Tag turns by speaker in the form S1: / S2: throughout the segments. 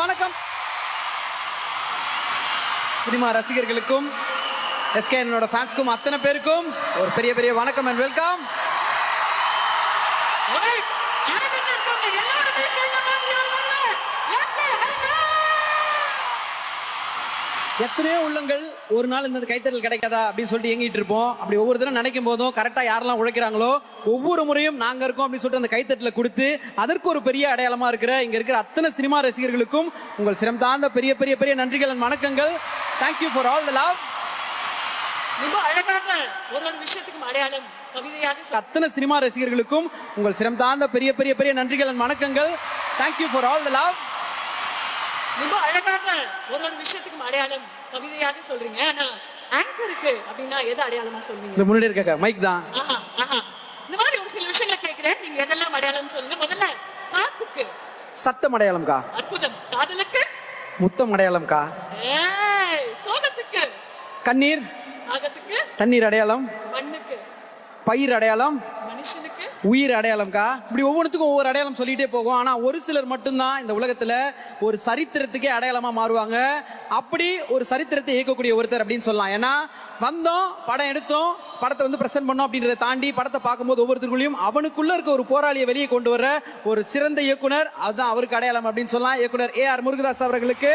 S1: வணக்கம். சினிமா ரசிகர்களுக்கும் எஸ்கேஎன்னோட ஃபேன்ஸ்க்கும் அத்தனை பேருக்கும் ஒரு பெரிய பெரிய வணக்கம் அண்ட் வெல்கம். எத்தனையோ உள்ளங்கள் ஒரு நாள் இந்த கைத்தறல் கிடைக்காதா அப்படின்னு சொல்லிட்டு எங்கிட்டு இருப்போம். அப்படி ஒவ்வொரு தினம் நினைக்கும் போதும் கரெக்டாக யாரெல்லாம் உழைக்கிறாங்களோ ஒவ்வொரு முறையும் நாங்கள் இருக்கோம் அப்படின்னு சொல்லிட்டு அந்த கைத்தட்டில் கொடுத்து அதற்கு ஒரு பெரிய அடையாளமாக இங்கே இருக்கிற அத்தனை சினிமா ரசிகர்களுக்கும் உங்கள் சிரம் தாழ்ந்த பெரிய பெரிய பெரிய நன்றிகள் வணக்கங்கள். Thank you for all the love.
S2: ரொம்ப அழகாக ஒரு விஷயத்துக்கும் அடையாளம் கவிதையாக
S1: அத்தனை சினிமா ரசிகர்களுக்கும் உங்கள் சிரம் தாழ்ந்த பெரிய பெரிய பெரிய நன்றிகள் வணக்கங்கள். Thank you for all the love.
S2: ரொம்ப அழகாக ஒரு விஷயத்துக்கும் அடையாளம் கவிதையாக சொல்றீங்க. ஆனா ஆங்கருக்கு அப்படின்னா எது அடையாளமா சொல்றீங்க?
S1: இந்த முன்னாடி இருக்க மைக் தான்.
S2: இந்த மாதிரி ஒரு சில விஷயங்களை கேட்கிறேன், நீங்க எதெல்லாம் அடையாளம் சொல்லுங்க. முதல்ல காத்துக்கு
S1: சத்தம் அடையாளம்க்கா.
S2: அற்புதம். காதலுக்கு
S1: முத்தம் அடையாளம்க்கா.
S2: சோகத்துக்கு
S1: கண்ணீர்.
S2: ஆகத்துக்கு
S1: தண்ணீர் அடையாளம்.
S2: மண்ணுக்கு
S1: பயிர் அடையாளம்.
S2: மனுஷனுக்கு
S1: உயிர் அடையாளம்க்கா. இப்படி ஒவ்வொன்றுத்துக்கும் ஒவ்வொரு அடையாளம் சொல்லிட்டே போகும். ஆனா ஒரு சிலர் மட்டும்தான் இந்த உலகத்துல ஒரு சரித்திரத்துக்கே அடையாளமா மாறுவாங்க. அப்படி ஒரு சரித்திரத்தை இயக்கக்கூடிய ஒருத்தர் அப்படின்னு சொல்லலாம். ஏன்னா வந்தோம், படம் எடுத்தோம், படத்தை பிரசன்ட் பண்ணோம் அப்படின்றத தாண்டி படத்தை பார்க்கும்போது ஒவ்வொருத்தருக்குள்ளயும் அவனுக்குள்ள இருக்க ஒரு போராளியை வெளியே கொண்டு வர ஒரு சிறந்த இயக்குனர், அதுதான் அவருக்கு அடையாளம் அப்படின்னு சொல்லலாம். இயக்குனர் ஏ.ஆர். முருகதாஸ் அவர்களுக்கு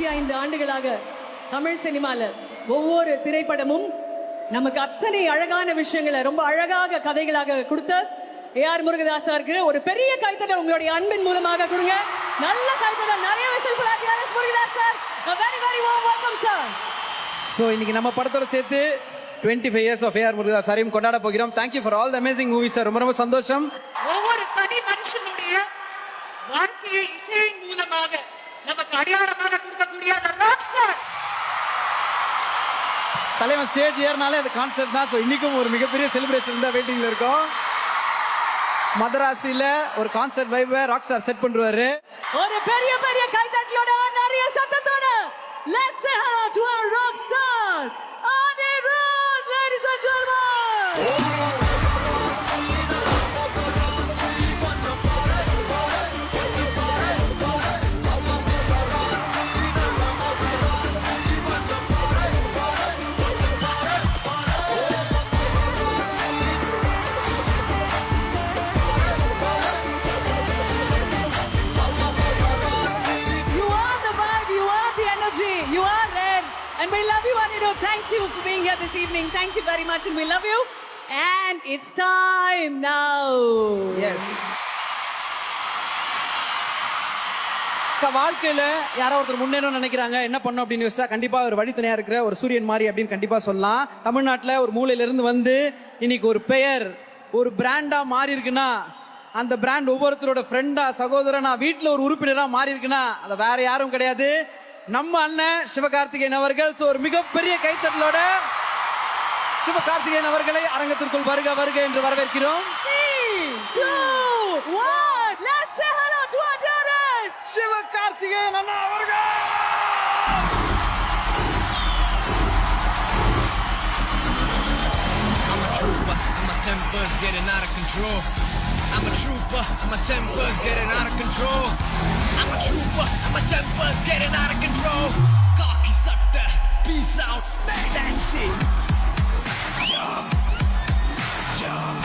S3: 25 ஆண்டுகளாக தமிழ் சினிமால ஒவ்வொரு திரைப்படமும் நமக்கு அத்தனை அழகான விஷயங்களை ரொம்ப அழகாக கதைகளாக கொடுத்த ஏ.ஆர். முருகதாஸாருக்கு ஒரு பெரிய கைத்தட்டல் உங்களுடைய அன்பின் மூலமாக கொடுங்க. நல்ல கைத்தட்டல். நிறைய விஷயம் Murugadoss sir. very very warm welcome sir.
S1: So இன்னைக்கு நம்ம படத்தோட சேர்த்து 25 years of ஏ.ஆர். முருகதாஸ் சாரையும் கொண்டாட போகிறோம். Thank you for all the amazing movies sir. ரொம்ப ரொம்ப சந்தோஷம்.
S2: ஒவ்வொரு தனி மனுஷனுடைய வாழ்க்கையை இசையின் மூலமாக நமக்கு அடையாளமாக கொடுக்கக்கூடிய
S1: தலைவன் ஸ்டேஜ் ஏறினாலே அது கான்செப்ட் தான். ஸோ இன்னைக்கும் ஒரு மிகப்பெரிய செலிப்ரேஷன் தான் வெயிட்டிங்ல இருக்கோம். மதராசியில ஒரு concert wifi rock star set பண்றாரு.
S3: ஒரு பெரிய பெரிய கைத்தட்டலோட நிறைய சத்தத்தோட let's say hello to our rock star Anirudh, ladies and gentlemen. And we love you, Anirudh. Thank you for being here this evening. Thank you very much and we love you. And it's time now.
S1: Yes. வாழ்க்கையில யாரோ ஒருத்தர் முன்னேறணும்னு நினைக்கிறாங்க, என்ன பண்ணும் அப்படின்னு யோசிச்சா கண்டிப்பா ஒரு வழித்துணையா இருக்கிற ஒரு சூரியன் மாதிரி அப்படின்னு கண்டிப்பா சொல்லலாம். தமிழ்நாட்டுல ஒரு மூலையில இருந்து வந்து இன்னைக்கு ஒரு பெயர் ஒரு பிராண்டா மாறி இருக்குன்னா, அந்த பிராண்ட் ஒவ்வொருத்தரோட ஃப்ரெண்டா சகோதரனா வீட்டுல ஒரு உறுப்பினரா மாறி இருக்குன்னா அது வேற யாரும் கிடையாது, நம்ம அண்ணன் சிவகார்த்திகேயன் அவர்கள். ஒரு மிகப்பெரிய கைத்தட்டலோட சிவகார்த்திகேயன் அவர்களை அரங்கத்திற்குள் வருக வருக என்று வரவேற்கிறோம்.
S3: 3, 2, 1 let's say hello to our judges.
S1: Sivakarthikeyan அண்ணா அவர்கள்.
S4: I'm a trooper, my temper's getting out of control. I'm a trooper, my temper's getting out of control. I'm a trooper, my temper's getting out of control. Cocky sucker, peace out, smack that shit. Jump, jump.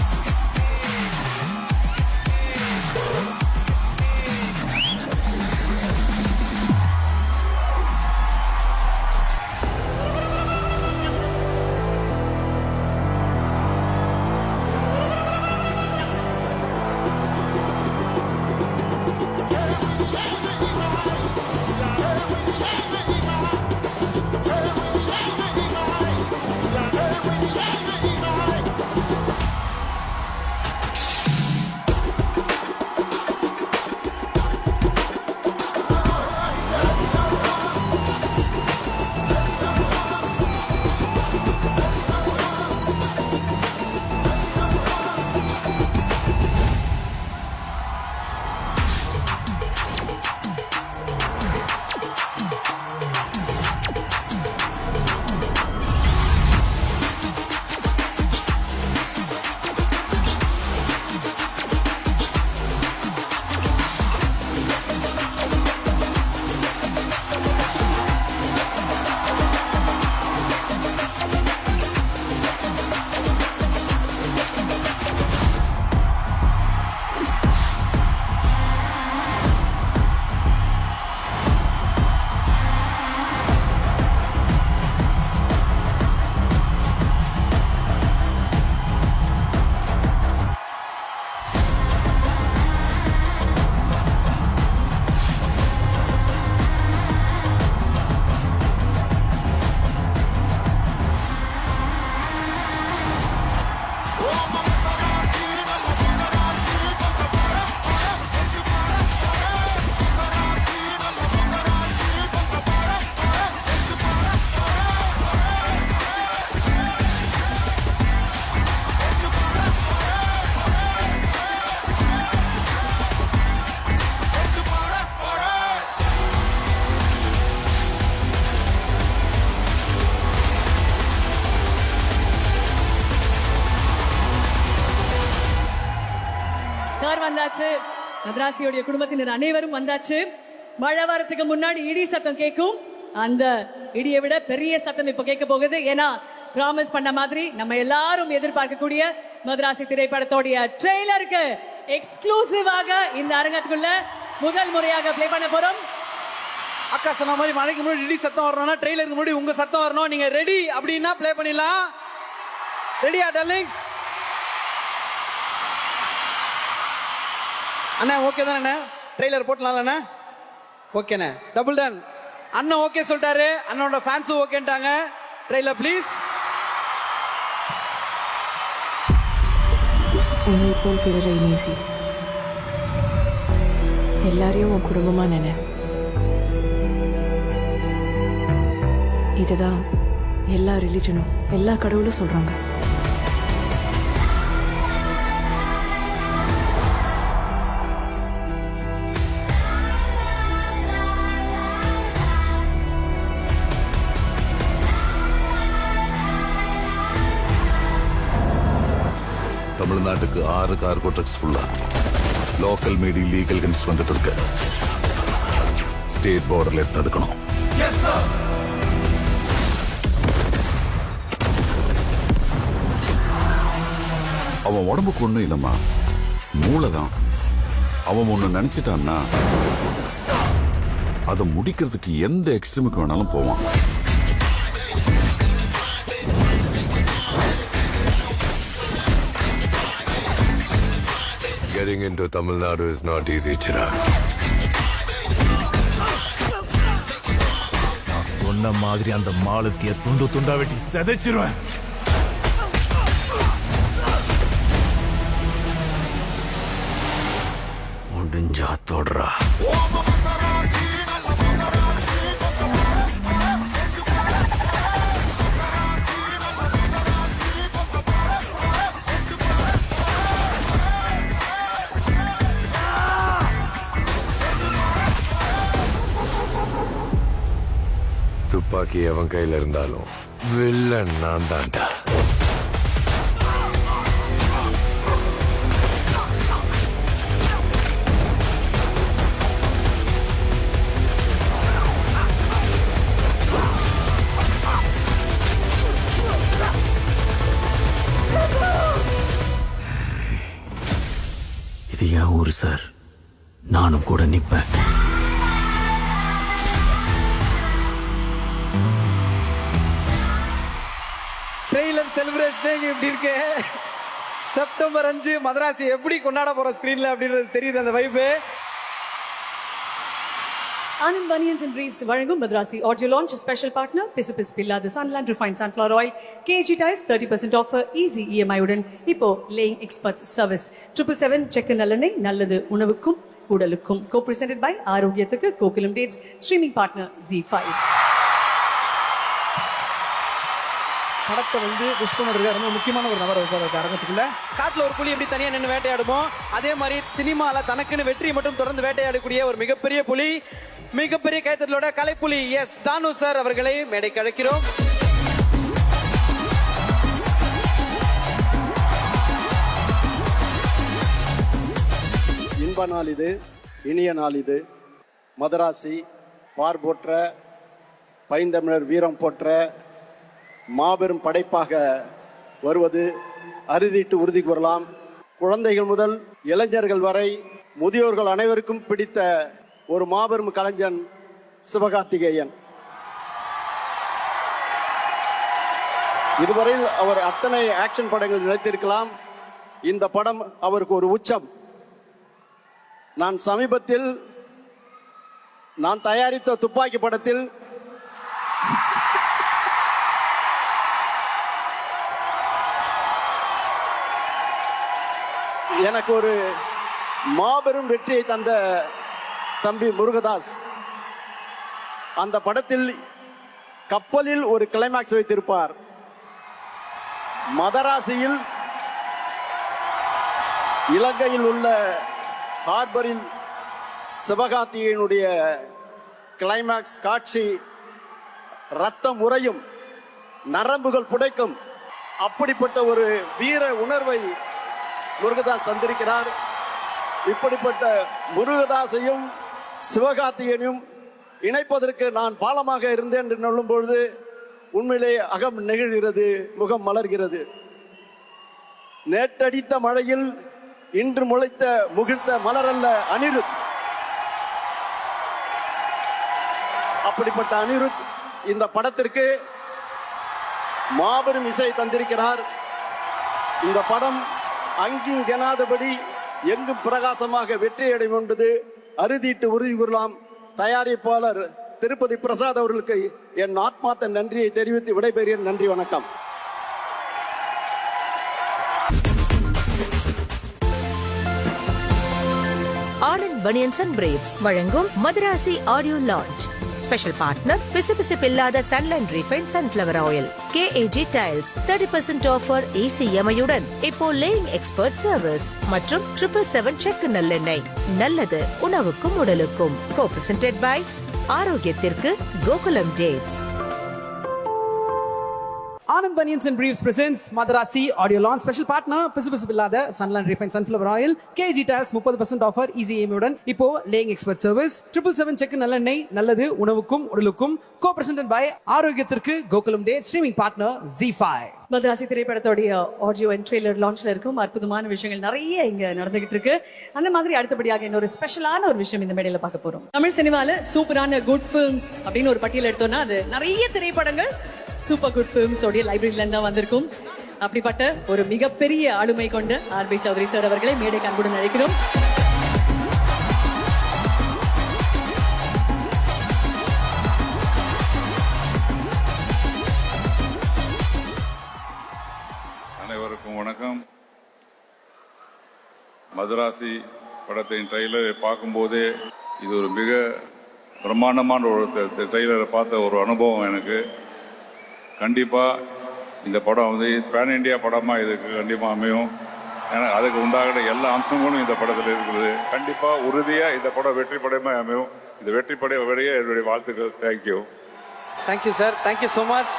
S3: வந்தாச்சு. மதராசியோடைய குடும்பத்தினர் அனைவரும் வந்தாச்சு. மழை வரத்துக்கு முன்னாடி இடி சத்தம் கேட்கும். அந்த இடியை விட பெரிய சத்தம் இப்ப கேட்க போகுது. ஏன்னா ப்ராமிஸ் பண்ண மாதிரி நம்ம எல்லாரும் எதிர்பார்க்கக்கூடிய மதராசி திரைப்படத்தோடைய ட்ரெய்லருக்கு எக்ஸ்க்ளூசிவாக இந்த அரங்கத்துக்குள்ள முதல் முறையாக ப்ளே பண்ண போறோம்.
S1: அக்கா சொன்ன மாதிரி மழைக்கு முன்னாடி இடி சத்தம் வரணும்னா ட்ரெய்லருக்கு முன்னாடி உங்க சத்தம் வரணும். நீங்க ரெடி அப்படின்னா ப்ளே பண்ணிடலாம். ரெடியா டார்லிங்ஸ்? அண்ணா ஓகே தானே அண்ணா? ட்ரெய்லர் போட்டலாம்ல அண்ணா? ஓகேண்ணே, டபுள் டன். அண்ணன் ஓகே சொல்லிட்டாரு, அண்ணனோட ஃபேன்ஸும் ஓகேன்ட்டாங்க. Trailer please.
S5: உன்னை போல் பிறரை நேசி, எல்லாரையும் உன் குடும்பமா நினை. இதுதான் எல்லா ரிலிஜனும் எல்லா கடவுளும் சொல்றாங்க.
S6: தமிழ்நாட்டுக்கு 6 கார்கோ ட்ரக்ஸ் ஃபுல்லா லோக்கல் மேட் இல்லீகல் கன்ஸ் வந்துட்டு இருக்கு. ஸ்டேட் பார்டர்ல தடுக்கணும். அவன் உடம்புக்கு ஒண்ணும் இல்லம்மா, மூளைதான். அவன் ஒண்ணு நினைச்சிட்டான்னா அதை முடிக்கிறதுக்கு எந்த எக்ஸ்ட்ரீமுக்கு வேணாலும் போவான்.
S7: Getting into Tamil Nadu is not easy, Chirag.
S8: நான் சொன்ன மாதிரி அந்த மாலத்திய துண்டு துண்டா வெட்டி செதைச்சிருவேன். முடிஞ்சா தொடரா.
S7: துப்பாக்கி எவன் கையில இருந்தாலும் வில்லன் நான் தான்டா.
S8: இது என் ஊரு சார், நானும் கூட நிப்பேன்.
S1: ட்ரெய்லர் செலிப்ரேஷன் இப்படி இருக்கு. செப்டம்பர் 5 மதராசி எப்படி கொண்டாட போற ஸ்கிரீன்ல அப்படின்றது தெரியுது அந்த வைப்பு.
S3: Anand Bunions and Briefs வழங்கும் Madrasi audio launch. Special partner பிசுபிசு பில்லாத Sunland refine sunflower oil. KG tiles 30% offer, easy EMI உடன். இப்போ லேயிங் எக்ஸ்பர்ட்ஸ் சர்வீஸ். 777 செக்கு நல்லெண்ணெய், நல்லது உணவுக்கும் உடலுக்கும். கோ பிரசன்டட் பை ஆரோக்கியத்துக்கு Gokulam dates. Streaming partner Z5.
S1: படத்தை விஷ் பண்ணுறதுக்கு ரொம்ப முக்கியமான ஒரு நபர் இருப்பார் அரங்கத்துக்குள்ள. காட்டில் ஒரு புலி எப்படி தனியாக நின்று வேட்டையாடுமோ அதே மாதிரி சினிமாவில் தனக்குன்னு வெற்றியை மட்டும் தொடர்ந்து வேட்டையாடக்கூடிய ஒரு மிகப்பெரிய புலி, மிகப்பெரிய கைத்தட்டலோட கலைப்புலி எஸ் தானு சார் அவர்களை மேடைக்கு அழைக்கிறோம்.
S9: இன்ப நாள் இது, இனிய நாள் இது. மதராசி பார்போற்ற பைந்தமிழர் வீரம் போற்ற மாபெரும் படைப்பாக வருவது அறுதிட்டு உறுதி கூறலாம். குழந்தைகள் முதல் இளைஞர்கள் வரை முதியோர்கள் அனைவருக்கும் பிடித்த ஒரு மாபெரும் கலைஞன் சிவகார்த்திகேயன். இதுவரையில் அவர் அத்தனை ஆக்ஷன் படங்கள் நினைத்திருக்கலாம். இந்த படம் அவருக்கு ஒரு உச்சம். நான் சமீபத்தில் நான் தயாரித்த துப்பாக்கி படத்தில் எனக்கு ஒரு மாபெரும் வெற்றியை தந்த தம்பி முருகதாஸ் அந்த படத்தில் கப்பலில் ஒரு கிளைமாக்ஸ் வைத்திருப்பார். மதராசியில் இலங்கையில் உள்ள ஹார்பரில் சிவகார்த்திகேயனுடைய கிளைமாக்ஸ் காட்சி ரத்தம் உறையும், நரம்புகள் புடைக்கும். அப்படிப்பட்ட ஒரு வீர உணர்வை முருகதாஸ் தந்திருக்கிறார். இப்படிப்பட்ட முருகதாசையும் சிவகார்த்திகேயனையும் இணைப்பதற்கு நான் பாலமாக இருந்தேன் என்று சொல்லும் பொழுது உண்மையிலே அகம் நெகிழ்கிறது, முகம் மலர்கிறது. நேற்றடித்த மழையில் இன்று முளைத்த முகிழ்த்த மலரல்ல அனிருத். அப்படிப்பட்ட அனிருத் இந்த படத்திற்கு மாபெரும் இசை தந்திருக்கிறார். இந்த படம் அங்கிங்கெனாதபடி எங்கும் பிரகாசமாக வெற்றியடையும் என்பது அறுதிட்டு உறுதி கூறலாம். தயாரிப்பாளர் திருப்பதி பிரசாத் அவர்களுக்கு என் ஆத்மார்த்த நன்றியை தெரிவித்து விடைபெறுகிறேன். நன்றி, வணக்கம்.
S10: ஆனந்த் பனியன்ஸ் அண்ட் பிரேவ்ஸ் வழங்கும் Madrasi audio launch. Special partner பிசுபிசுப்பில்லாத Sunline refine sunflower oil. KAG tiles 30% offer ECMI-யுடன் இப்போ லேயிங் எக்ஸ்பர்ட் சர்வீஸ் மற்றும் 777 செக்கு நல்லெண்ணெய். நல்லது உணவுக்கும் உடலுக்கும். கோ பிரசன்டட் பை ஆரோக்கியத்திற்கு Gokulam dates.
S1: Anand Banians and Briefs presents Madarasi Audio Launch. Special partner பிசுபிசுப்பில்லாத Sunland Refined Sunflower Oil. KAG Tiles 30% offer ECMI-உடன் இப்போ லேயிங் எக்ஸ்பர்ட் சர்வீஸ். 777 செக்கு நல்லெண்ணெய். நல்லது உணவுக்கும் உடலுக்கும். கோ பிரசன்டட் பை ஆரோக்கியத்திற்கு கோகுலம் டேட். Streaming partner ZEE5.
S3: மதராசி திரைப்படத்தோடைய ஆடியோ அண்ட் ட்ரெய்லர் லான்ச்ல இருக்கும் அற்புதமான விஷயங்கள் நிறைய இங்க நடந்துகிட்டு இருக்கு. அந்த மாதிரி அடுத்தபடியாக இன்னொரு ஸ்பெஷலான ஒரு விஷயம் இந்த மேடையில பார்க்க போறோம். தமிழ் சினிமால சூப்பரான குட் ஃபிலிம்ஸ் அப்படின்னு ஒரு பட்டியல் எடுத்தோம்னா அது நிறைய திரைப்படங்கள் சூப்பர் குட் ஃபிலிம்ஸ் உடைய லைப்ரரியில இருந்தா வந்திருக்கும். அப்படிப்பட்ட ஒரு மிகப்பெரிய ஆளுமை கொண்ட RB சௌத்ரி சார் அவர்களை மேடைக்கு அன்புடன் அழைக்கிறோம்.
S11: அனைவருக்கும் வணக்கம். மதராசி படத்தின் ட்ரெய்லரை பார்க்கும்போதே இது ஒரு மிக பிரம்மாண்டமான ஒரு ட்ரெய்லரை பார்த்த ஒரு அனுபவம் எனக்கு. கண்டிப்பாக இந்த படம் வந்து பேன் இண்டியா படமாக இதுக்கு கண்டிப்பாக அமையும். ஏன்னா அதுக்கு உண்டாகிற எல்லா அம்சங்களும் இந்த படத்தில் இருக்குது. கண்டிப்பாக உறுதியாக இந்த படம் வெற்றி படமாக அமையும். இந்த வெற்றி படைய விடைய என்னுடைய வாழ்த்துக்கள். Thank you.
S1: Thank you sir, thank you so much.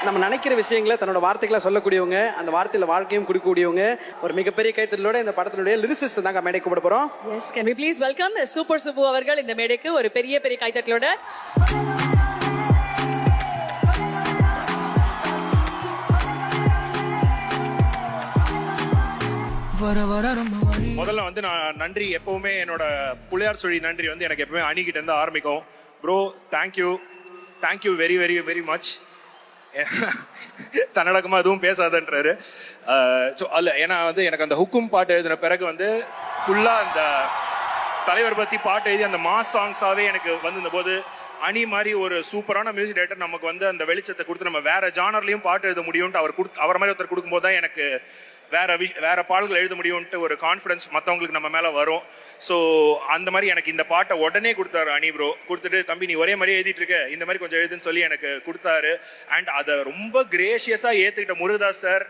S1: நம்ம நினைக்கிற விஷயங்களை தன்னோட வார்த்தைகளை சொல்லக்கூடியவங்க, அந்த வார்த்தையில் வாழ்க்கையும் கொடுக்கக்கூடியவங்க, ஒரு மிகப்பெரிய கைத்தறலோட இந்த படத்தினுடைய லிரிசிஸ்ட் தாங்க மேடைக்கு கூப்பிட போறோம்.
S3: Yes, can we please welcome super Subbu அவர்கள் இந்த மேடைக்கு ஒரு பெரிய பெரிய கைத்தட்டலோட.
S12: முதல்ல வந்து நான் நன்றி, எப்பவுமே என்னோட புள்ளையார் சொல்லி நன்றி வந்து எனக்கு எப்பவுமே அணிகிட்ட இருந்து ஆரம்பிக்கும். Bro thank you very very very much. தன்னடக்கமாக எதுவும் பேசாதன்றாரு. ஸோ அல்ல, ஏன்னா வந்து எனக்கு அந்த ஹுக்கும் பாட்டு எழுதின பிறகு வந்து ஃபுல்லாக அந்த தலைவர் பற்றி பாட்டு எழுதி அந்த மாஸ் சாங்ஸாகவே எனக்கு வந்து போது அணி மாதிரி ஒரு சூப்பரான மியூசிக் டைரக்டர் நமக்கு வந்து அந்த வெளிச்சத்தை கொடுத்து நம்ம வேற ஜானர்லையும் பாட்டு எழுத முடியும்ட்டு அவர் மாதிரி ஒருத்தர் கொடுக்கும்போது தான் எனக்கு வேற பாடல்கள் எழுத முடியும்ட்டு ஒரு கான்ஃபிடன்ஸ் மற்றவங்களுக்கு நம்ம மேலே வரும். ஸோ அந்த மாதிரி எனக்கு இந்த பாட்டை உடனே கொடுத்தாரு அனி ப்ரோ. கொடுத்துட்டு தம்பி நீ ஒரே மாதிரி எழுதிட்டு இருக்க, இந்த மாதிரி கொஞ்சம் எழுதுன்னு சொல்லி எனக்கு கொடுத்தாரு. அண்ட் அதை ரொம்ப கிரேஷியஸாக ஏற்றுக்கிட்ட முருகதாஸ் சார்,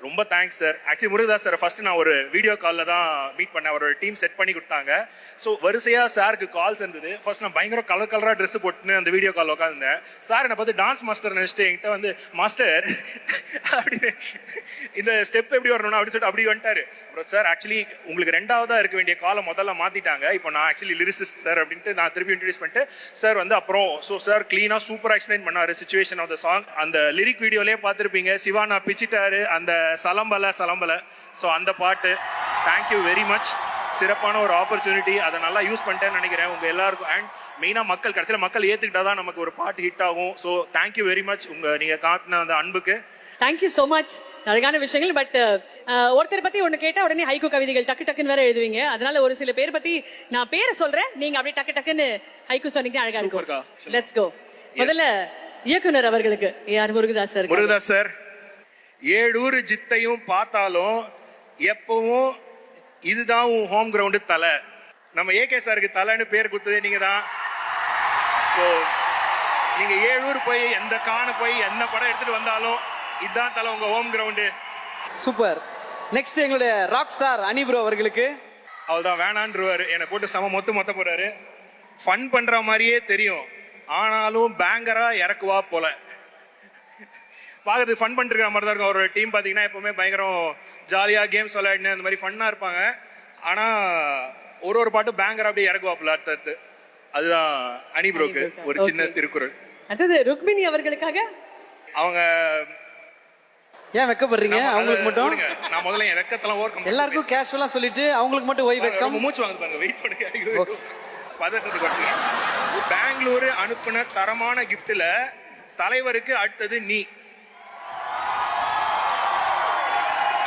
S12: ரொம்ப thanks sir. Actually Murugadoss sir first நான் ஒரு வீடியோ காலில் தான் மீட் பண்ணேன். அவரோட டீம் செட் பண்ணி கொடுத்தாங்க. ஸோ வரிசையாக சாருக்கு கால்ஸ் இருந்தது. ஃபர்ஸ்ட் நான் பயங்கர கலராக ட்ரெஸ் போட்டுன்னு அந்த வீடியோ கால் உட்காந்துருந்தேன். சார் என்னை பார்த்து டான்ஸ் மாஸ்டர் நினச்சிட்டு என்கிட்ட வந்து மாஸ்டர் அப்படின்னு இந்த ஸ்டெப் எப்படி வரணும்னா அப்படின்னு சொல்லிட்டு அப்படி வந்துட்டாரு. அப்புறம் சார் ஆக்சுவலி உங்களுக்கு ரெண்டாவதாக இருக்க வேண்டிய காலை முதல்ல மாற்றிட்டாங்க, இப்போ நான் ஆக்சுவலி லிரிசிஸ்ட் சார் அப்படின்ட்டு நான் திருப்பி இன்ட்ரடியூஸ் பண்ணிட்டு சார் வந்து அப்புறம் ஸோ சார் கிளீனாக சூப்பராக எக்ஸ்பிளைன் பண்ணார் சிச்சுவேஷன் ஆஃப் த சாங். அந்த லிரிக் வீடியோலேயே பார்த்துருப்பீங்க, சிவானா பிச்சிட்டாரு அந்த சலம்பல. ஸோ அந்த பாட்டு தேங்க்யூ வெரி மச். சிறப்பான ஒரு ஆப்பர்ச்சுனிட்டி, அதை நல்லா யூஸ் பண்ணிட்டேன்னு நினைக்கிறேன் உங்க எல்லாருக்கும். அண்ட் மெயினாக மக்கள் கடைசியில் மக்கள் ஏற்றுக்கிட்டா தான் நமக்கு ஒரு பாட்டு ஹிட் ஆகும். ஸோ தேங்க்யூ வெரி மச் நீங்கள் காட்டின அந்த அன்புக்கு.
S3: Thank you so much. அழகான விஷயங்கள். பட் ஒருத்தர் பத்தி ஒன்று கேட்டால் உடனே ஹைக்கூ கவிதைகள் டக்குன்னு வேற எழுதுவீங்க. அதனால ஒரு சில பேர் பத்தி நான் பேரை சொல்றேன், நீங்க அப்படியே டக்குன்னு ஹைக்கூ சொன்னீங்கன்னா அழகா இருக்கும். Let's go. முதல்ல இயக்குனர் அவர்களுக்கு AR முருகதாஸ்
S12: சார், ஏழூர் ஜித்தையும் பார்த்தாலும் எப்பவும் இதுதான் உன் ஹோம் கிரவுண்டு தலை. நம்ம AK சாருக்கு தலைன்னு பேர் கொடுத்ததே நீங்க தான். ஸோ நீங்க ஏழூர் போய் எந்த போய் என்ன படம் எடுத்துட்டு வந்தாலும் இதுதான் தலை உங்க ஹோம் கிரவுண்டு.
S1: சூப்பர். நெக்ஸ்ட் எங்களுடைய ராக் ஸ்டார் அனி ப்ரோ அவர்களுக்கு.
S12: அவர்தான் வேணான்றுவாரு, என்னை போட்டு சம மொத்த போறாரு. ஃபன் பண்ற மாதிரியே தெரியும், ஆனாலும் பேங்கரா இறக்குவா போல. பார்க்கறதுக்கு ஃபன் பண்ணிட்டு இருக்கிற மாதிரி தான் இருக்கும். அவரோட டீம் பார்த்தீங்கன்னா எப்பவுமே பயங்கரம் ஜாலியாக கேம்ஸ் விளையாடினு அந்த மாதிரி ஃபன்னாக இருப்பாங்க. ஆனால் ஒரு பாட்டு பேங்கர் அப்படியே இறக்குவாப்புல அடுத்தடுத்து. அதுதான் அனி ப்ரோக்கு ஒரு சின்ன திருக்குறள்.
S3: அடுத்தது ருக்மிணி அவர்களுக்காக.
S12: அவங்க
S1: ஏன் வெக்கப்படுறீங்க? அவங்களுக்கு மட்டும்
S12: நான் முதல்ல என் வெக்கத்தெல்லாம் ஓர்க்க
S1: எல்லாருக்கும் கேஷுவலா சொல்லிட்டு அவங்களுக்கு மட்டும் ஒய் வெக்கம்.
S12: மூச்சு வாங்க பாருங்க, வெயிட் பண்ணுங்க. பதட்டத்துக்கு வரல. பெங்களூர் அனுப்புன தரமான கிஃப்ட்ல தலைவருக்கு அடுத்தது நீ.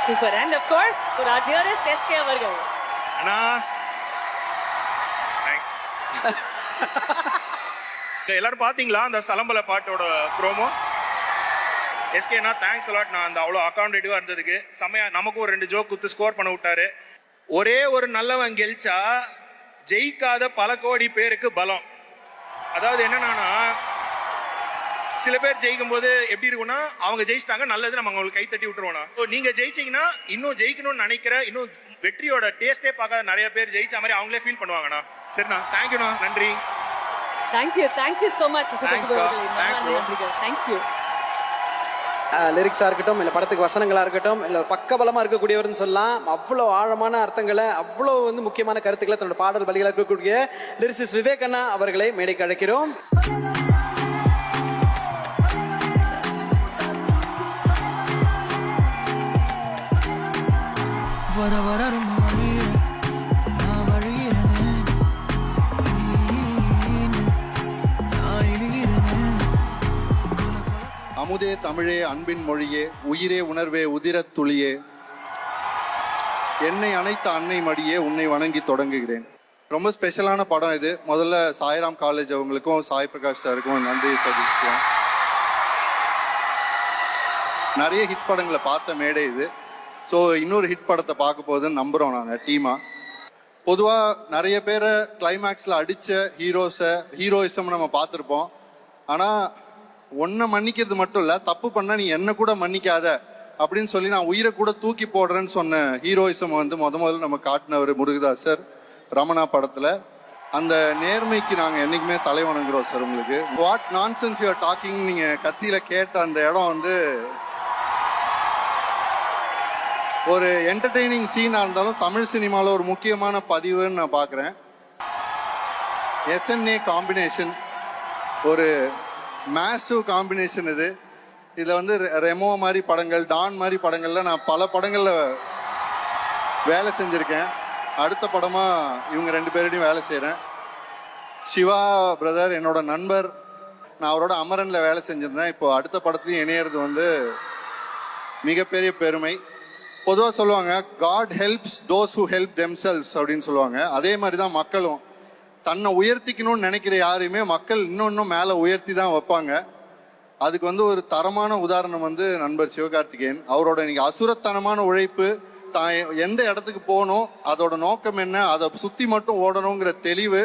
S3: Super. And of course for our dearest SK அவர்கள்.
S12: அண்ணா தேங்க்ஸ். எல்லாரும் பாத்தீங்களா அந்த சலம்பல பாட்டோட ப்ரோமோ? எஸ்கேனா thanks a lot. நான் அந்த அவ்வளோ அக்காமடேட்டிவா இருந்ததுக்கு செம்மையா நமக்கும் ஒரு 2 ஜோக் குத்து ஸ்கோர் பண்ண விட்டாரு. ஒரே ஒரு நல்லவன் கெலிச்சா ஜெயிக்காத பல கோடி பேருக்கு பலம். அதாவது என்னன்னா, சில பேர் ஜெயிக்கும் போது எப்படி இருக்கும்னா, அவங்க ஜெயிச்சிட்டாங்க நல்லது, நம்ம அவங்களுக்கு கை தட்டி விட்டுருவோம். நீங்க ஜெயிச்சீங்கன்னா இன்னும் ஜெயிக்கணும்னு நினைக்கிற, இன்னும் வெற்றியோட டேஸ்டே பார்க்காத நிறைய பேர் ஜெயிச்ச மாதிரி அவங்களே ஃபீல் பண்ணுவாங்கண்ணா. சரிண்ணா, தேங்க்யூண்ணா, நன்றி.
S3: Thank you so much.
S12: Thanks bro.
S3: Thank you.
S1: லிரிக்ஸாக இருக்கட்டும், இல்லை படத்துக்கு வசனங்களாக இருக்கட்டும், இல்லை பக்கபலமாக இருக்கக்கூடியவர்னு சொல்லலாம். அவ்வளோ ஆழமான அர்த்தங்களை, அவ்வளோ முக்கியமான கருத்துக்களை தன்னோட பாடல் வழிகளாக இருக்கக்கூடிய லிரிசிஸ்ட் விவேக் அண்ணா அவர்களை மேடைக்கு அழைக்கிறோம்.
S9: அமுதே தமிழே அன்பின் மொழியே, உயிரே உணர்வே உதிரத் துளியே, என்னை அணைத்த அன்னை மடியே, உன்னை வணங்கி தொடங்குகிறேன். ரொம்ப ஸ்பெஷலான படம் இது. முதல்ல சாய்ராம் காலேஜ் அவங்களுக்கும் சாய் பிரகாஷ் சாருக்கும் நன்றி தெரிவிக்கிறேன். நிறைய ஹிட் படங்களை பார்த்த மேடை இது. ஸோ இன்னொரு ஹிட் படத்தை பார்க்க போகுதுன்னு நம்புகிறோம் நாங்கள் டீமாக. பொதுவாக நிறைய பேரை கிளைமேக்ஸில் அடித்த ஹீரோயிசம் நம்ம பார்த்துருப்போம். ஆனால் ஒன்றை மன்னிக்கிறது மட்டும் இல்லை, தப்பு பண்ணால் நீ என்ன கூட மன்னிக்காத அப்படின்னு சொல்லி நான் உயிரை கூட தூக்கி போடுறேன்னு சொன்ன ஹீரோயிசம் முதல்ல நம்ம காட்டினவர் முருகதாசர் ரமணா படத்தில். அந்த நேர்மைக்கு நாங்கள் என்றைக்குமே தலை வணங்குறோம் சார். உங்களுக்கு வாட் நான்சென்ஸ் யூஆர் டாக்கிங் நீங்கள் கத்தியில் கேட்ட அந்த இடம் ஒரு என்டர்டெய்னிங் சீனாக இருந்தாலும் தமிழ் சினிமாவில் ஒரு முக்கியமான பதிவுன்னு நான் பார்க்குறேன். SNA காம்பினேஷன் ஒரு மேசிவ் காம்பினேஷன் இது. இதில் ரெமோ மாதிரி படங்கள், டான் மாதிரி படங்களில் நான் பல படங்களில் வேலை செஞ்சுருக்கேன். அடுத்த படமாக இவங்க 2 பேருடையும் வேலை செய்கிறேன். சிவா பிரதர் என்னோட நண்பர். நான் அவரோட அமரனில் வேலை செஞ்சுருந்தேன். இப்போ அடுத்த படத்துலையும் இணையிறது மிகப்பெரிய பெருமை. பொதுவாக சொல்லுவாங்க, God helps those who help themselves அப்படின்னு சொல்லுவாங்க. அதே மாதிரி தான் மக்களும் தன்னை உயர்த்திக்கணும்னு நினைக்கிற யாரையுமே மக்கள் இன்னும் மேலே உயர்த்தி தான் வைப்பாங்க. அதுக்கு ஒரு தரமான உதாரணம் நண்பர் சிவகார்த்திகேயன். அவரோட இன்னைக்கு அசுரத்தனமான உழைப்பு, தான் எந்த இடத்துக்கு போகணும், அதோட நோக்கம் என்ன, அதை சுற்றி மட்டும் ஓடணுங்கிற தெளிவு.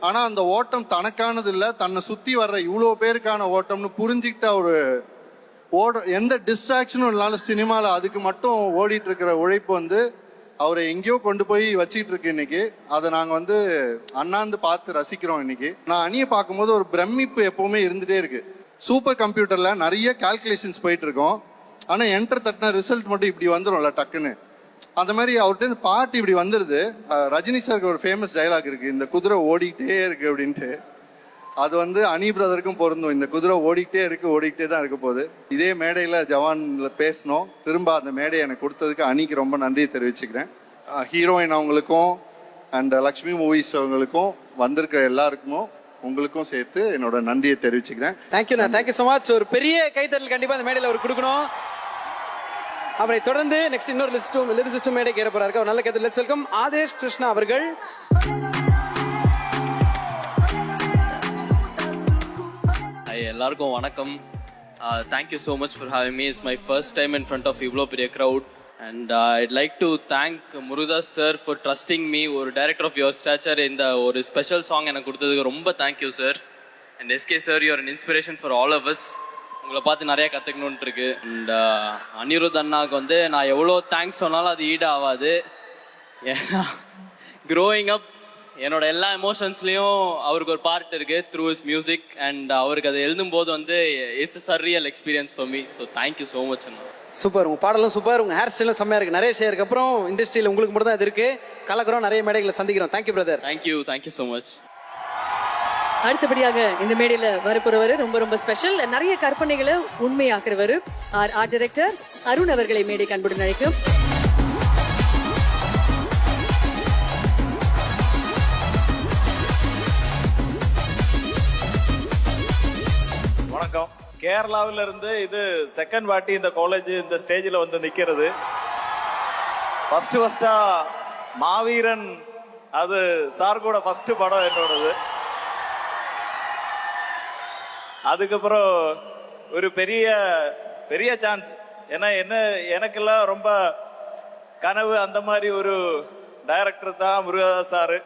S9: ஆனால் அந்த ஓட்டம் தனக்கானது இல்லை, தன்னை சுற்றி வர்ற இவ்வளோ பேருக்கான ஓட்டம்னு புரிஞ்சுக்கிட்ட எந்த டிஸ்ட்ராக்ஷனும் இல்லாமல் சினிமாவில் அதுக்கு மட்டும் ஓடிட்டு இருக்கிற உழைப்பு அவரை எங்கேயோ கொண்டு போய் வச்சுக்கிட்டு இருக்கு இன்னைக்கு. அதை நாங்கள் அண்ணாந்து பார்த்து ரசிக்கிறோம். இன்னைக்கு நான் அணியை பார்க்கும்போது ஒரு பிரமிப்பு எப்பவுமே இருந்துகிட்டே இருக்கு. சூப்பர் கம்ப்யூட்டரில் நிறைய கால்குலேஷன்ஸ் போயிட்டு இருக்கோம். ஆனால் என்டர் தட்டின ரிசல்ட் மட்டும் இப்படி வந்துடும்ல டக்குன்னு. அந்த மாதிரி அவர்கிட்ட பாட்டு இப்படி வந்துடுது. ரஜினி சாருக்கு ஒரு ஃபேமஸ் டைலாக் இருக்குது, இந்த குதிரை ஓடிக்கிட்டே இருக்கு அப்படின்ட்டு. அது அனி பிரதருக்கும் பொருந்தும். இந்த குதிரை ஓடிக்கிட்டே தான் இருக்க போகுது. இதே மேடையில் ஜவான்ல பேசணும். திரும்ப அந்த மேடையை எனக்கு கொடுத்ததுக்கு அணிக்கு ரொம்ப நன்றியை தெரிவிச்சுக்கிறேன். ஹீரோயின் அவங்களுக்கும் அண்ட் லக்ஷ்மி மூவிஸ் அவங்களுக்கும் வந்திருக்கிற எல்லாருக்குமோ உங்களுக்கும் சேர்த்து என்னோட நன்றியை தெரிவிச்சுக்கிறேன்.
S1: Thank you so much. ஒரு பெரிய கைத்தறல் கண்டிப்பாக அந்த மேடையில் அவர் கொடுக்கணும். அவரை தொடர்ந்து நெக்ஸ்ட் இன்னொரு லிரிசிஸ்டும் மேடைக்கு ஏற போறாரு. நல்ல கைத்தறல். லெட்ஸ் வெல்கம் ஆதேஷ் கிருஷ்ணா அவர்கள்.
S13: எல்லாருக்கும் வணக்கம். Thank you so much for having me. It's my first time in front of இவ்வளோ பெரிய crowd. And I'd like to thank Murugadoss sir for trusting me. ஒரு டைரக்டர் ஆஃப் யுவர் ஸ்டாச்சர் இந்த ஒரு ஸ்பெஷல் சாங் எனக்கு கொடுத்ததுக்கு ரொம்ப thank you sir. And SK sir, you're an inspiration for all of us. உங்களை பார்த்து நிறையா கற்றுக்கணுன்ட்டு இருக்கு. அண்ட் அனிருத் அண்ணாவுக்கு நான் எவ்வளோ தேங்க்ஸ் சொன்னாலும் அது ஈடு ஆகாது. ஏன்னா க்ரோயிங் அப் என்னோட எல்லா எமோஷன்ஸ்லயும் அவருக்கு ஒரு பார்ட் இருக்கு த்ரூ இஸ் மியூசிக் அண்ட் அவருக்கு அதை எழுதும் போது வந்து it's surreal experience for me. So thank you so much Anna.
S1: Super, உங்க பாடலும் சூப்பர், உங்க ஹேர் ஸ்டைலும் செம்மையா இருக்கு. நிறைய ஷேருக்கு அப்புறம் இண்டஸ்ட்ரியில் உங்களுக்கு மட்டும் தான் இது இருக்கு. கலக்கிறோம், நிறைய மேடைகளை சந்திக்கிறோம். Thank you brother.
S13: Thank you so much.
S3: அடுத்தபடியாக இந்த மேடையில வரப்போறவர் ரொம்ப ரொம்ப ஸ்பெஷல். நிறைய கற்பனைகளை உண்மையாக்குறவர் ஆர்ட் டைரக்டர் அருண் அவர்களை மேடைக்கு அன்புடன் அழைக்கும்.
S14: வணக்கம். கேரளாவில இருந்து இது செகண்ட் வாட்டி இந்த காலேஜ் இந்த ஸ்டேஜில் வந்து நிற்கிறது. ஃபர்ஸ்டா மாவீரன், அது சார் கூட ஃபர்ஸ்ட் படம் என்னோடது. அதுக்கப்புறம் ஒரு பெரிய சான்ஸ். ஏன்னா எனக்கெல்லாம் ரொம்ப கனவு அந்த மாதிரி ஒரு டைரக்டர் தான் முருகதாஸ் சார்.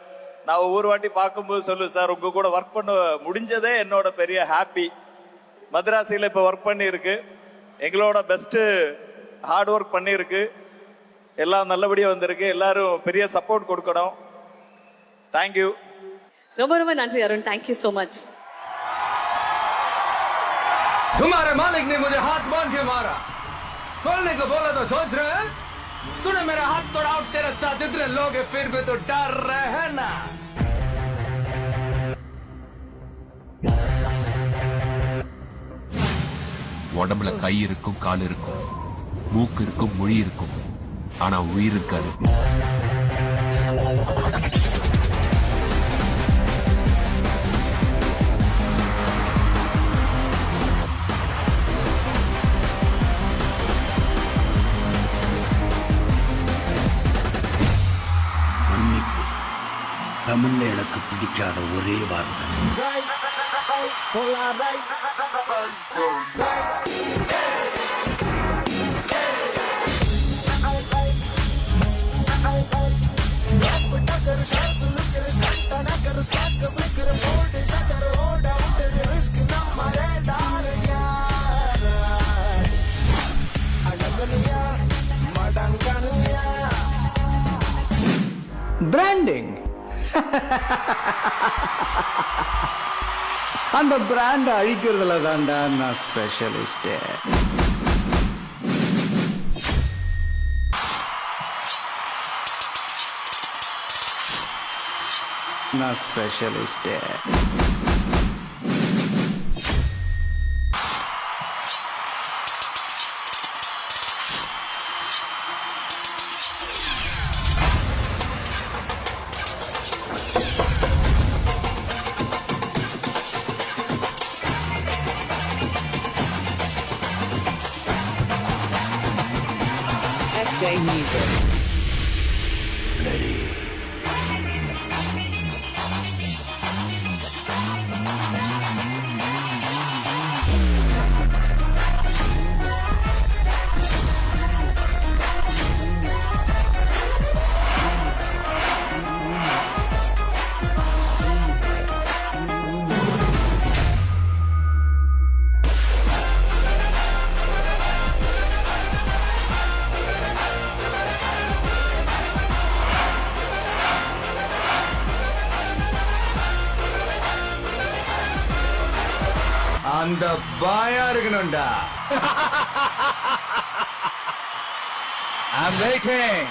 S14: நான் ஒவ்வொரு வாட்டி பார்க்கும்போது சொல்லு சார், உங்க கூட ஒர்க் பண்ண முடிஞ்சதே என்னோட பெரிய ஹாப்பி. மദ്രാസിயில் இப்போ ஒர்க் பண்ணியிருக்கு, எங்களோட பெஸ்ட்டு ஹார்ட் ஒர்க் பண்ணியிருக்கு, எல்லாம் நல்லபடியாக வந்திருக்கு. எல்லாரும் பெரிய சப்போர்ட் கொடுக்கணும். தேங்க்யூ.
S3: ரொம்ப ரொம்ப நன்றி அருண். Thank you so much.
S4: तुम्हारे मालिक ने मुझे हाथ बांध के मारा, खोलने को बोला तो सोच रहे हैं? तूने मेरा हाथ तोड़ा, तेरे साथ इतने लोग हैं, फिर भी तो डर रहे हैं ना.
S8: உடம்புல கை இருக்கும், கால் இருக்கும், மூக்கு இருக்கும், மொழி இருக்கும், ஆனா உயிர் இருக்காது.
S15: தமிழ்ல எனக்கு பிடிக்காத ஒரே வார்த்தை.
S1: பிராண்டிங். அந்த பிராண்ட் அழிக்கிறதுல தான்டா நான் ஸ்பெஷலிஸ்ட். நான் ஸ்பெஷலிஸ்ட்.
S4: அந்த பாயா இருக்கணும்டா. I'm waiting.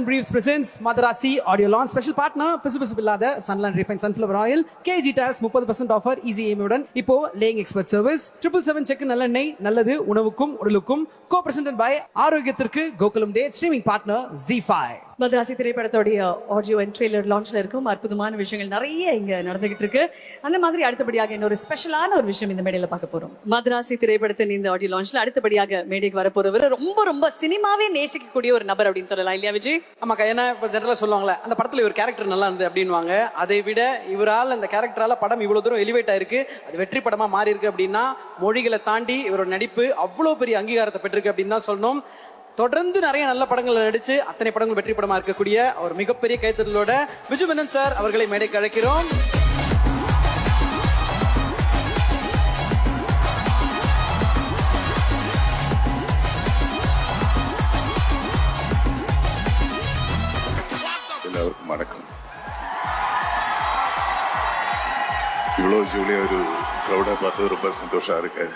S1: and Briefs presents Madrasi Audio Launch. Special partner பிசுபிசு இல்லாத Sunland Refined Sunflower Oil. KG Tiles 30% offer easy EMI-உடன் இப்போ laying expert service. 777 செக் நல்லெண்ணெய், நல்லது உணவுக்கும் உடலுக்கும். Co-presented by ஆரோக்கியத்திற்கு கோகுலம் டே. Streaming partner Z5.
S3: மദ്രാசி திரைப்படத்தோடைய ஆடியோ அண்ட் ட்ரெய்லர் லான்ச்ல இருக்கும். அற்புதமான விஷயங்கள் நிறைய இங்க நடந்துகிட்டு இருக்கு. அந்த மாதிரி அடுத்தபடியாக இன்னொரு ஸ்பெஷலான ஒரு விஷயம் இந்த மேடையில பார்க்க போறோம். மദ്രാசி திரைப்படத்தின் இந்த ஆடியோ லான்ச்ல அடுத்தபடியாக மேடைக்கு வரப்போறவர் ரொம்ப ரொம்ப சினிமாவே நேசிக்கக்கூடிய ஒரு நபர் அப்படின்னு சொல்லலாம் இல்லையா விஜய்? ஜி.
S1: ஆமாக்கா, ஏன்னா இப்போ ஜெனரலாக சொல்லுவாங்களே அந்த படத்தில் ஒரு கேரக்டர் நல்லா இருந்தது அப்படின்வாங்க. அதை விட இவரால் அந்த கேரக்டரால் படம் இவ்வளோ தூரம் எலிவேட் ஆயிருக்கு, அது வெற்றி படமாக மாறி இருக்கு அப்படின்னா மொழிகளை தாண்டி இவரோட நடிப்பு அவ்வளோ பெரிய அங்கீகாரத்தை பெற்றிருக்கு அப்படின்னு தான் சொல்லணும். தொடர்ந்து நிறைய நல்ல படங்கள் நடிச்சு அத்தனை படங்கள் வெற்றி படமா இருக்கக்கூடிய ஒரு மிகப்பெரிய கைத்தறலோட விஜு மேனன் சார் அவர்களை மேடைக்கு அழைக்கிறோம்.
S6: എല്ലാവർക്കും വണക്കം. இவ்வளோ ஜூலியாக ஒரு க்ரௌடாக பார்த்து ரொம்ப சந்தோஷம் இருக்கு.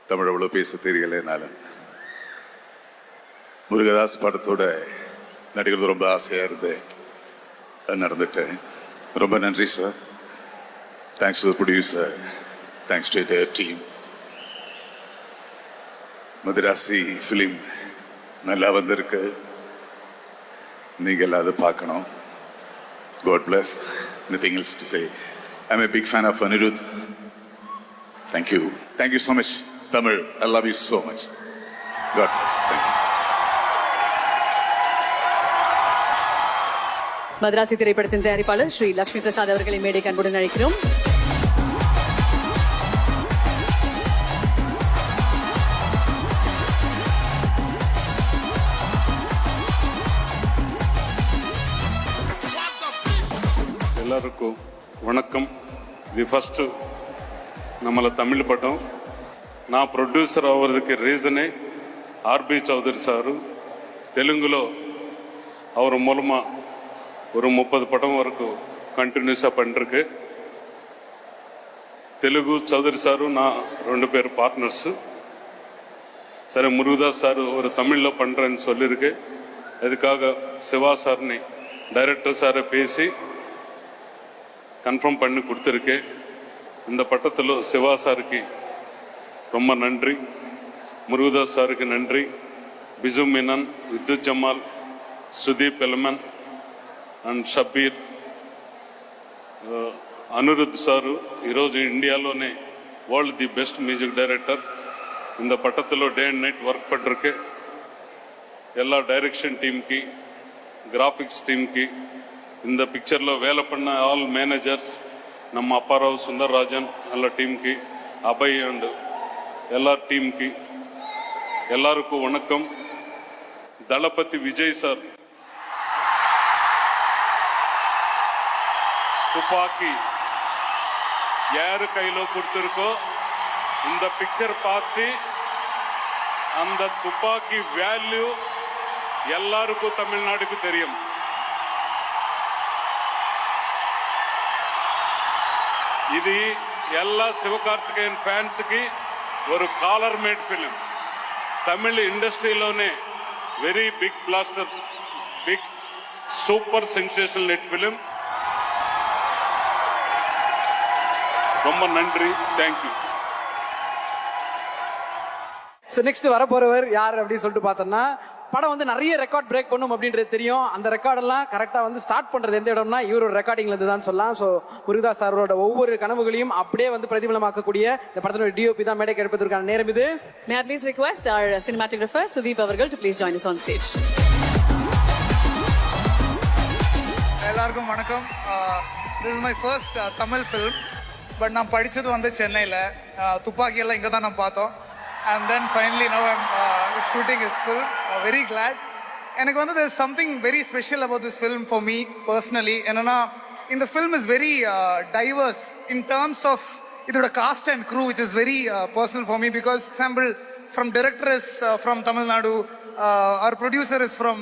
S6: தமிழ் அவ்வளோ பேச தெரியல என்னால். முருகதாஸ் படத்தோட நடிக்கிறது ரொம்ப ஆசையாக இருந்தது, அது நடந்துட்டேன். ரொம்ப நன்றி sir. Thanks to the producer, thanks to the team. Madrasi film நல்லா வந்திருக்கு, நீங்கள் அதை பார்க்கணும். God bless. Nothing else to say. I'm a big fan of Anirudh. Thank you. Thank you so much, Tamil. I love you so much. God bless. Thank you.
S3: Madrasi திரைப்படத்தின் தயாரிப்பாளர் ஸ்ரீ லட்சுமி பிரசாத் அவர்களை மேடைக்கு அன்புடன் அழைக்கிறோம்.
S11: எல்லாருக்கும் வணக்கம். இது ஃபஸ்ட்டு நம்மள தமிழ் படம். நான் ప్రొడ్యూసర్ అవ్వడానికి రీజనే ఆర్బి చౌదరి సారు. తెలుగులో அவர் மூலமாக ஒரு 30 படம் வரைக்கும் கண்டினியூஸாக பண்ணிருக்கு. తెలుగు చౌదరి సారు நான் 2 பேர் பார்ட்னர்ஸு. சரி, முருகதாஸ் சார் ஒரு தமிழில் பண்ணுறேன்னு சொல்லியிருக்கு. அதுக்காக சிவா சார்னி டைரக்டர் சாரை பேசி கன்ஃபார்ம் பண்ணி கொடுத்துருக்கு. இந்த பட்டத்தில் சிவா சாருக்கு ரொம்ப நன்றி, முருகதாஸ் சாருக்கு நன்றி, బిజు మీనన్, విద్యుత్ జమాల్, సుదీప్ ఎలమన్ అండ్ షబీర్, అనిరుద్ధ్ సారు ఈరోజు ఇండియాలోనే world the best music director. இந்த பட்டத்தில் டே அண்ட் நைட் ஒர்க் பண்ணிருக்கு. எல்லா டைரக்ஷன் டீமுக்கு, கிராஃபிக்ஸ் டீமுக்கு, இந்த பிக்சரில் வேலை பண்ண ஆல் மேனேஜர்ஸ், நம்ம அப்பாராவ் சுந்தர்ராஜன் எல்லா டீமுக்கு, அபய் அண்ட் எல்லா டீமுக்கு எல்லாருக்கும் வணக்கம். தளபதி விஜய் சார் துப்பாக்கி யாரு கையில கொடுத்துருக்கோ இந்த பிக்சர் பார்த்து அந்த துப்பாக்கி வேல்யூ எல்லாருக்கும் தமிழ்நாடுக்கு தெரியும். ఇది எல்லா சிவகார்த்திகேயன் ఫ్యాన్స్కి ஒரு కాలర్ మేడ్ ఫిలిం. తమిళ ఇండస్ట్రీలోనే very big blaster, big super sensational net film. ரொம்ப நன்றி, தேங்க்யூ.
S1: ஸோ நெக்ஸ்ட் வரப்போறவர் யார் அப்படின்னு சொல்லிட்டு பார்த்தோம்னா, படம் வந்து நிறைய ரெக்கார்ட் பிரேக் பண்ணும் அப்படின்றது தெரியும். அந்த ரெக்கார்டெல்லாம் கரெக்டாக வந்து ஸ்டார்ட் பண்ணுறது எந்த இடம்னா இவரோட ரெக்கார்டிங்லேருந்து தான் சொல்லலாம். ஸோ முருகதாஸ் சாரோட ஒவ்வொரு கனவுகளையும் அப்படியே வந்து பிரதிபலமாக்கக்கூடிய இந்த படத்தோட டிஓபி தான் மேடைக்கு எடுப்பதற்கான நேரம் இது.
S3: May I please request our cinematographer Sudeep அவர்கள் to please join us on stage.
S16: எல்லாருக்கும் வணக்கம். This is my first Tamil film. But நான் படித்தது வந்து சென்னையில். துப்பாக்கியெல்லாம் இங்கே தான் நான் பார்த்தோம். And then finally now I'm shooting his film. Very glad. எனக்கு வந்து there's something very special about this film for me personally. என்னன்னா இந்த film is very diverse in terms of இதோட cast and crew, which is very personal for me because example from director is from Tamil Nadu, our producer is from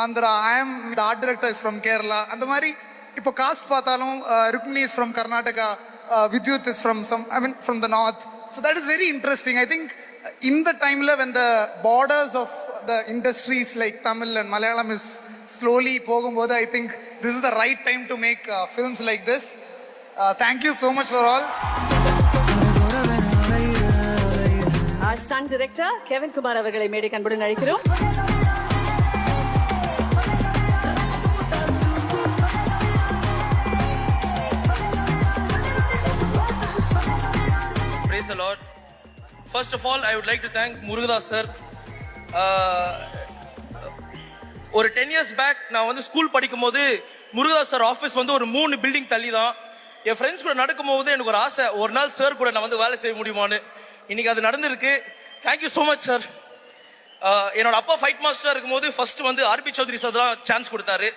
S16: Andhra, I am the art director is from Kerala. அந்த மாதிரி இப்போ cost பார்த்தாலும் Rukmini is from Karnataka, Vidyut is from from the north. So that is very interesting. I think in the time when the borders of the industries like Tamil and Malayalam is slowly pogumbodhu, I think this is the right time to make films like this. Thank you so much for all.
S3: Our stunt director Kevin Kumar அவர்களை மேடைக்கு அன்புடன் அழைக்கிறோம்.
S17: Praise the Lord. First of all, I would like to thank Murugadas sir. ஒரு 10 years back நான் வந்து school படிக்கும் போது Murugadoss sir office வந்து ஒரு 3 பில்டிங் தள்ளி தான். என் ஃப்ரெண்ட்ஸ் கூட நடக்கும்போது எனக்கு ஒரு ஆசை, ஒரு நாள் சார் கூட நான் வந்து வேலை செய்ய முடியுமான்னு. இன்னைக்கு அது நடந்திருக்கு. Thank you so much sir. என்னோட அப்பா ஃபைட் மாஸ்டராக இருக்கும்போது ஃபர்ஸ்ட் வந்து ஆர்பி சௌத்ரி சார் தான் சான்ஸ் கொடுத்தாரு.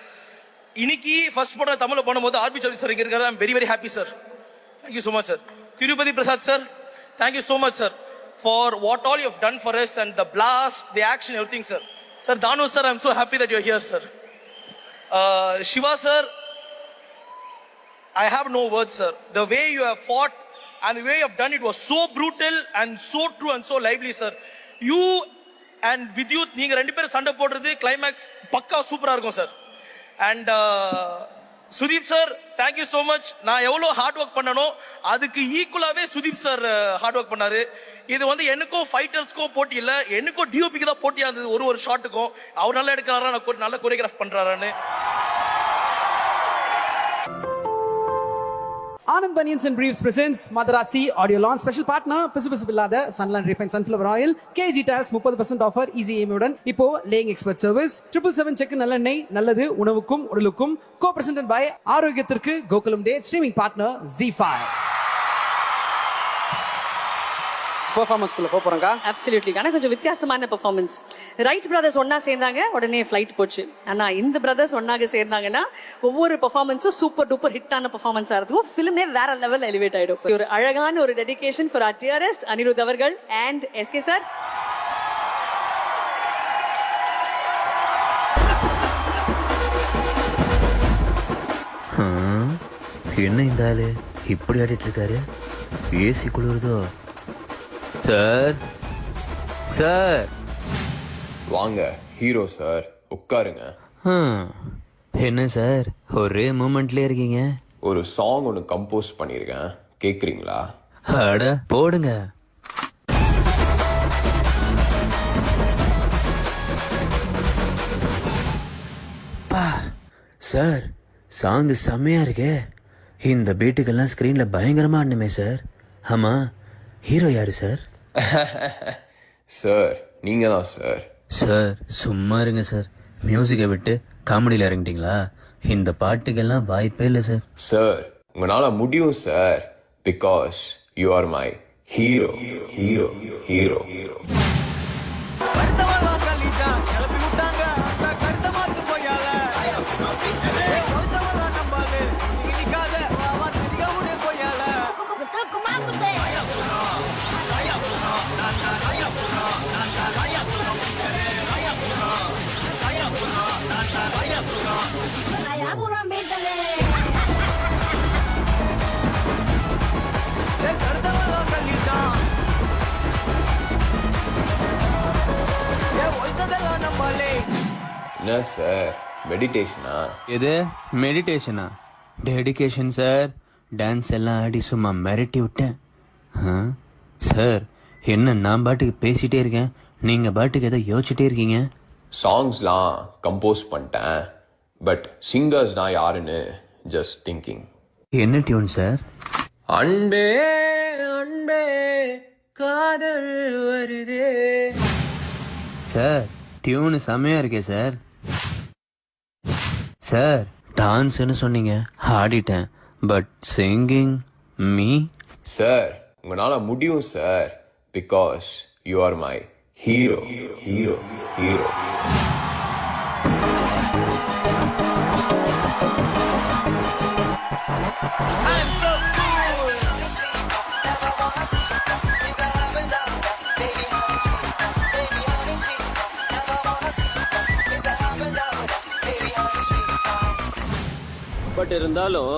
S17: இன்னைக்கு ஃபர்ஸ்ட் படம் தமிழில் பண்ணும்போது ஆர்பி சௌத்ரி சார் இங்கே இருக்கிறது I'm very very happy sir. Thank you so much sir. Tirupati Prasad sir, thank you so much sir for what all you have done for us and the blast, the action, everything sir. Sir, Danu sir, I'm so happy that you're here sir. Shiva sir, I have no words sir. The way you have fought and the way you have done it was so brutal and so true and so lively sir. You and Vidyut, நீங்க ரெண்டு பேரும் சண்டை போடுறது climax பக்கா சூப்பரா இருக்கும் sir. And Sudeep sir, thank you so much. நான் எவ்வளோ ஹார்ட் ஒர்க் பண்ணனோ அதுக்கு ஈக்குவலாகவே சுதீப் சார் ஹார்ட் ஒர்க் பண்ணாரு. இது வந்து எனக்கும் ஃபைட்டர்ஸ்க்கும் போட்டி இல்லை, எனக்கும் டிஓபிக்கு தான் போட்டியாக இருந்தது. ஒரு ஷாட்டுக்கும் அவர் நல்லா எடுக்கிறாரா, நான் நல்லா choreograph பண்ணுறாரான்னு.
S1: Anand Bunions and Briefs presents Madarasi Audio Launch. Special partner பிசுபிசுப்பு இல்லாத Sunland Refined Sunflower Oil. KG Tiles 30% offer easy EMI உடன் இப்போ laying expert service. 777 செக் நல்லெண்ணெய், நல்லது உணவுக்கும் உடலுக்கும். Co-presented by ஆரோக்கியத்திற்கு கோகுலம் டே. Streaming partner ZEE5. பெர்ஃபார்மன்ஸ் குள்ள போறோம்க்கா.
S3: அப்சல்யூட்லி. ஆனா கொஞ்சம் வித்தியாசமான பெர்ஃபார்மன்ஸ். ரைட் பிரதர்ஸ் ஒண்ணா சேர்ந்தாங்க, உடனே ஃப்ளைட் போச்சு. ஆனா இந்த பிரதர்ஸ் ஒண்ணாக சேர்ந்தாங்கன்னா ஒவ்வொரு பெர்ஃபார்மன்ஸும் சூப்பர் டூப்பர் ஹிட்டான பெர்ஃபார்மன்ஸா இருக்கும். ஃபிலிமே வேற லெவல் எலிவேட் ஆயிடும். ஒரு அழகான ஒரு dedication for our TRS Anirudh அவர்கள் அண்ட் எஸ்கே சார்.
S15: என்ன இந்த ஆளு இப்படி ஆடிட்டு இருக்காரு? ஏசி குளிருதோ? சார் சார்
S8: வாங்க ஹீரோ சார், உட்காருங்க.
S15: என்ன சார் ஒரே மூமெண்ட்ல இருக்கீங்க?
S8: ஒரு சாங் ஒன்று கம்போஸ் பண்ணியிருக்கேன், கேட்குறீங்களா?
S15: அட போடுங்க. சார் சாங் செம்மையா இருக்கே. இந்த பீட்டுக்கெல்லாம் ஸ்க்ரீன்ல பயங்கரமா ஆடணுமே சார். ஆமா, ஹீரோ யாரு சார்?
S8: சார் நீங்க தான் சார்.
S15: சார் சும்மா இருங்க சார். மியூசிக்கை விட்டு காமெடியில் இறங்கிட்டீங்களா? இந்த பாட்டுக்கெல்லாம் வாய்ப்பே இல்லை சார்.
S8: சார் உங்களால முடியும் sir, because you are my hero hero hero hero. என்ன சார் மெடிடேஷனா?
S15: இது மெடிடேஷனா? Dedication sir. டான்ஸ் எல்லாம் ஆடி சும்மா மிரட்டி விட்டேன். சார் என்ன நான் பாட்டுக்கு பேசிட்டே இருக்கேன், நீங்க பாட்டுக்கு ஏதோ யோசிச்சுட்டே இருக்கீங்க.
S8: சாங்ஸ்லாம் கம்போஸ் பண்ணிட்டேன், பட் சிங்கர்ஸ் நான் யாருன்னு ஜஸ்ட் திங்கிங்.
S15: என்ன டியூன் சார்?
S17: அன்பே அன்பே காதல் வருதே.
S15: சார் டியூனு செம்மையா இருக்கே சார். சார் டான்ஸ்னு சொன்னீங்க, ஆடிட்டேன். But singing me?
S8: சார் உங்களால முடியும் sir, because you are my hero hero hero.
S15: But இருந்தாலும்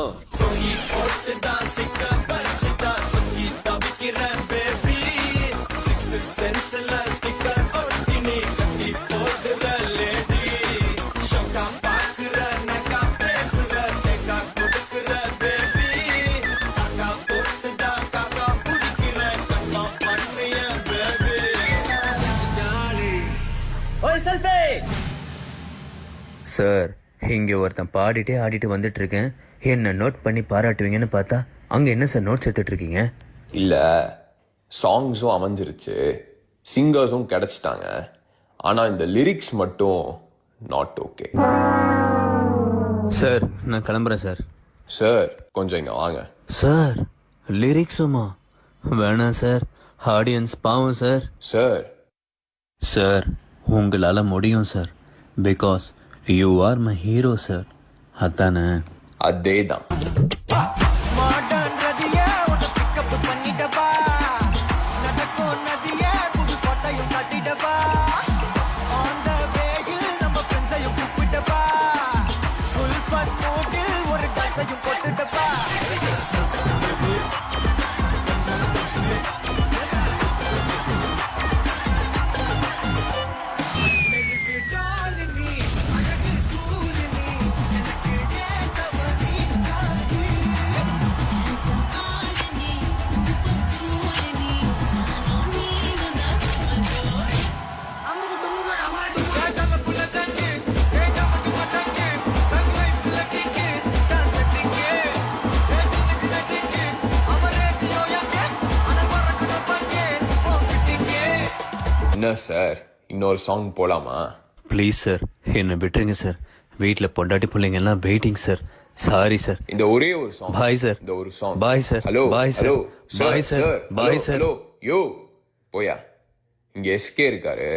S15: சார் இங்கே ஒருத்தன் பாடிட்டே ஆடிட்டு வந்துட்டு இருக்கேன், என்ன நோட் பண்ணி பாராட்டுவீங்கன்னு பார்த்தா அங்கே என்ன சார் நோட்ஸ் எடுத்துட்டு இருக்கீங்க?
S8: இல்லை, சாங்ஸும் அமைஞ்சிருச்சு, சிங்கர்ஸும் கிடைச்சிட்டாங்க, ஆனால் இந்த லிரிக்ஸ் மட்டும்
S18: நாட் ஓகே.
S15: சார் நான் கிளம்புறேன் சார்.
S18: சார் கொஞ்சம் இங்க வாங்க.
S15: சார் லிரிக்ஸுமா? வேணாம் சார், ஆடியன்ஸ் பாவம் சார்.
S18: சார்
S15: சார் உங்களால் முடியும் sir, because you are my hero sir. அதானே?
S18: அதே தான். என்ன சார், இன்னொரு சாங் போலாமா?
S15: ப்ளீஸ் சார் என்னை விட்டுருங்க சார். வீட்டில் பொண்டாட்டி பிள்ளைங்க எல்லாம் வெயிட்டிங் சார். Sorry sir.
S18: இந்த ஒரே ஒரு சாங்.
S15: Bye sir.
S18: இந்த ஒரு song.
S15: Bye sir.
S18: Hello
S15: bye sir.
S18: Hello
S15: bye sir. Bye sir.
S18: Hello யோ போயா. இங்க எஸ்கே இருக்காரு,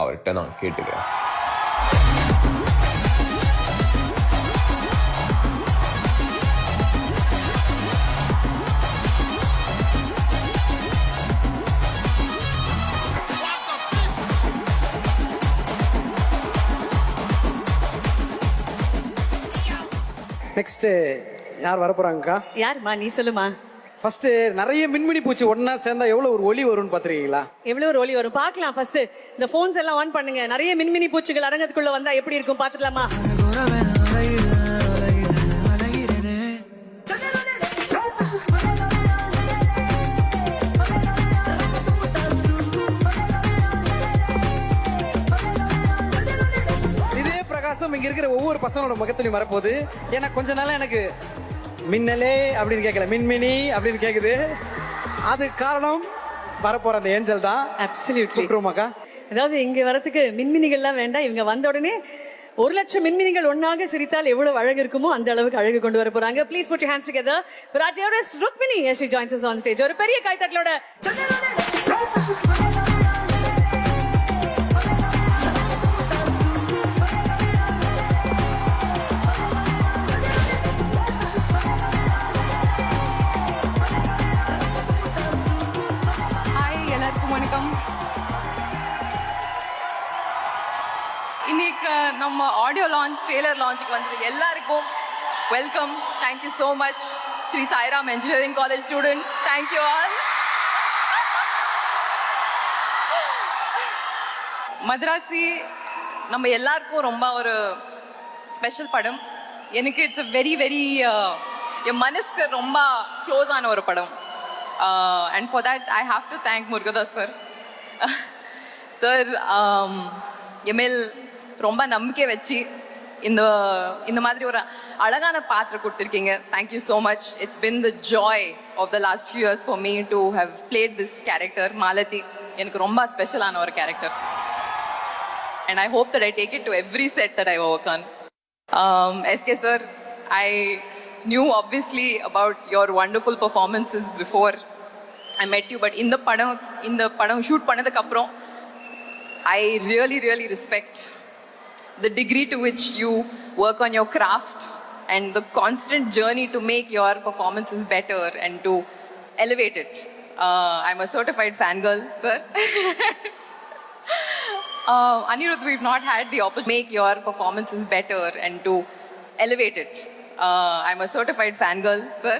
S18: அவர்கிட்ட நான் கேட்டுக்கிறேன்.
S1: நெக்ஸ்ட் யார் வர போறாங்கக்கா?
S3: யாருமா நீ சொல்லுமா.
S1: ஃபர்ஸ்ட் நிறைய மின்மினி பூச்சி ஒண்ணா சேர்ந்தா எவ்வளவு ஒரு ஒலி வரும்னு பாத்துருக்கீங்களா?
S3: எவ்வளவு ஒரு ஒலி வரும் பார்க்கலாம். ஃபர்ஸ்ட் இந்த போன்ஸ் எல்லாம் ஆன் பண்ணுங்க. நிறைய மின்மினி பூச்சிகள் அரங்கத்துக்குள்ள வந்தா எப்படி இருக்கும் பாத்துக்கலாமா?
S1: இதே பிரகாசம் இங்க இருக்கிற ஒவ்வொரு பசங்களோட முகத்திலையும் வரப்போகுது. ஏன்னா கொஞ்ச நாளா எனக்கு மின்னலே அப்படின்னு கேட்கல, மின்மினி அப்படின்னு கேக்குது. அது காரணம் வரப்போற அந்த ஏஞ்சல் தான்.
S3: அப்சல்யூட்லி.
S1: அதாவது
S3: இங்க வரதுக்கு மின்மினிகள்லாம் வேண்டாம். இவங்க வந்த உடனே 1,00,000 மின்மினிகள் ஒன்னாக சிரித்தால் எவ்வளவு அழகு இருக்குமோ அந்த அளவுக்கு அழகு கொண்டு வர போறாங்க. Please put your hands together for our dearest Rukmini as she joins us on stage. ஒரு பெரிய கைத்தட்டலோட
S19: எல்லாருக்கும் வணக்கம். இன்னைக்கு நம்ம ஆடியோ லான்ச், ட்ரெய்லர் லான்ச்சுக்கு வந்தது எல்லாருக்கும் welcome. Thank you so much. Sri Sairam engineering college students, thank you all. Madharaasi நம்ம எல்லாருக்கும் ரொம்ப ஒரு ஸ்பெஷல் படம். எனக்கு இட்ஸ் அ வெரி வெரி என் மனசுக்கு ரொம்ப க்ளோஸ் ஆன ஒரு படம். And for that I have to thank Murugadas sir. Sir, எமேல் ரொம்ப நம்பிக்கை வச்சு இந்த மாதிரி ஒரு அழகான பாத்திரம் கொடுத்துருக்கீங்க. Thank you so much. It's been the joy of the last few years for me to have played this character, Malathi. எனக்கு ரொம்ப ஸ்பெஷலான ஒரு character. And I hope that I take it to every set that I work on. SK sir, I knew obviously about your wonderful performances before I met you, but in the padam shoot பண்ணதுக்கு அப்புறம் I really respect the degree to which you work on your craft and the constant journey to make your performances better and to elevate it. I'm a certified fangirl, sir. Anirudh, we've not had the opportunity to make your performances better and to elevate it. I'm a certified fangirl, sir.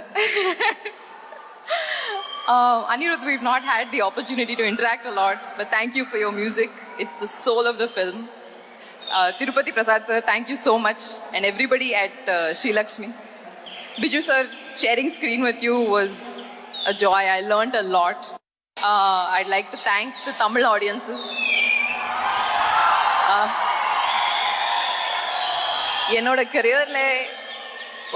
S19: Anirudh, we've not had the opportunity to interact a lot, but thank you for your music. It's the soul of the film. Tirupati Prasad sir, thank you so much. And everybody at Sri Lakshmi. Biju sir, sharing screen with you was a joy. I learned a lot. I'd like to thank the Tamil audiences. என்னோட கரியர்ல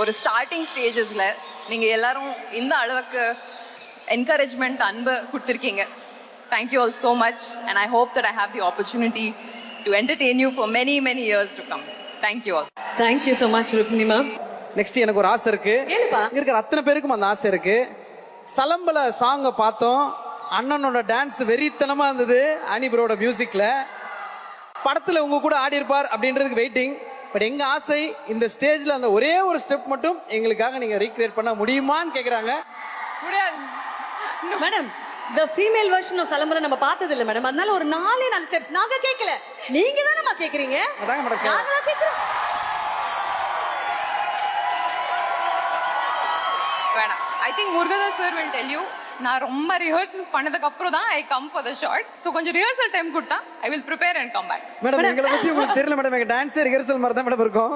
S19: ஒரு starting ஸ்டேஜஸ்ல நீங்க எல்லாரும் இந்த அளவுக்கு encouragement அன்பு கொடுத்துருக்கீங்க. Thank you all so much. And I hope that I have the opportunity to entertain you for many, many years to come. Thank you all.
S3: Thank you so much, Rukmini ma'am.
S1: Next எனக்கு ஒரு ஆசை இருக்கு.
S3: கேளுப்பா.
S1: இங்க இருக்கிற அத்தனை பேருக்கும் அந்த ஆசை இருக்கு. சலம்பல சாங்கை பார்த்தோம். அண்ணனோட டான்ஸ் வெறித்தனமா இருந்தது. அனிபரோட மியூசிக்ல படத்துல உங்க கூட ஆடி இருப்பார் அப்படின்றதுக்கு வெயிட்டிங். பட் எங்க ஆசை இந்த ஸ்டேஜ்ல அந்த ஒரே ஒரு ஸ்டெப் மட்டும் எங்களுக்காக நீங்க ரீக்ரியேட் பண்ண முடியுமான்னு கேக்குறாங்க.
S3: முடியாது madam. The female version of சலம்பல நம்ம பார்த்தது இல்ல மேடம். அதனால ஒரு 4 ஸ்டெப்ஸ் நாங்க கேட்கல. நீங்க தான நம்ம கேக்குறீங்க.
S1: அதாங்க மேடம்.
S3: நாங்க கேக்குறோம்.
S19: வேணாம். I think Murugadas sir will tell you. நான் ரொம்ப ரிஹர்சல் பண்ணதுக்கு அப்புறம் தான் I come for the shot. So கொஞ்சம் ரிஹர்சல் டைம் கொடுத்தா I will prepare and come back.
S1: Madam எங்களை பத்தி உங்களுக்கு தெரியல மேடம். எங்க டான்ஸ் ரிஹர்சல் மாதிரி தான் மேடம் இருக்கும்.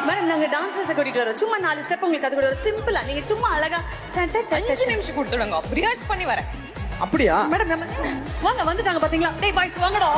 S3: மேடம் நாங்க டான்சர்ஸ் கூட்டிட்டு வரோம். சும்மா 4 ஸ்டெப் உங்களுக்கு கத்து கொடுறோம். சிம்பிளா நீங்க சும்மா அழகா
S19: 5 நிமிஷம் கொடுத்துடுங்க. ரிஹர்ஸ் பண்ணி வரேன்.
S1: அப்படியா
S3: மேடம் நம்ம வாங்க வந்துட்டாங்க பாத்தீங்களா? டேய் பாய்ஸ் வாங்கடா.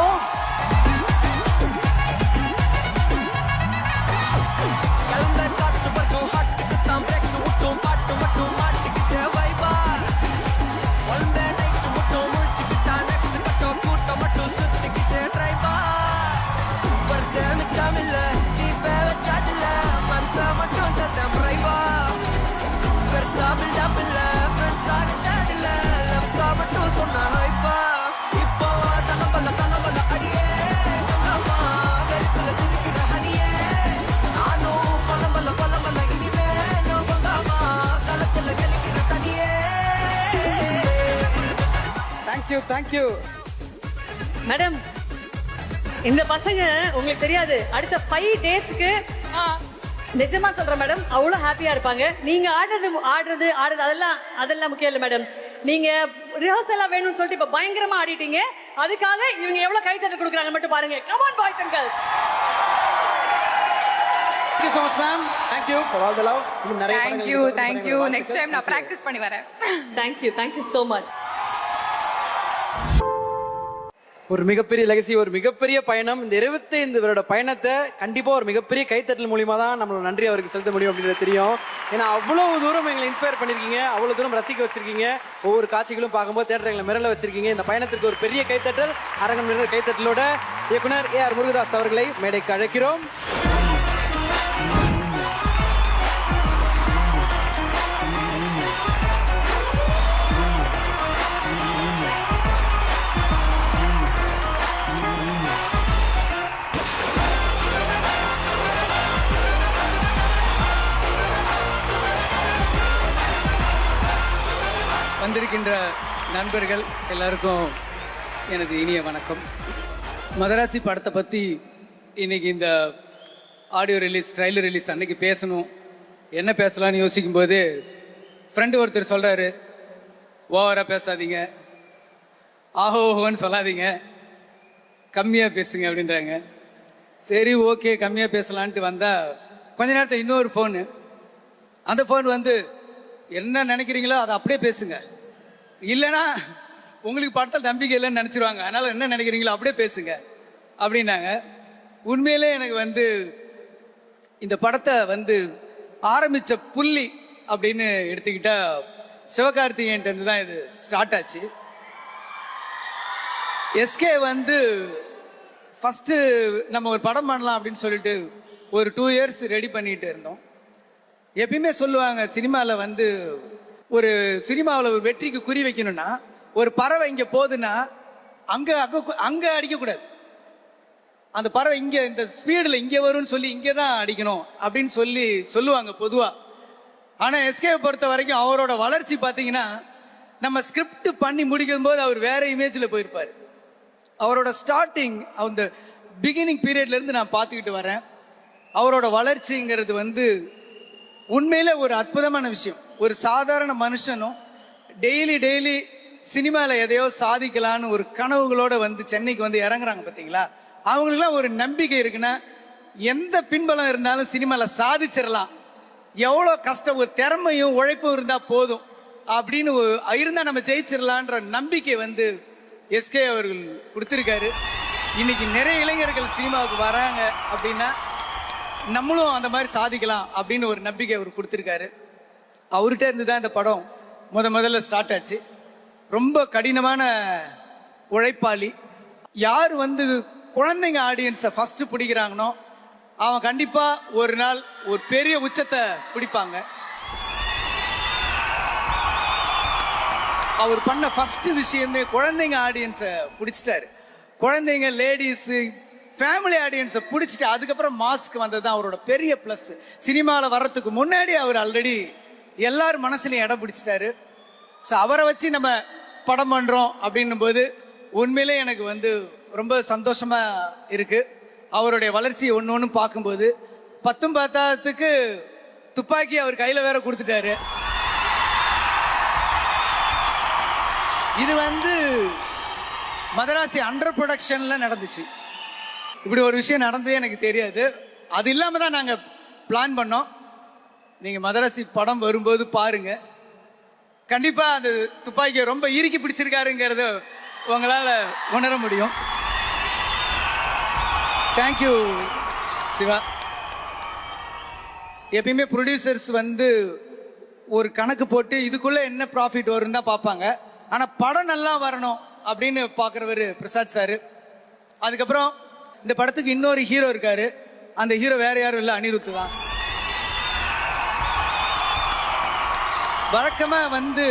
S1: தேங்க்யூ
S3: மேடம் இந்த பசங்க உங்களுக்கு தெரியாது அடுத்த 5 டேஸ்க்கு நிஜமா சொல்றேன் மேடம் அவ்வளவு ஹாப்பியா இருப்பாங்க. நீங்க ஆடுறது அதெல்லாம் முக்கியம் இல்லை மேடம். நீங்க ரிஹர்சலா வேணும்னு சொல்லிட்டு இப்ப பயங்கரமா ஆடிட்டீங்க. அதுக்காக இவங்க எவ்வளவு கைத்தட்டல் கொடுக்குறாங்க மட்டும் பாருங்க. Come on boys and girls.
S1: Thank you so much ma'am. Thank you for all the love. இன்னும் நிறைய
S19: Thank you. Next time நான் பிராக்டிஸ் பண்ணி வரேன்.
S3: Thank you so much.
S1: ஒரு மிகப்பெரிய லெகசி, ஒரு மிகப்பெரிய பயணம். இந்த 25 வருட பயணத்தை கண்டிப்பா ஒரு மிகப்பெரிய கைத்தட்டல் மூலியமா தான் நம்மளோட நன்றி அவருக்கு செலுத்த முடியும் அப்படின்றது தெரியும். ஏன்னா அவ்வளவு தூரம் எங்களை இன்ஸ்பயர் பண்ணிருக்கீங்க, அவ்வளவு தூரம் ரசிக்க வச்சிருக்கீங்க. ஒவ்வொரு காட்சிகளும் பார்க்கும்போது தேட்டர் எங்களை மிரள வச்சிருக்கீங்க. இந்த பயணத்திற்கு ஒரு பெரிய கைத்தட்டல், அரங்கம் நிறைந்த கைத்தட்டலோட இயக்குனர் AR முருகதாஸ் அவர்களை மேடைக்கு அழைக்கிறோம்.
S20: வந்திருக்கின்ற நண்பர்கள் எல்லாருக்கும் எனது இனிய வணக்கம். மதராசி படத்தை பற்றி இன்னைக்கு இந்த ஆடியோ ரிலீஸ் ட்ரைலர் ரிலீஸ் அன்னைக்கு பேசணும், என்ன பேசலான்னு யோசிக்கும்போது ஃப்ரெண்டு ஒருத்தர் சொல்கிறாரு, ஓவராக பேசாதீங்க, ஓஹோன்னு சொல்லாதீங்க, கம்மியாக பேசுங்க அப்படின்றாங்க. சரி ஓகே கம்மியாக பேசலான்ட்டு வந்தால் கொஞ்ச நேரத்தில் இன்னொரு ஃபோனு. அந்த ஃபோன் வந்து என்ன நினைக்கிறீங்களோ அதை அப்படியே பேசுங்க, இல்லைன்னா உங்களுக்கு படத்தில் நம்பிக்கை இல்லைன்னு நினச்சிருவாங்க, அதனால் என்ன நினைக்கிறீங்களோ அப்படியே பேசுங்க அப்படின்னாங்க. உண்மையிலே எனக்கு வந்து இந்த படத்தை வந்து ஆரம்பித்த புள்ளி அப்படின்னு எடுத்துக்கிட்டா சிவகார்த்திகேயன்ட்டு தான் இது ஸ்டார்ட் ஆச்சு. எஸ்கே வந்து ஃபஸ்ட்டு நம்ம ஒரு படம் பண்ணலாம் அப்படின்னு சொல்லிட்டு ஒரு 2 இயர்ஸ் ரெடி பண்ணிட்டு இருந்தோம். எப்பயுமே சொல்லுவாங்க சினிமாவில் வந்து ஒரு சினிமாவில் வெற்றிக்கு குறி வைக்கணும்னா ஒரு பறவை இங்கே போகுதுன்னா அங்கே அடிக்கக்கூடாது, அந்த பறவை இங்கே இந்த ஸ்பீடில் இங்கே வரும்னு சொல்லி இங்கே தான் அடிக்கணும் அப்படின்னு சொல்லுவாங்க பொதுவாக. ஆனால் எஸ்கேவை பொறுத்த வரைக்கும் அவரோட வளர்ச்சி பார்த்தீங்கன்னா நம்ம ஸ்கிரிப்ட் பண்ணி முடிக்கும் போது அவர் வேற இமேஜில் போயிருப்பார். அவரோட ஸ்டார்டிங் அந்த பிகினிங் பீரியட்லேருந்து நான் பார்த்துக்கிட்டு வரேன். அவரோட வளர்ச்சிங்கிறது வந்து உண்மையில ஒரு அற்புதமான விஷயம். ஒரு சாதாரண மனுஷனும் டெய்லி சினிமாவில் எதையோ சாதிக்கலான்னு ஒரு கனவுகளோட வந்து சென்னைக்கு வந்து இறங்குறாங்க பார்த்தீங்களா, அவங்களுக்குலாம் ஒரு நம்பிக்கை இருக்குன்னா எந்த பின்பலம் இருந்தாலும் சினிமாவில் சாதிச்சிடலாம், எவ்வளோ கஷ்டம் ஒரு திறமையும் உழைப்பும் இருந்தால் போதும் அப்படின்னு இருந்தால் நம்ம ஜெயிச்சிடலான்ற நம்பிக்கை வந்து எஸ்கே அவர்கள் கொடுத்துருக்காரு. இன்னைக்கு நிறைய இளைஞர்கள் சினிமாவுக்கு வராங்க அப்படின்னா நம்மளும் அந்த மாதிரி சாதிக்கலாம் அப்படின்னு ஒரு நம்பிக்கை அவர் கொடுத்துருக்காரு. அவர்கிட்ட இருந்து தான் இந்த படம் முதல்ல ஸ்டார்ட் ஆச்சு. ரொம்ப கடினமான உழைப்பாளி, யார் வந்து குழந்தைங்க ஆடியன்ஸை ஃபர்ஸ்ட் பிடிக்கிறாங்கனோ அவன் கண்டிப்பா ஒரு நாள் ஒரு பெரிய உச்சத்தை பிடிப்பாங்க. அவர் பண்ண ஃபர்ஸ்ட் விஷயமே குழந்தைங்க ஆடியன்ஸை பிடிச்சிட்டாரு. குழந்தைங்க, லேடிஸ், ஃபேமிலி ஆடியன்ஸை பிடிச்சிட்டு அதுக்கப்புறம் மாஸ்க் வந்தது தான் அவரோட பெரிய ப்ளஸ். சினிமாவில் வர்றதுக்கு முன்னாடி அவர் ஆல்ரெடி எல்லாரும் மனசுலையும் இடம் பிடிச்சிட்டாரு. ஸோ அவரை வச்சு நம்ம படம் பண்ணுறோம் அப்படின்னும் போது உண்மையிலே எனக்கு வந்து ரொம்ப சந்தோஷமா இருக்கு. அவருடைய வளர்ச்சி ஒன்று ஒன்று பார்க்கும்போது 10 பத்தாத்துக்கு துப்பாக்கி அவர் கையில் வேற கொடுத்துட்டாரு. இது வந்து மதராசி அண்டர் ப்ரொடக்ஷன்ல நடந்துச்சு. இப்படி ஒரு விஷயம் நடந்ததே எனக்கு தெரியாது. அது இல்லாம தான் நாங்க பிளான் பண்ணோம். நீங்க மதராசி படம் வரும்போது பாருங்க, கண்டிப்பா அந்த துப்பாக்கியை ரொம்ப இறுக்கி பிடிச்சிருக்காருங்கிறத உங்களால உணர முடியும். தேங்க்யூ சிவா. எப்பயுமே ப்ரொடியூசர்ஸ் வந்து ஒரு கணக்கு போட்டு இதுக்குள்ள என்ன ப்ராஃபிட் வரும் தான் பார்ப்பாங்க. ஆனா படம் நல்லா வரணும் அப்படின்னு பாக்குறவர் பிரசாத் சாரு. அதுக்கப்புறம் இந்த படத்துக்கு இன்னொரு ஹீரோ இருக்காரு. அந்த ஹீரோ வேற யாரும் இல்ல, அனிருத் தான். வழக்கமா வந்து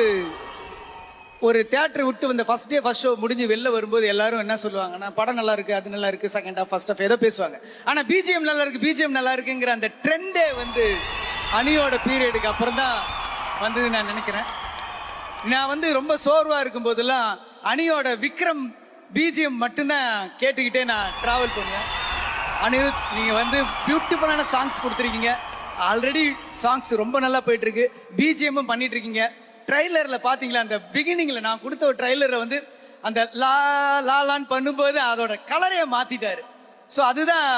S20: ஒரு தியேட்டர் விட்டு வந்த ஃபர்ஸ்ட் டே ஃபர்ஸ்ட் ஷோ முடிஞ்சு வெளில வரும்போது எல்லாரும் என்ன சொல்லுவாங்கன்னா, படம் நல்லா இருக்கு, அது நல்லா இருக்கு, செகண்ட் ஹாஃப் ஃபர்ஸ்ட் ஹாஃப் ஏதோ பேசுவாங்க. ஆனா பிஜிஎம் நல்லா இருக்கு, பிஜிஎம் நல்லா இருக்குங்கிற அந்த ட்ரெண்டே வந்து அனியோட பீரியடுக்கு அப்புறம் தான் வந்தது நான் நினைக்கிறேன். நான் வந்து ரொம்ப சோர்வா இருக்கும் போதெல்லாம் அனியோட விக்ரம் பிஜிஎம் மட்டும்தான் கேட்டுக்கிட்டே நான் டிராவல் பண்ணுவேன். அனிருத், நீங்க வந்து பியூட்டிஃபுல்லான சாங்ஸ் கொடுத்துருக்கீங்க. ஆல்ரெடி சாங்ஸ் ரொம்ப நல்லா போயிட்டு இருக்கு, பிஜிஎம்மும் பண்ணிட்டு இருக்கீங்க. ட்ரைலர்ல பாத்தீங்களா, அந்த பிகினிங்ல நான் கொடுத்த ஒரு ட்ரைலரை வந்து அந்த லா லாலான்னு பண்ணும்போது அதோட கலரைய மாத்திட்டாரு. ஸோ அதுதான்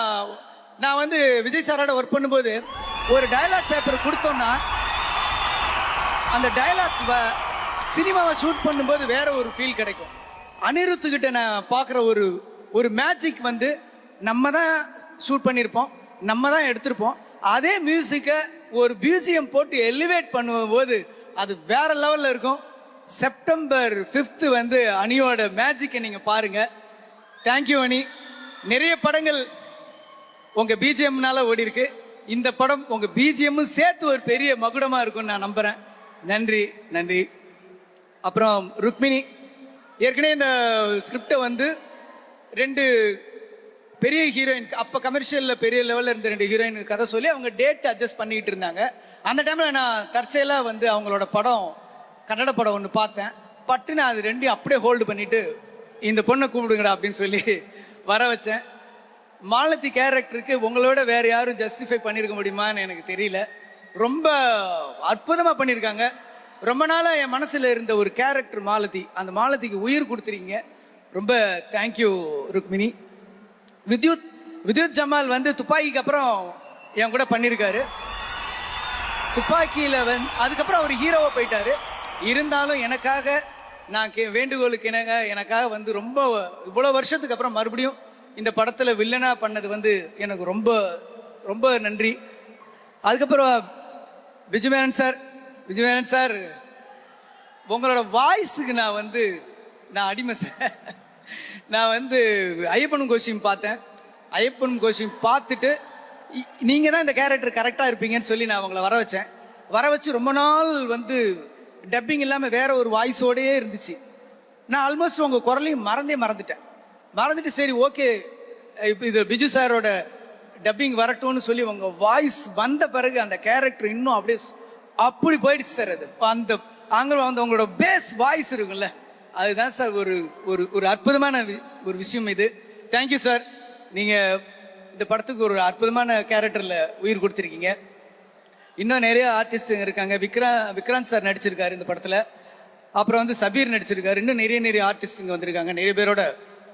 S20: நான் வந்து விஜய் சாரோட ஒர்க் பண்ணும்போது ஒரு டயலாக் பேப்பர் கொடுத்தோம்னா அந்த டயலாக் சினிமாவை ஷூட் பண்ணும்போது வேற ஒரு ஃபீல் கிடைக்கும். அனிருத்துக்கிட்ட நான் பார்க்குற ஒரு மேஜிக் வந்து நம்ம தான் ஷூட் பண்ணியிருப்போம், நம்ம தான் எடுத்திருப்போம். அதே மியூசிக்கை ஒரு பிஜிஎம் போட்டு எலிவேட் பண்ணும்போது அது வேற லெவலில் இருக்கும். செப்டம்பர் 5 வந்து அனியோட மேஜிக்கை நீங்கள் பாருங்க. தேங்க்யூ அனி. நிறைய படங்கள் உங்க பிஜிஎம்னால ஓடி இருக்கு. இந்த படம் உங்க பிஜிஎம்மும் சேர்த்து ஒரு பெரிய மகுடமா இருக்கும்னு நான் நம்புறேன். நன்றி நன்றி. அப்புறம் ருக்மிணி, ஏற்கனவே இந்த ஸ்கிரிப்டை வந்து 2 பெரிய ஹீரோயின், அப்போ கமர்ஷியலில் பெரிய லெவலில் இருந்த 2 ஹீரோயின் கதை சொல்லி அவங்க டேட் அட்ஜஸ்ட் பண்ணிக்கிட்டு இருந்தாங்க. அந்த டைமில் நான் தற்செயலாக வந்து அவங்களோட படம், கன்னட படம் ஒன்று பார்த்தேன். பட்டு நான் அது 2 அப்படியே ஹோல்டு பண்ணிட்டு இந்த பொண்ணை கூப்பிடுங்கடா அப்படின்னு சொல்லி வர வச்சேன். மாலதி கேரக்டருக்கு உங்களோட வேற யாரும் ஜஸ்டிஃபை பண்ணியிருக்க முடியுமான்னு எனக்கு தெரியல. ரொம்ப அற்புதமாக பண்ணியிருக்காங்க. ரொம்ப நாளா என் மனசுல இருந்த ஒரு கேரக்டர் மாலதி, அந்த மாலதிக்கு உயிர் கொடுத்துறீங்க. ரொம்ப தேங்க்யூ ருக்மிணி. வித்யுத் ஜமால் வந்து துப்பாக்கிக்கு அப்புறம் என் கூட பண்ணியிருக்காரு. துப்பாக்கியில வந்து அதுக்கப்புறம் அவர் ஹீரோவா போயிட்டாரு. இருந்தாலும் எனக்காக நான் வேண்டுகோளுக்கு இணங்க எனக்காக வந்து ரொம்ப இவ்வளவு வருஷத்துக்கு அப்புறம் மறுபடியும் இந்த படத்துல வில்லனா பண்ணது வந்து எனக்கு ரொம்ப ரொம்ப நன்றி. அதுக்கப்புறம் விஜயமேனன் சார், உங்களோட வாய்ஸுக்கு நான் அடிமை சார். நான் வந்து ஐயப்பனும் கோஷியும் பார்த்தேன். ஐயப்பனும் கோஷியும் பார்த்துட்டு நீங்கள் தான் இந்த கேரக்டர் கரெக்டாக இருப்பீங்கன்னு சொல்லி நான் அவங்கள வர வச்சு ரொம்ப நாள் வந்து டப்பிங் இல்லாமல் வேற ஒரு வாய்ஸோடையே இருந்துச்சு. நான் ஆல்மோஸ்ட் உங்கள் குரலையும் மறந்துட்டு சரி ஓகே இப்போ இது பிஜு சாரோட டப்பிங் வரட்டும்னு சொல்லி உங்கள் வாய்ஸ் வந்த பிறகு அந்த கேரக்டர் இன்னும் அப்படி போயிடுச்சு சார். அது அந்த அங்கே வந்து உங்களோட பேஸ் வாய்ஸ் இருக்குல்ல, அதுதான் சார் ஒரு அற்புதமான ஒரு விஷயம் இது. Thank you sir. நீங்கள் இந்த படத்துக்கு ஒரு அற்புதமான கேரக்டரில் உயிர் கொடுத்துருக்கீங்க. இன்னும் நிறைய ஆர்டிஸ்ட்டுங்க இருக்காங்க. விக்ராந்த் சார் நடிச்சிருக்காரு இந்த படத்தில். அப்புறம் வந்து சபீர் நடிச்சிருக்காரு. இன்னும் நிறைய ஆர்டிஸ்ட்டுங்க வந்திருக்காங்க. நிறைய பேரோட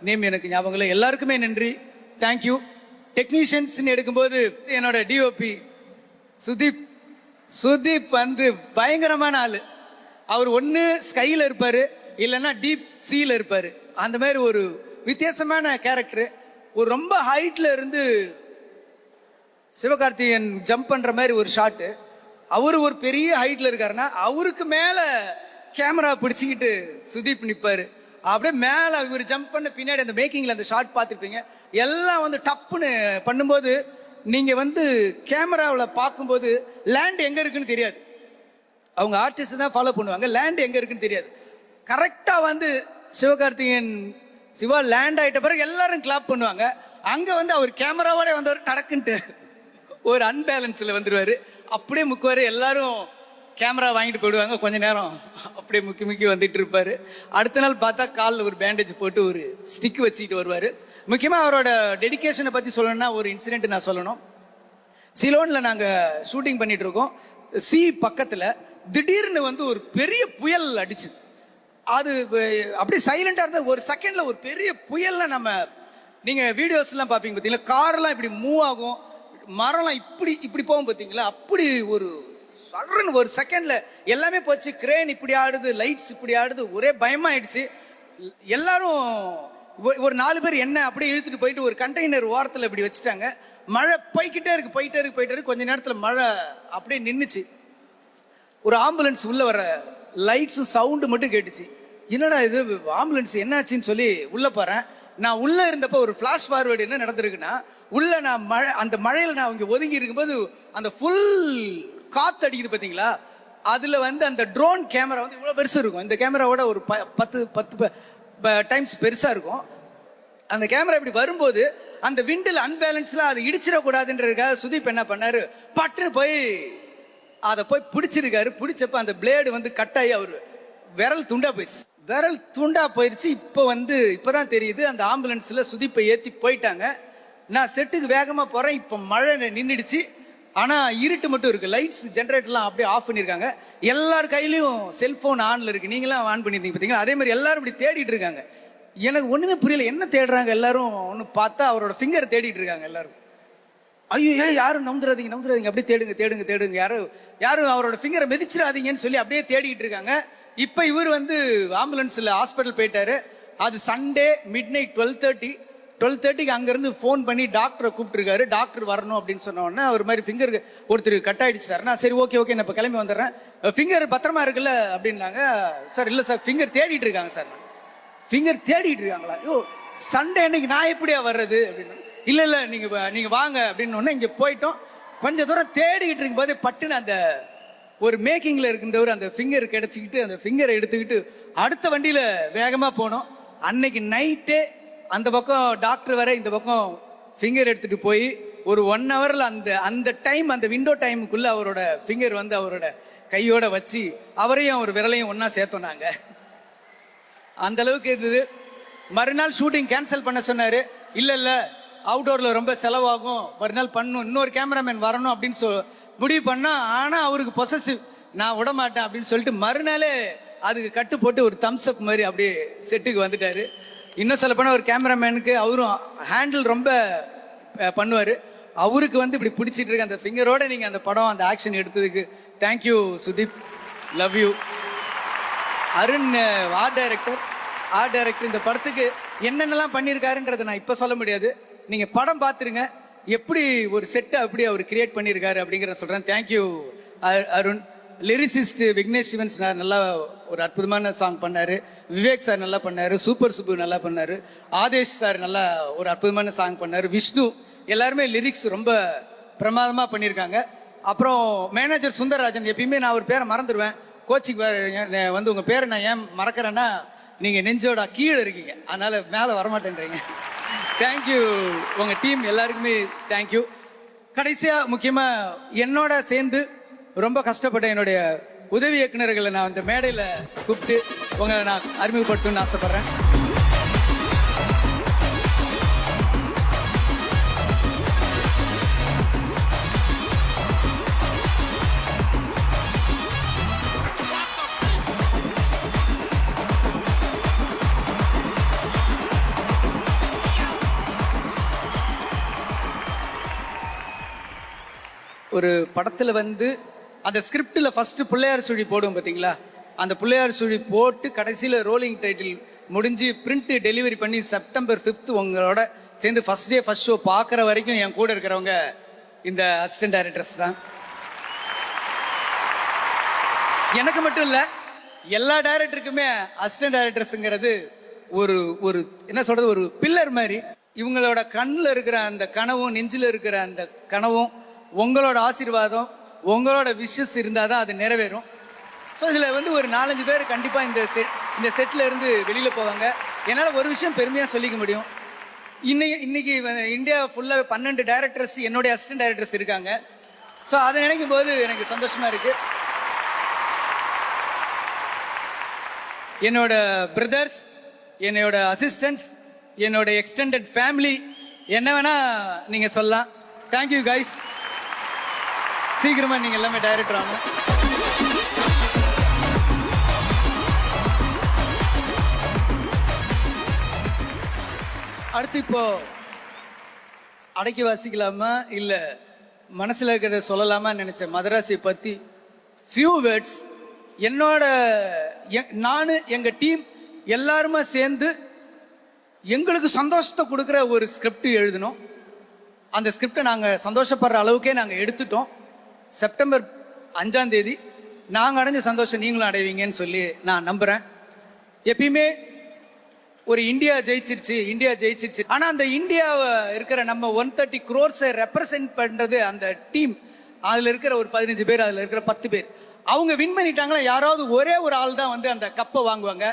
S20: நேம் எனக்கு ஞாபகம் இல்லை. எல்லாருக்குமே நன்றி, தேங்க்யூ. டெக்னீஷியன்ஸ்ன்னு எடுக்கும்போது என்னோட டிஓபி சுதீப் வந்து பயங்கரமான ஆளு. அவர் ஒன்று ஸ்கையில் இருப்பார், இல்லைன்னா டீப் சீல இருப்பார். அந்த மாதிரி ஒரு வித்தியாசமான கேரக்டர். ஒரு ரொம்ப ஹைட்ல இருந்து சிவகார்த்திகேயன் ஜம்ப் பண்ற மாதிரி ஒரு ஷாட்டு. அவரு ஒரு பெரிய ஹைட்ல இருக்காருன்னா அவருக்கு மேல கேமரா பிடிச்சிக்கிட்டு சுதீப் நிற்பாரு. அப்படியே மேலே இவர் ஜம்ப் பண்ண பின்னாடி அந்த மேக்கிங்கில் அந்த ஷாட் பார்த்துருப்பீங்க. எல்லாம் வந்து டப்புன்னு பண்ணும்போது நீங்கள் வந்து கேமராவில் பார்க்கும்போது லேண்ட் எங்கே இருக்குன்னு தெரியாது. அவங்க ஆர்டிஸ்ட் தான் ஃபாலோ பண்ணுவாங்க, லேண்ட் எங்கே இருக்குன்னு தெரியாது. கரெக்டாக வந்து சிவகார்த்திகேயன் சிவா லேண்ட் ஆகிட்ட பிறகு எல்லாரும் கிளாப் பண்ணுவாங்க. அங்கே வந்து அவர் கேமராவோட வந்தவர் டடக்குன்ட்டு ஒரு அன்பேலன்ஸில் வந்துடுவார். அப்படியே முக்குவார், எல்லாரும் கேமரா வாங்கிட்டு போயிடுவாங்க. கொஞ்ச நேரம் அப்படியே முக்கி வந்துட்டு இருப்பார். அடுத்த நாள் பார்த்தா காலில் ஒரு பேண்டேஜ் போட்டு ஒரு ஸ்டிக் வச்சுக்கிட்டு வருவார். முக்கியமாக அவரோட டெடிக்கேஷனை பற்றி சொல்லணும்னா ஒரு இன்சிடென்ட் நான் சொல்லணும். சிலோனில் நாங்கள் ஷூட்டிங் பண்ணிட்டு இருக்கோம். சி பக்கத்தில் திடீர்னு வந்து ஒரு பெரிய புயல் அடிச்சுது. அது அப்படியே சைலண்டாக இருந்தது. ஒரு செகண்டில் ஒரு பெரிய புயலில் நம்ம நீங்கள் வீடியோஸ்லாம் பார்ப்பீங்க பார்த்தீங்களா, கார்லாம் இப்படி மூவ் ஆகும், மரம்லாம் இப்படி போகும் பார்த்தீங்களா, அப்படி ஒரு சடன்னு ஒரு செகண்ட்ல எல்லாமே போச்சு. கிரேன் இப்படி ஆடுது, லைட்ஸ் இப்படி ஆடுது, ஒரே பயமாயிடுச்சு. எல்லாரும் ஒரு 4 பேர் என்ன அப்படியே இழுத்துட்டு போயிட்டு ஒரு கண்டெய்னர் ஓரத்தில் இப்படி வச்சுட்டாங்க. மழை போய்கிட்டே இருக்கு. கொஞ்ச நேரத்தில் மழை அப்படியே நின்றுச்சு. ஒரு ஆம்புலன்ஸ் உள்ள வர லைட்ஸும் சவுண்டு மட்டும் கேட்டுச்சு. என்னடா இது ஆம்புலன்ஸ் என்னாச்சுன்னு சொல்லி உள்ள போறேன். நான் உள்ள இருந்தப்போ ஒரு ஃபிளாஷ் ஃபார்வர்டு என்ன நடந்திருக்குன்னா, உள்ள நான் அந்த மழையில நான் இங்க ஒதுங்கி இருக்கும்போது அந்த ஃபுல் காத்து அடிக்குது பார்த்தீங்களா, அதுல வந்து அந்த ட்ரோன் கேமரா வந்து இவ்வளவு பெருசு இருக்கும். இந்த கேமராவோட ஒரு 10 டைம்ஸ் பெருசா இருக்கும். அந்த கேமரா இப்படி வரும்போது அந்த விண்டில் அன்பேலன்ஸ்ல அது இடிச்சிடக்கூடாதுன்றதுக்காக சுதீப் என்ன பண்ணாரு, பட்டுன்னு போய் அதை போய் பிடிச்சிருக்காரு. பிடிச்சப்ப அந்த பிளேடு வந்து கட் ஆகி அவர் விரல் துண்டா போயிடுச்சு. இப்பதான் தெரியுது அந்த ஆம்புலன்ஸ்ல சுதீப்பை ஏத்தி போயிட்டாங்க. நான் செட்டுக்கு வேகமா போறேன். இப்ப மழை நின்றுடுச்சு. ஆனா இருட்டு மட்டும் இருக்கு. லைட்ஸ் ஜென்ரேட்டர்லாம் அப்படியே ஆஃப் பண்ணிருக்காங்க. எல்லார் கையிலயும் செல்போன் ஆன்ல இருக்கு. நீங்களாம் ஆன் பண்ணிருந்தீங்க பாத்தீங்களா, அதே மாதிரி எல்லாரும் இப்படி தேடிட்டு இருக்காங்க. எனக்கு ஒண்ணுமே புரியல, என்ன தேடுறாங்க எல்லாரும். ஒன்னு பார்த்தா அவரோட ஃபிங்கர் தேடிட்டு இருக்காங்க எல்லாரும். ஐயோ யாரும் நவுந்துறாதீங்க, அப்படியே தேடுங்க, யாரும் அவரோட ஃபிங்கரை மிதிச்சிடாதீங்கன்னு சொல்லி அப்படியே தேடிட்டு இருக்காங்க. இப்ப இவர் வந்து ஆம்புலன்ஸ்ல ஹாஸ்பிட்டல் போயிட்டாரு. அது சண்டே மிட்நைட் 12:30க்கு அங்கிருந்து ஃபோன் பண்ணி டாக்டரை கூப்பிட்டுருக்காரு. டாக்டர் வரணும் அப்படின்னு சொன்ன உடனே ஒரு மாதிரி ஃபிங்கர் ஒருத்தர் கட் ஆயிடுச்சு சார். நான் சரி ஓகே நான் இப்போ கிளம்பி வந்துடுறேன். ஃபிங்கர் பத்திரமா இருக்குல்ல அப்படின்னாங்க. சார் இல்லை சார், ஃபிங்கர் தேடிட்டு இருக்காங்க சார். ஃபிங்கர் தேடிட்டு இருக்காங்களா? ஐயோ சண்டே அன்னைக்கு நான் எப்படியா வர்றது அப்படின்னு. இல்லை நீங்க வாங்க அப்படின்னு ஒன்று இங்கே போயிட்டோம். கொஞ்சம் தூரம் தேடிக்கிட்டு இருக்கும் போதே பட்டுன்னு அந்த ஒரு மேக்கிங்ல இருக்கின்றவர் அந்த ஃபிங்கர் கிடைச்சிக்கிட்டு அந்த ஃபிங்கரை எடுத்துக்கிட்டு அடுத்த வண்டியில வேகமா போனோம். அன்னைக்கு நைட்டே அந்த பக்கம் டாக்டர் வர இந்த பக்கம் ஃபிங்கர் எடுத்துட்டு போய் ஒரு 1 ஹவர்ல அந்த டைம் அந்த விண்டோ டைமுக்குள்ள அவரோட ஃபிங்கர் வந்து அவரோட கையோட வச்சு அவரையும் அவர் விரலையும் ஒன்னா சேர்த்தோம் நாங்க. அந்த அளவுக்கு இருந்தது. மறுநாள் ஷூட்டிங் கேன்சல் பண்ண சொன்னாரு. இல்ல அவுட்டோர்ல ரொம்ப செலவாகும், மறுநாள் பண்ணணும், இன்னொரு கேமராமேன் வரணும் அப்படின்னு முடிவு பண்ணா. ஆனா அவருக்கு பொசசிவ், நான் விட மாட்டேன் அப்படின்னு சொல்லிட்டு மறுநாளே அதுக்கு கட்டு போட்டு ஒரு தம்ஸ் அப் மாதிரி அப்படியே செட்டுக்கு வந்துட்டாரு. இன்னும் சொல்ல போனா ஒரு கேமராமேனுக்கு அவரும் ஹேண்டில் ரொம்ப பண்ணுவாரு. அவருக்கு வந்து இப்படி பிடிச்சிட்டு இருக்கு அந்த ஃபிங்கரோட நீங்க அந்த படம் அந்த ஆக்ஷன் எடுத்ததுக்கு thank you Sudeep, love you. Arun art director இந்த படத்துக்கு என்னென்னலாம் பண்ணியிருக்காருன்றதை நான் இப்போ சொல்ல முடியாது. நீங்க படம் பார்த்துருங்க, எப்படி ஒரு செட்டை அப்படி அவர் கிரியேட் பண்ணியிருக்காரு அப்படிங்கிறத சொல்றேன். Thank you Arun. Lyricist Vignesh Sivan sir நல்லா ஒரு அற்புதமான சாங் பண்ணாரு. விவேக் சார் நல்லா பண்ணாரு. சூப்பர் சுப்பு நல்லா பண்ணாரு. ஆதேஷ் சார் நல்லா ஒரு அற்புதமான சாங் பண்ணாரு. விஷ்ணு எல்லாருமே லிரிக்ஸ் ரொம்ப பிரமாதமா பண்ணியிருக்காங்க. அப்புறம் மேனேஜர் சுந்தரராஜன், எப்பயுமே நான் ஒரு பேரை மறந்துடுவேன், கோச்சிக்கு வந்து உங்க பேரை நான் ஏன் மறக்கிறேன்னா நீங்க நெஞ்சோட கீழே இருக்கீங்க, அதனால மேலே வரமாட்டேன்றீங்க. தேங்க்யூ உங்க டீம் எல்லாருக்குமே தேங்க்யூ. கடைசியா முக்கியமா என்னோட சேர்ந்து ரொம்ப கஷ்டப்பட்ட என்னுடைய உதவி இயக்குநர்களை நான் இந்த மேடையில் கூப்பிட்டு உங்களை நான் அறிமுகப்படுத்தணும்னு ஆசைப்படுறேன். ஒரு படத்துல வந்து அந்த ஸ்கிரிப்டில் ஃபர்ஸ்ட் பிள்ளையார் சுழி போடுவோம் பார்த்தீங்களா, அந்த பிள்ளையார் சுழி போட்டு கடைசியில் ரோலிங் டைட்டில் முடிஞ்சு பிரிண்ட் டெலிவரி பண்ணி September 5 உங்களோட சேர்ந்து ஃபர்ஸ்ட் டே ஃபர்ஸ்ட் ஷோ பார்க்குற வரைக்கும் என் கூட இருக்கிறவங்க இந்த அசிஸ்டன்ட் டைரக்டர்ஸ் தான். எனக்கு மட்டும் இல்லை, எல்லா டைரக்டருக்குமே அசிஸ்டன்ட் டைரக்டர்ஸுங்கிறது ஒரு ஒரு என்ன சொல்றது, ஒரு பில்லர் மாதிரி. இவங்களோட கண்ணில் இருக்கிற அந்த கனவும் நெஞ்சில் இருக்கிற அந்த கனவும் உங்களோட ஆசீர்வாதம் உங்களோட விஷஸ் இருந்தால் தான் அது நிறைவேறும். ஸோ இதில் வந்து ஒரு 4-5 பேர் கண்டிப்பாக இந்த செட்டில் இருந்து வெளியில் போவாங்க. என்னால் ஒரு விஷயம் பெருமையாக சொல்லிக்க முடியும். இன்னைக்கு இந்தியா ஃபுல்லாக 12 டைரக்டர்ஸ் என்னுடைய அசிஸ்டன்ட் டைரக்டர்ஸ் இருக்காங்க. ஸோ அதை நினைக்கும் போது எனக்கு சந்தோஷமாக இருக்குது. என்னோட பிரதர்ஸ், என்னோட அசிஸ்டன்ட்ஸ், என்னோட எக்ஸ்டெண்டட் ஃபேமிலி, என்ன வேணா நீங்கள் சொல்லலாம். Thank you guys. சீக்கிரமாக நீங்கள் எல்லாமே டைரக்டர் ஆகணும். அடுத்து இப்போ அடக்கி வாசிக்கலாமா இல்லை மனசில் இருக்கிறத சொல்லலாமா நினச்ச மதராசி பற்றி ஃபியூ வேர்ட்ஸ். நான் எங்கள் டீம் எல்லாருமே சேர்ந்து எங்களுக்கு சந்தோஷத்தை கொடுக்குற ஒரு ஸ்கிரிப்ட் எழுதினோம். அந்த ஸ்கிரிப்டை நாங்கள் சந்தோஷப்படுற அளவுக்கே நாங்கள் எடுத்துட்டோம். செப்டம்பர் 5ஆம் தேதி நாங்கள் அடைஞ்ச சந்தோஷம் நீங்களும் அடைவீங்கன்னு சொல்லி நான் நம்புகிறேன். எப்பயுமே ஒரு இந்தியா ஜெயிச்சிருச்சு. ஆனால் அந்த இந்தியாவை இருக்கிற நம்ம 130 crores ரெப்ரசென்ட் பண்ணுறது அந்த டீம். அதில் இருக்கிற ஒரு 15 பேர், அதில் இருக்கிற 10 பேர் அவங்க வின் பண்ணிட்டாங்களா, யாராவது ஒரே ஒரு ஆள் தான் வந்து அந்த கப்பை வாங்குவாங்க.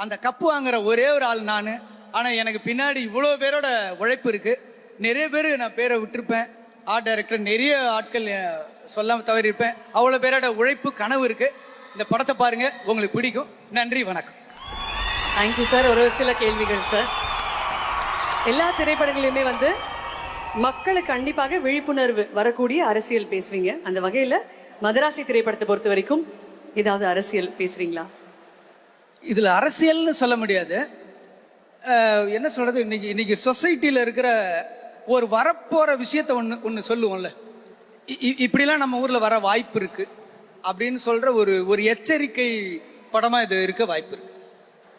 S20: அந்த கப்பு வாங்குற ஒரே ஒரு ஆள் நான். ஆனால் எனக்கு பின்னாடி இவ்வளோ பேரோட உழைப்பு இருக்குது. நிறைய பேர் நான் பேரை விட்டுருப்பேன். ஆர்ட் டைரக்டர் நிறைய ஆட்கள் சொல்லாமல் தவறியிருப்பேன். அவ்வளோ பேரோட உழைப்பு கனவு இருக்குது. இந்த படத்தை பாருங்கள், உங்களுக்கு பிடிக்கும். நன்றி, வணக்கம்.
S3: Thank you sir. ஒரு சில கேள்விகள் சார். எல்லா திரைப்படங்களையுமே வந்து மக்களுக்கு கண்டிப்பாக விழிப்புணர்வு வரக்கூடிய அரசியல் பேசுவீங்க. அந்த வகையில் மதராசி திரைப்படத்தை பொறுத்த வரைக்கும் ஏதாவது அரசியல் பேசுறீங்களா?
S20: இதில் அரசியல்னு சொல்ல முடியாது. என்ன சொல்றது, இன்னைக்கு சொசைட்டியில் இருக்கிற ஒரு வரப்போற விஷயத்த ஒன்று சொல்லுவோம்ல, இப்படிலாம் நம்ம ஊரில் வர வாய்ப்பு இருக்கு அப்படின்னு சொல்ற ஒரு எச்சரிக்கை படமா இது இருக்க வாய்ப்பு இருக்கு.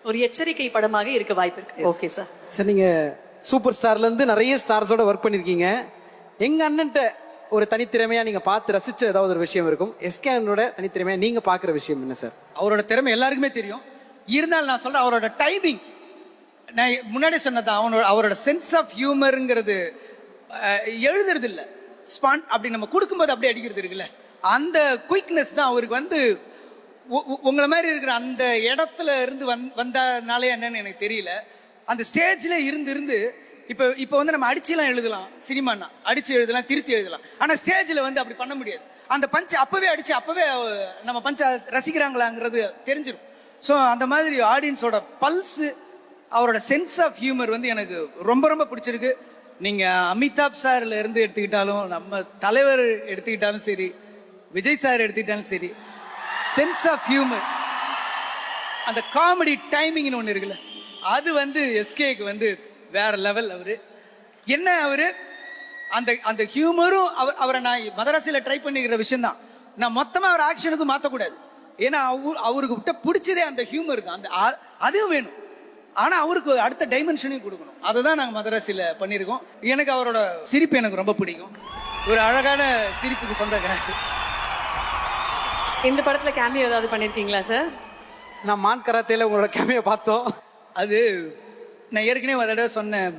S3: ஒரு எச்சரிக்கை படமாக இருக்க வாய்ப்பு இருக்கு. Okay sir.
S1: சார், நீங்க சூப்பர் ஸ்டார்ல இருந்து நிறைய ஸ்டார்ஸோட ஒர்க் பண்ணிருக்கீங்க. எங்க அண்ணன்ட்ட ஒரு தனித்திறமையா நீங்க பார்த்து ரசிச்ச ஏதாவது ஒரு விஷயம் இருக்கும். எஸ்கே அண்ணனோட தனித்திறமையா நீங்க பாக்குற விஷயம் என்ன சார்?
S20: அவரோட திறமை எல்லாருக்குமே தெரியும். இருந்தாலும் நான் சொல்றேன், அவரோட டைமிங், நான் முன்னாடி சொன்னதான், அவரோட சென்ஸ் ஆஃப் ஹியூமருங்கிறது எழுதுறது இல்லை, ஸ்பான் அப்படி நம்ம கொடுக்கும்போது அப்படியே அடிக்கிறது இருக்குல்ல, அந்த குயிக்னஸ் தான் அவருக்கு வந்து உங்களை மாதிரி இருக்கிற அந்த இடத்துல இருந்து வந்தனாலே என்னன்னு எனக்கு தெரியல. அந்த ஸ்டேஜில் இருந்து இப்போ வந்து நம்ம அடிச்சுலாம் எழுதலாம், சினிமானா அடிச்சு எழுதலாம், திருத்தி எழுதலாம். ஆனால் ஸ்டேஜில் வந்து அப்படி பண்ண முடியாது. அந்த பஞ்சை அப்பவே அடிச்சு அப்பவே நம்ம பஞ்சை ரசிக்கிறாங்களாங்கிறது தெரிஞ்சிடும். ஸோ அந்த மாதிரி ஆடியன்ஸோட பல்ஸு, அவரோட சென்ஸ் ஆஃப் ஹியூமர் வந்து எனக்கு ரொம்ப ரொம்ப பிடிச்சிருக்கு. நீங்கள் அமிதாப் சார்ல இருந்து எடுத்துக்கிட்டாலும், நம்ம தலைவர் எடுத்துக்கிட்டாலும் சரி, விஜய் சார் எடுத்துக்கிட்டாலும் சரி, சென்ஸ் ஆஃப் ஹியூமர், அந்த காமெடி டைமிங்னு ஒன்று இருக்குல்ல, அது வந்து எஸ்கேக்கு வந்து வேற லெவல். அவரு அந்த ஹியூமரும் அவரை நான் மதராசியில் ட்ரை பண்ணிக்கிற விஷயம் தான். நான் மொத்தமாக அவர் ஆக்ஷனுக்கு மாற்றக்கூடாது. ஏன்னா அவருக்கு விட்ட பிடிச்சதே அந்த ஹியூமர் தான். அதுவும் வேணும். ஆனால் அவருக்கு அடுத்த டைமென்ஷனையும் கொடுக்கணும். அதை தான் நாங்கள் மதராசியில் பண்ணியிருக்கோம். எனக்கு அவரோட சிரிப்பு எனக்கு ரொம்ப பிடிக்கும். ஒரு அழகான சிரிப்புக்கு சொந்தக்காரர்.
S3: இந்த படத்தில் கேமியோ ஏதாவது பண்ணியிருக்கீங்களா சார்?
S1: நான் மான் கராத்தேல உங்களோட கேமியோ பார்த்தோம்.
S20: அது நான் ஏற்கனவே ஒரு தடவை சொன்னேன்,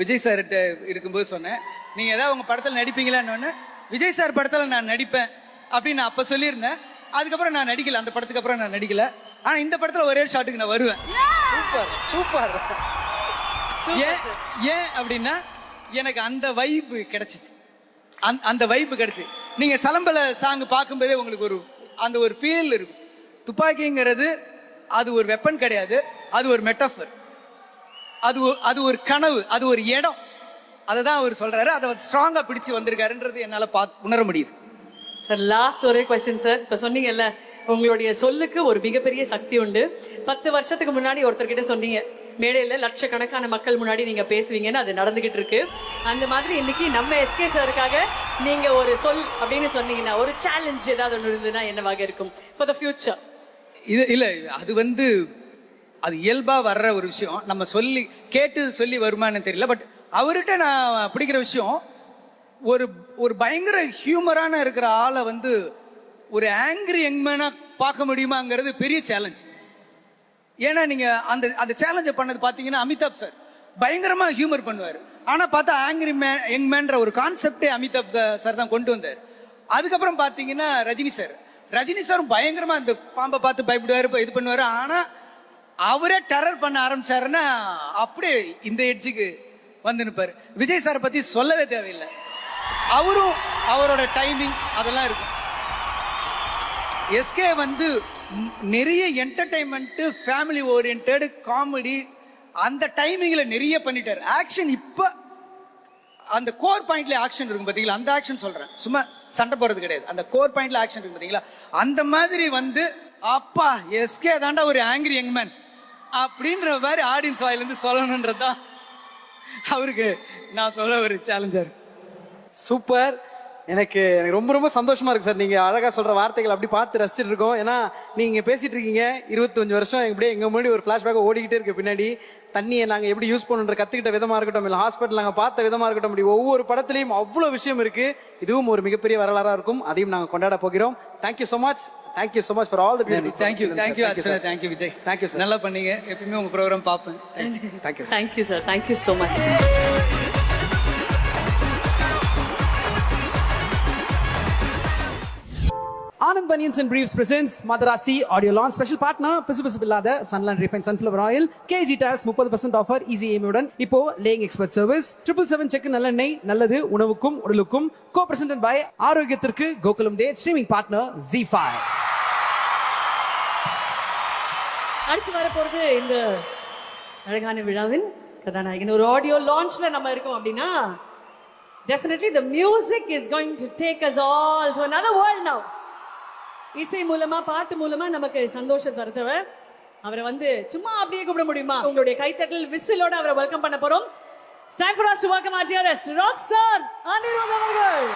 S20: விஜய் சார்கிட்ட இருக்கும்போது சொன்னேன், நீங்கள் ஏதாவது உங்கள் படத்தில் நடிப்பீங்களான்னு. விஜய் சார் படத்தில் நான் நடிப்பேன் அப்படின்னு நான் அப்போ சொல்லியிருந்தேன். அதுக்கப்புறம் நான் நடிக்கல, அந்த படத்துக்கு அப்புறம் நான் நடிக்கல. ஆனால் இந்த படத்தில் ஒரே ஷாட்டுக்கு நான் வருவேன். சூப்பர். ஏன் அப்படின்னா எனக்கு அந்த வைப்பு கிடைச்சிச்சு. அந்த வைப்பு கிடைச்சி. நீங்கள் சலம்பல சாங் பார்க்கும்போதே உங்களுக்கு ஒரு ஃபீல் இருக்கும். துப்பாக்கிங்கிறது அது ஒரு வெப்பன் கிடையாது, அது ஒரு மெட்டாஃபர், அது ஒரு கனவு, அது ஒரு இடம். அதை தான் அவர் சொல்றாரு. அதை அவர் ஸ்ட்ராங்கா பிடிச்சு வந்திருக்காருன்றது என்னால் உணர முடியுது.
S3: சார், லாஸ்ட் ஒரே கொஸ்டின் சார். இப்போ சொன்னீங்கல்ல, உங்களுடைய சொல்லுக்கு ஒரு மிகப்பெரிய சக்தி உண்டு. 10 வருஷத்துக்கு முன்னாடி ஒருத்தர்கிட்ட சொன்னீங்க, மேடையில் லட்சக்கணக்கான மக்கள் முன்னாடி நீங்க பேசுவீங்கன்னு. அது நடந்துகிட்டு இருக்கு. அந்த மாதிரி இன்னைக்கு நம்ம எஸ்கே சாருக்காக நீங்க ஒரு சொல் அப்படின்னு சொன்னீங்கன்னா, ஒரு சேலஞ்ச் ஏதாவது ஒன்று இருந்ததுன்னா என்னவாக இருக்கும் ஃபார் த ஃபியூச்சர்?
S20: இது இல்லை, அது இயல்பா வர்ற ஒரு விஷயம். நம்ம கேட்டு வருமானு தெரியல. பட் அவர்கிட்ட நான் பிடிக்கிற விஷயம், ஒரு பயங்கர ஹியூமரான இருக்கிற ஆளை வந்து ஒரு ஆங்கிரி யங்மேனா பார்க்க முடியுமாங்கிறது பெரிய சேலஞ்ச். ஏன்னா நீங்க அந்த அந்த சேலஞ்சை பண்ணது பாத்தீங்கன்னா அமிதாப் சார் பயங்கரமா ஹியூமர் பண்ணுவார். ஆனா பார்த்தா ஆங்கிரி மேன் யங் மேன்ற ஒரு கான்செப்டே அமிதாப் சார் தான் கொண்டு வந்தார். அதுக்கப்புறம் பாத்தீங்கன்னா ரஜினி சாரும் பயங்கரமா அந்த பாம்பை பார்த்து பயப்படுவாரு, இது பண்ணுவாரு. ஆனா அவரே டெரர் பண்ண ஆரம்பிச்சாருன்னா அப்படியே இந்த எட்ஜுக்கு வந்து நிற்பாரு. விஜய் சாரை பத்தி சொல்லவே தேவையில்லை. அவரும் அவரோட டைமிங் அதெல்லாம் இருக்கும். எஸ்கே வந்து நிறைய என்டர்டைன்மெண்ட், ஃபேமிலி ஓரியன்ட் காமெடி அந்த டைமிங்ல நிறைய பண்ணிட்டாரு. ஆக்ஷன் இப்ப அந்த கோர் பாயிண்ட்ல ஆக்ஷன் இருக்கும் பாத்தீங்களா, அந்த ஆக்ஷன் சொல்றேன், சும்மா சண்டை போறது கிடையாது. அந்த கோர் பாயிண்ட்ல ஆக்ஷன் இருக்கும் பாத்தீங்களா, அந்த மாதிரி வந்து அப்பா எஸ்கே தாண்டா ஒரு ஆங்கிரி யங் மேன் அப்படின்ற மாதிரி ஆடியன்ஸ் வாயில இருந்து சொல்லணும்ன்றதுதான் அவருக்கு நான் சொல்ல ஒரு சேலஞ்சர்.
S1: சூப்பர். எனக்கு ரொம்ப ரொம்ப சந்தோஷமா இருக்கு சார். நீங்க அழகா சொல்ற வார்த்தைகள் அப்படி பார்த்து ரசிச்சுட்டு இருக்கோம். ஏன்னா நீங்க பேசிட்டு இருக்கீங்க 25 வருஷம் எப்படியே எங்க முன்னாடி ஒரு பிளாஷ்பேக் ஓடிக்கிட்டே இருக்கு. பின்னாடி தண்ணியை நாங்க எப்படி யூஸ் பண்ணுன்ற கத்துக்கிட்ட விதமா இருக்கட்டும், இல்லை ஹாஸ்பிட்டல் நாங்க பார்த்த விதமா இருக்கட்டும், அப்படி ஒவ்வொரு படத்திலையும் அவ்வளவு விஷயம் இருக்கு. இதுவும் ஒரு மிகப்பெரிய வரலாறா இருக்கும். அதையும் நாங்க கொண்டாட போகிறோம். Thank you so much. Thank you so much for all the beautiful.
S20: Thank you thank you Vijay.
S1: Thank you sir.
S20: நல்லா பண்ணீங்க. எப்பயுமே உங்க ப்ரோக்ராம் பார்ப்பேன்.
S1: Thank you
S3: thank you sir. Thank you so much.
S1: Anand Bunions and Briefs presents Madarasi Audio Launch. Special partner பிசுபிசுப்பில்லாத Sunland Refined Sunflower Oil. KG Tiles 30% offer easy EMI உடன் இப்போ laying expert service. 777 check நல்லெண்ணெய், நல்லது உணவுக்கும் உடலுக்கும். Co-presented by ஆரோக்கியத்திற்கு கோகுலம் டே. Streaming partner ZEE5.
S3: அடுத்து வரப்போறது இந்த அழகான விழாவின் கதாநாயகன். ஒரு ஆடியோ லான்ச்ல நம்ம இருக்கோம் அப்படின்னா definitely the music is going to take us all to another world now. இசை மூலமா பாட்டு மூலமா நமக்கு சந்தோஷம் தருத்தவர் அவரை வந்து சும்மா அப்படியே கூப்பிட முடியுமா? உங்களுடைய கைத்தட்டல் விசிலோட அவரை வெல்கம் பண்ண போறோம். It's time for us to welcome our dearest rock star Anirudh அவர்கள்.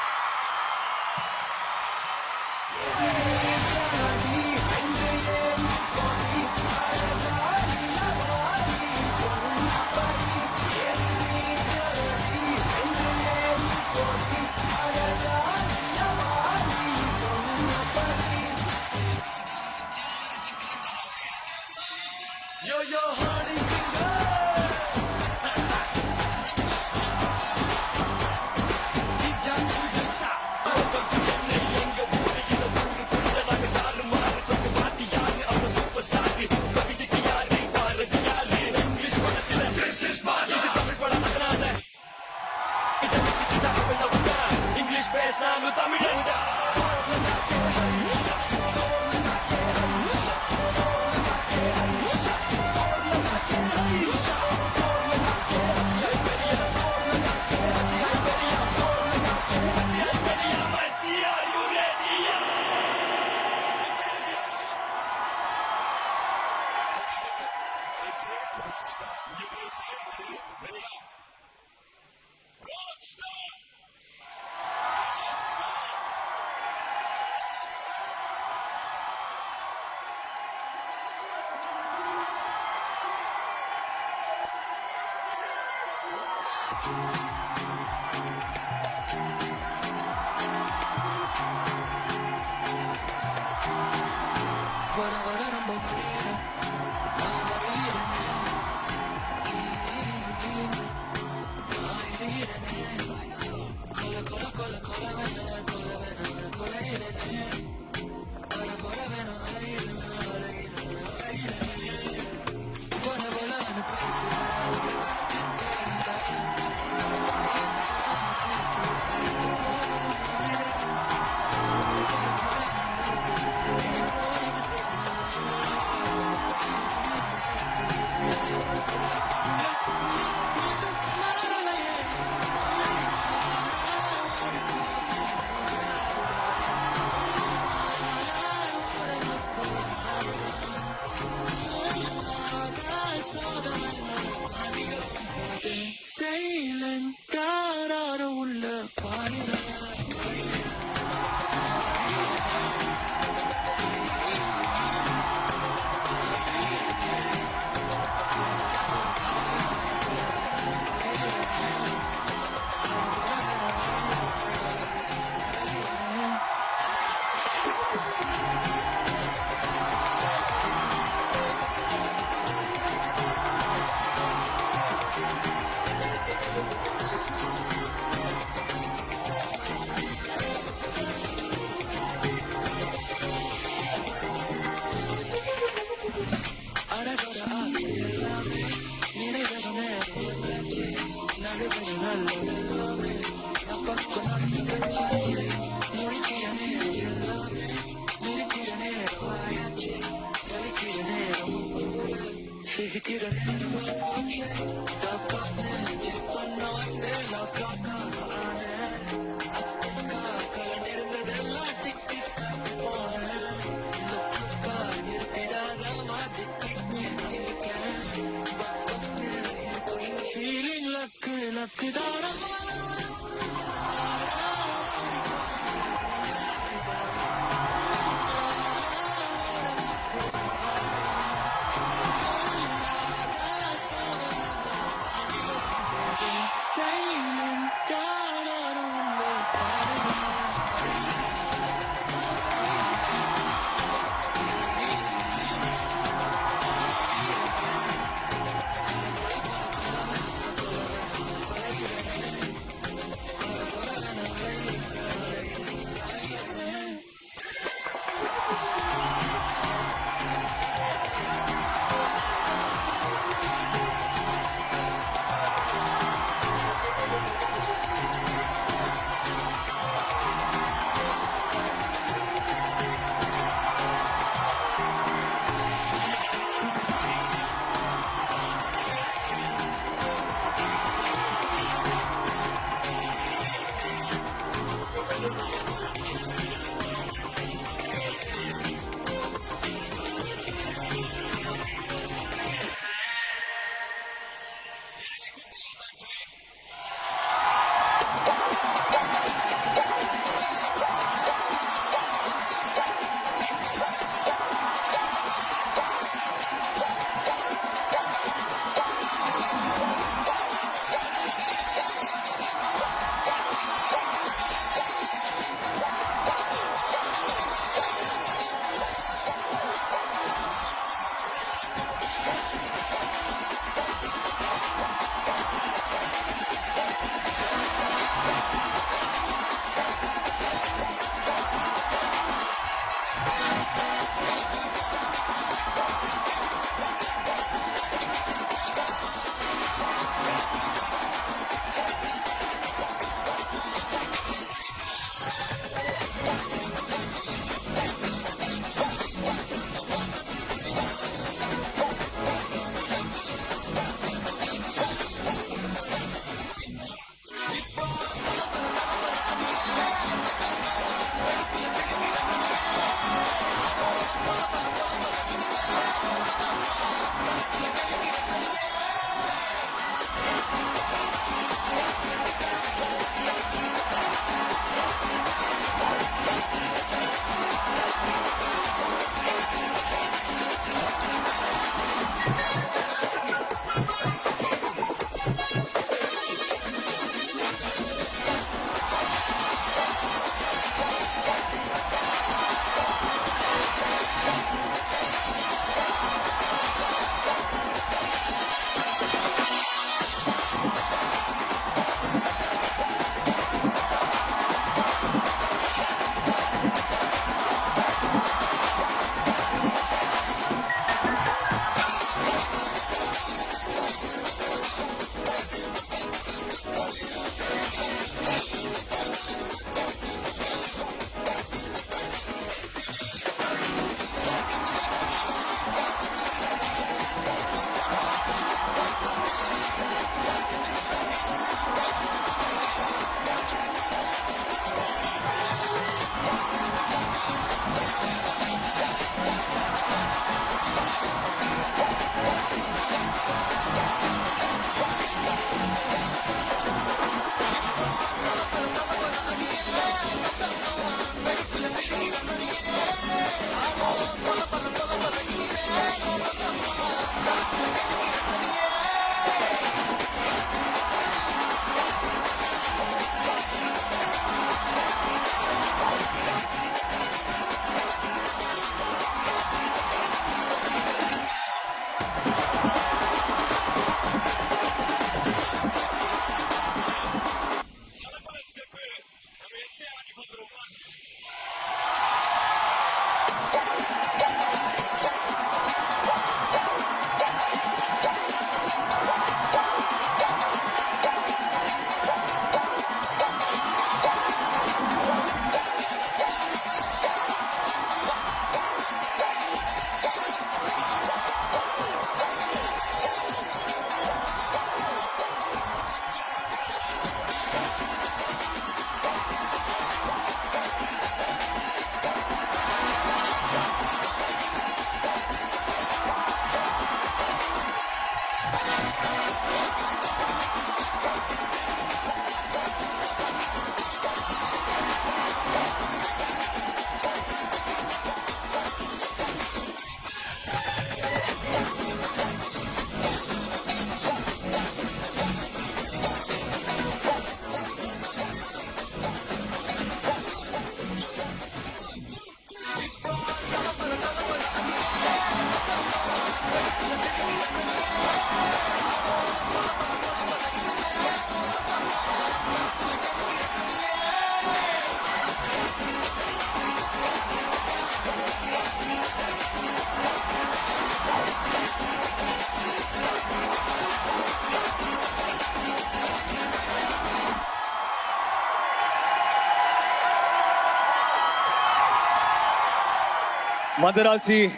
S21: Madarasi,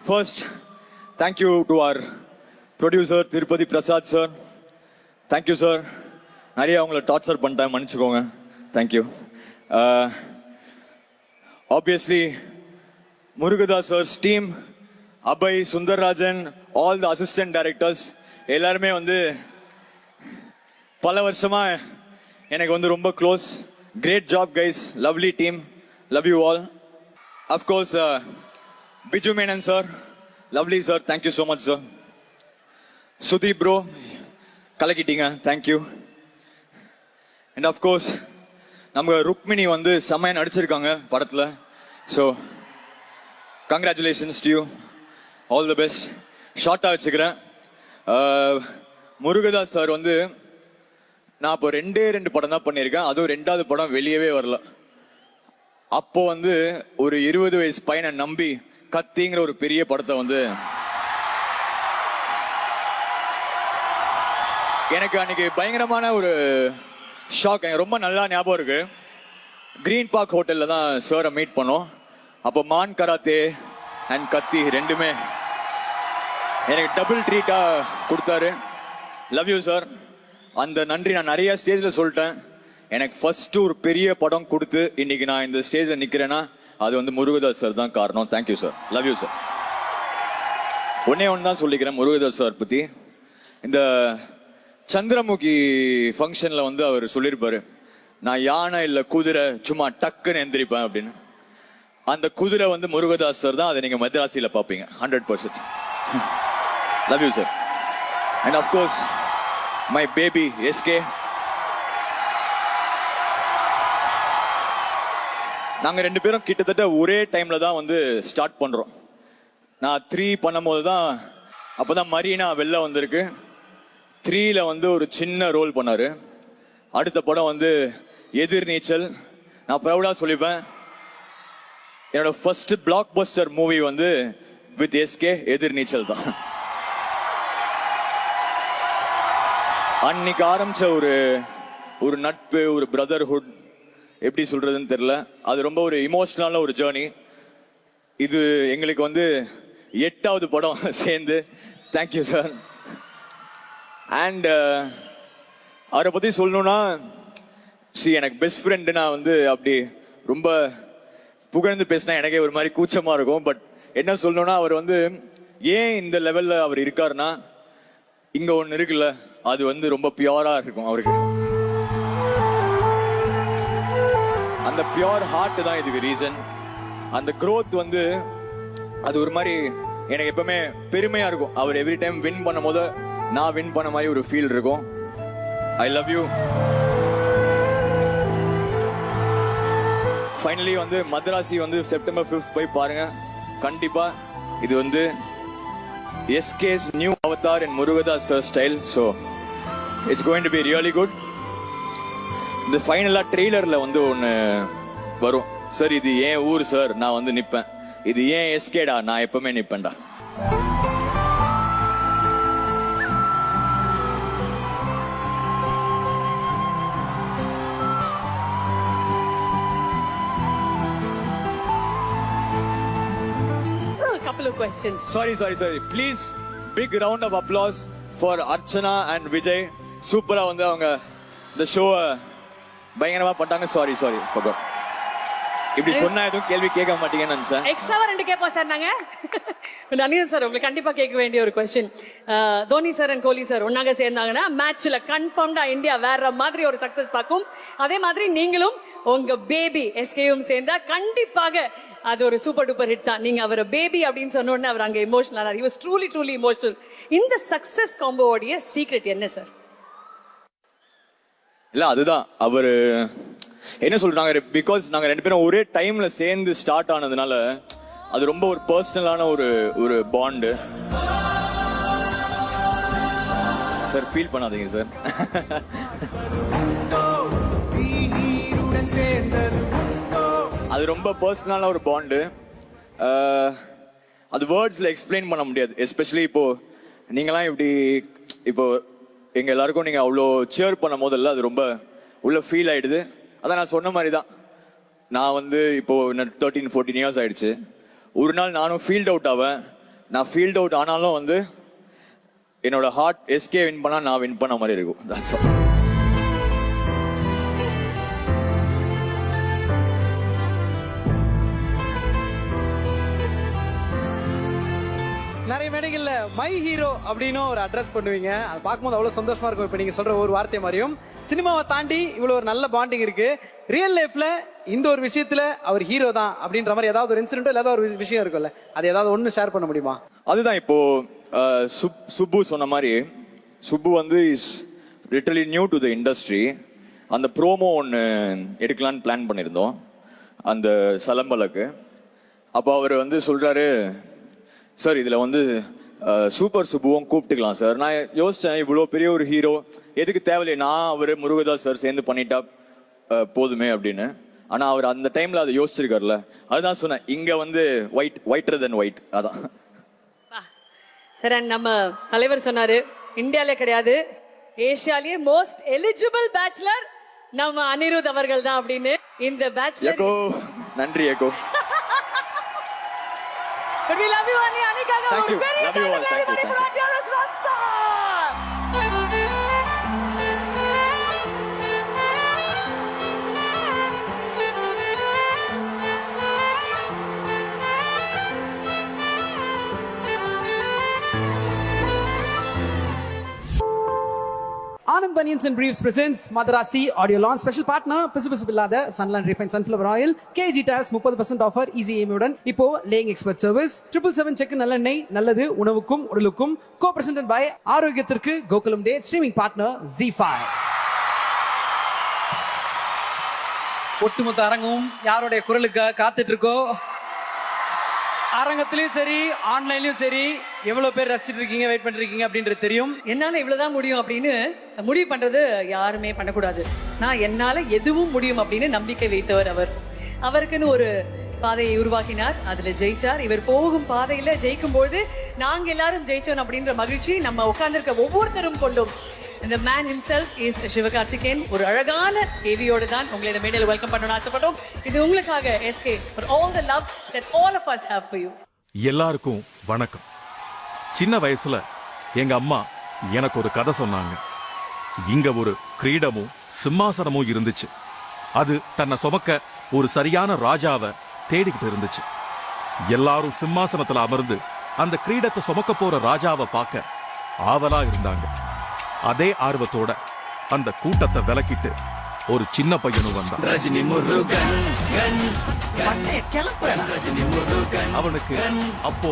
S21: first, thank you to our producer, Tirupati Prasad sir. Thank you, sir. நிறைய அவங்கள டார்ச்சர் பண்ணிட்டேன், மன்னிச்சுக்கோங்க. Thank you. Obviously, Murugadas sir's team, Abhay, Sundarrajan, all the assistant directors, எல்லாருமே வந்து பல வருஷமா எனக்கு வந்து ரொம்ப close. Great job, guys. Lovely team. Love you all. Of course, Biju Menon sir. Lovely sir. Thank you so much, sir. Sudeep bro. கலக்கிட்டீங்க. Thank you. And of course, நம்ம ருக்மிணி வந்து செம்மையா நடிச்சிருக்காங்க படத்துல. So, congratulations to you. All the best. ஷார்ட்டா வச்சுக்கிறேன். Murugadoss sir வந்து நான் இப்போ 2 படம் தான் பண்ணியிருக்கேன். அதுவும் 2வது படம் வெளியவே வரல. அப்போ வந்து ஒரு 20 வயசு பையனை நம்பி கத்திங்கிற ஒரு பெரிய படத்தை வந்து எனக்கு அன்னைக்கு பயங்கரமான ஒரு ஷாக். எனக்கு ரொம்ப நல்லா ஞாபகம் இருக்கு. கிரீன் பார்க் ஹோட்டலில் தான் சாரை மீட் பண்ணோம். அப்போ மான் கராத்தே அண்ட் கத்தி ரெண்டுமே எனக்கு டபுள் ட்ரீட்டாக கொடுத்தாரு. Love you sir. அந்த நன்றி நான் நிறைய ஸ்டேஜில் சொல்லிட்டேன். எனக்கு ஃபர்ஸ்ட்டு ஒரு பெரிய படம் கொடுத்து இன்னைக்கு நான் இந்த ஸ்டேஜில் நிற்கிறேன்னா அது வந்து முருகதாஸ் சார் தான் காரணம். Thank you sir. Love you sir. ஒன்னே தான் சொல்லிக்கிறேன் முருகதாஸ் சார் பற்றி. இந்த சந்திரமுகி ஃபங்க்ஷனில் வந்து அவர் சொல்லியிருப்பாரு, நான் யானை இல்லை குதிரை சும்மா டக்குன்னு எந்திரிப்பேன் அப்படின்னு. அந்த குதிரை வந்து முருகதாஸ் சார் தான். அதை நீங்கள் மദ്രാസിயில் பார்ப்பீங்க 100%. Love you sir. And of course my baby SK. நாங்கள் 2 பேரும் கிட்டத்தட்ட ஒரே டைமில் தான் வந்து ஸ்டார்ட் பண்ணுறோம். நான் 3 பண்ணும்போது தான் அப்போ தான் மரீனா வெளில வந்திருக்கு. 3ல வந்து ஒரு சின்ன ரோல் பண்ணார். அடுத்த படம் வந்து எதிர்நீச்சல். நான் ப்ரௌடாக சொல்லிப்பேன், என்னோட ஃபர்ஸ்ட் பிளாக் பஸ்டர் மூவி வந்து வித் எஸ்கே எதிர்நீச்சல் தான். அன்னைக்கு ஆரம்பிச்ச ஒரு நட்பு, ஒரு பிரதர்ஹுட், எப்படி சொல்றதுன்னு தெரியல. அது ரொம்ப ஒரு இமோஷனலான ஒரு ஜேர்னி. இது எங்களுக்கு வந்து 8வது படம் சேர்ந்து. Thank you sir. அண்ட் அவரை பற்றி சொல்லணும்னா, எனக்கு பெஸ்ட் ஃப்ரெண்டு. நான் வந்து அப்படி ரொம்ப புகழ்ந்து பேசினா எனக்கே ஒரு மாதிரி கூச்சமாக இருக்கும். பட் என்ன சொல்லணும்னா, அவர் வந்து ஏன் இந்த லெவலில் அவர் இருக்காருன்னா, இங்கே ஒன்று இருக்குல்ல, அது வந்து ரொம்ப பியூராக இருக்கும் அவருக்கு. அந்த பியூர் ஹார்ட் தான் இதுக்கு ரீசன். அந்த க்ரோத் வந்து அது ஒரு மாதிரி எனக்கு எப்பவுமே பெருமையா இருக்கும். அவர் எவ்ரி டைம் வின் பண்ணும் போது நான் வின் பண்ண மாதிரி ஒரு ஃபீல் இருக்கும். I love you. ஃபைனலி வந்து மദ്രാസി வந்து செப்டம்பர் 5th போய் பாருங்க. கண்டிப்பா இது வந்து SK's new avatar in Murugadas sir style. So it's going to be really good. இந்த ஃபைனலா ட்ரெய்லர்ல வந்து ஒன்று வரும், சார் இது ஏன் ஊர் சார் நான் வந்து நிற்பேன், இது ஏன் எஸ்கேடா நான் எப்பவுமே நிற்பேன்டா.
S3: Couple of questions.
S21: Sorry. Please, big round of applause for Archana and Vijay. சூப்பரா வந்து அவங்க இந்த ஷோவை பயங்கரமா பண்ணாங்க. Sorry forgot. இப்படி சொன்னா எதுவும் கேள்வி கேட்க மாட்டீங்கன்னு நினைச்சேன்.
S3: எக்ஸ்ட்ராவா 2 கேட்போம் சார் நாங்க. அனிருத் சார் உங்களுக்கு கண்டிப்பா கேட்க வேண்டிய ஒரு question. Dhoni sir and Kohli sir ஒன்னாக சேர்ந்தாங்கன்னா மேட்ச்ல கன்ஃபார்ம்டா இந்தியா வேற மாதிரி ஒரு சக்சஸ் பார்க்கும். அதே மாதிரி நீங்களும் உங்க பேபி எஸ்கேயும் சேர்ந்தா கண்டிப்பாக அது ஒரு சூப்பர் டூப்பர் ஹிட் தான். நீங்க அவர் பேபி அப்படின்னு சொன்ன உடனே அவர் அங்க எமோஷனல் ஆனார். He was truly emotional. இந்த சக்சஸ் காம்போவோடைய சீக்ரெட் என்ன சார்?
S21: இல்ல அதுதான் அவரு என்ன சொல்றாங்க, பிகாஸ் நாங்க 2 பேரும் ஒரே டைம்ல சேர்ந்து ஸ்டார்ட் ஆனதுனால அது ரொம்ப ஒரு பர்சனலான ஒரு பாண்டு. சார் ஃபீல் பண்ணாதீங்க சார். அது ரொம்ப பர்சனலான ஒரு பாண்டு. அது வேர்ட்ஸ்ல எக்ஸ்பிளைன் பண்ண முடியாது. எஸ்பெஷலி இப்போ நீங்களாம் இப்படி இப்போ எங்க எல்லாருக்கும் நீங்க அவ்வளோ சேர் பண்ண போதல்ல அது ரொம்ப உள்ள ஃபீல் ஆயிடுது. அதான் நான் சொன்ன மாதிரி தான், நான் வந்து இப்போ 13-14 இயர்ஸ் ஆயிடுச்சு. ஒரு நாள் நானும் ஃபீல்ட் அவுட் ஆவேன். நான் ஃபீல்ட் அவுட் ஆனாலும் வந்து என்னோட ஹார்ட் எஸ்கே வின் பண்ணால் நான் வின் பண்ண மாதிரி இருக்கும். That's all.
S1: நிறைய மேடைகள்ல மை ஹீரோ அப்படின்னு ஒரு அட்ரஸ் பண்ணுவீங்க. அது பார்க்கும்போது அவ்வளவு சந்தோஷமா இருக்கும். இப்போ நீங்க சொல்ற ஒரு வார்த்தை மாதிரியும் சினிமாவை தாண்டி இவ்வளவு ஒரு நல்ல பாண்டிங் இருக்கு. ரியல் லைஃப்ல இந்த ஒரு விஷயத்துல அவர் ஹீரோ தான் அப்படின்ற மாதிரி ஏதாவது ஒரு இன்சிடென்ட் இல்லை ஏதாவது ஒரு விஷயம் இருக்கும்ல, அது ஏதாவது ஒன்று ஷேர் பண்ண முடியுமா?
S21: அதுதான் இப்போ சுப்பு சொன்ன மாதிரி, சுப்பு வந்து is literally new to the industry. அந்த ப்ரோமோ ஒன்று எடுக்கலான்னு பிளான் பண்ணியிருந்தோம் அந்த சலம்பலுக்கு. அப்போ அவர் வந்து சொல்கிறாரு, சார் இதில் வந்து சூப்பர் சுப்புவும் கூப்பிட்டுக்கலாம் சார். நான் யோசித்தேன், இவ்வளோ பெரிய ஒரு ஹீரோ எதுக்கு தேவையில்லை, நான் அவர் முருகதாஸ் சார் சேர்ந்து பண்ணிட்டா போதுமே அப்படின்னு. ஆனால் அவர் அந்த டைமில் அதை யோசிச்சிருக்காருல்ல, அதுதான் சொன்னேன். இங்கே வந்து ஒயிட்டர் தென் ஒயிட். அதான்
S3: சார். நம்ம தலைவர் சொன்னாரு இந்தியாலே கிடையாது ஏசியாலேயே மோஸ்ட் எலிஜிபிள் பேச்சுலர் நம்ம அனிருத் அவர்கள் தான் அப்படின்னு. இந்த பேச்சுலர்
S21: நன்றி ஏகோ.
S3: But we love you, Ani. Anikaga.
S21: Thank you. Love you all. Thank you.
S3: Thank you.
S1: Anand Bunions and Briefs presents Madrasi Audio Launch. Special partner பிசு இல்லாத Sunland Refined Sunflower Oil. KG Tiles 30% offer easy EMI-உடன் இப்போ laying expert service. 777 check நல்லெண்ணெய், நல்லது உணவுக்கும் உடலுக்கும். Co-presented by ஆரோக்கியத்திற்கு கோகுலம் டே. Streaming partner ZEE5. ஒட்டுமொத்த அரங்கும் யாருடைய குரலுக்காக காத்துட்டு இருக்கோ, அரங்கத்திலயும் சரி ஆன்லைன்லயும் சரி எவ்வளவு பேர் ரசிச்சிட்டு இருக்கீங்க, வெயிட் பண்ணிருக்கீங்க அப்படின்றது தெரியும்.
S3: என்னால இவ்வளவுதான் முடியும் அப்படின்னு முடிவு பண்றது யாருமே பண்ணக்கூடாது. நான் என்னால எதுவும் முடியும் அப்படின்னு நம்பிக்கை வைத்தவர் அவர். அவருக்குன்னு ஒரு பாதையை உருவாக்கினார், அதுல ஜெயிச்சார். இவர் போகும் பாதையில ஜெயிக்கும் பொழுது நாங்க எல்லாரும் ஜெயிச்சோம் அப்படின்ற மகிழ்ச்சி நம்ம உட்கார்ந்துருக்க ஒவ்வொருத்தரும் கொண்டும். இந்த மேன் himself is சிவகார்த்திகேயன். ஒரு அழகான கேவியோடு தான் உங்களை இந்த மேடையில் வெல்கம் பண்ணணும்னு ஆசைப்பட்டோம். இது உங்களுக்காக SK for all the love that all of us have for you.
S2: எல்லாருக்கும் வணக்கம். சின்ன வயசுல எங்க அம்மா எனக்கு ஒரு கதை சொன்னாங்க. இங்க ஒரு கிரீடமும் சிம்மாசனமும் இருந்துச்சு. அது தன்னை சுமக்க ஒரு சரியான ராஜாவை தேடிக்கிட்டு இருந்துச்சு. எல்லாரும் சிம்மாசனத்துல அமர்ந்து அந்த கிரீடத்தை சுமக்க போற ராஜாவை பார்க்க ஆவலா இருந்தாங்க. அதே ஆர்வத்தோட அந்த கூட்டத்தை விலக்கிட்டு ஒரு சின்ன பையனும் வந்தான். அவனுக்கு அப்போ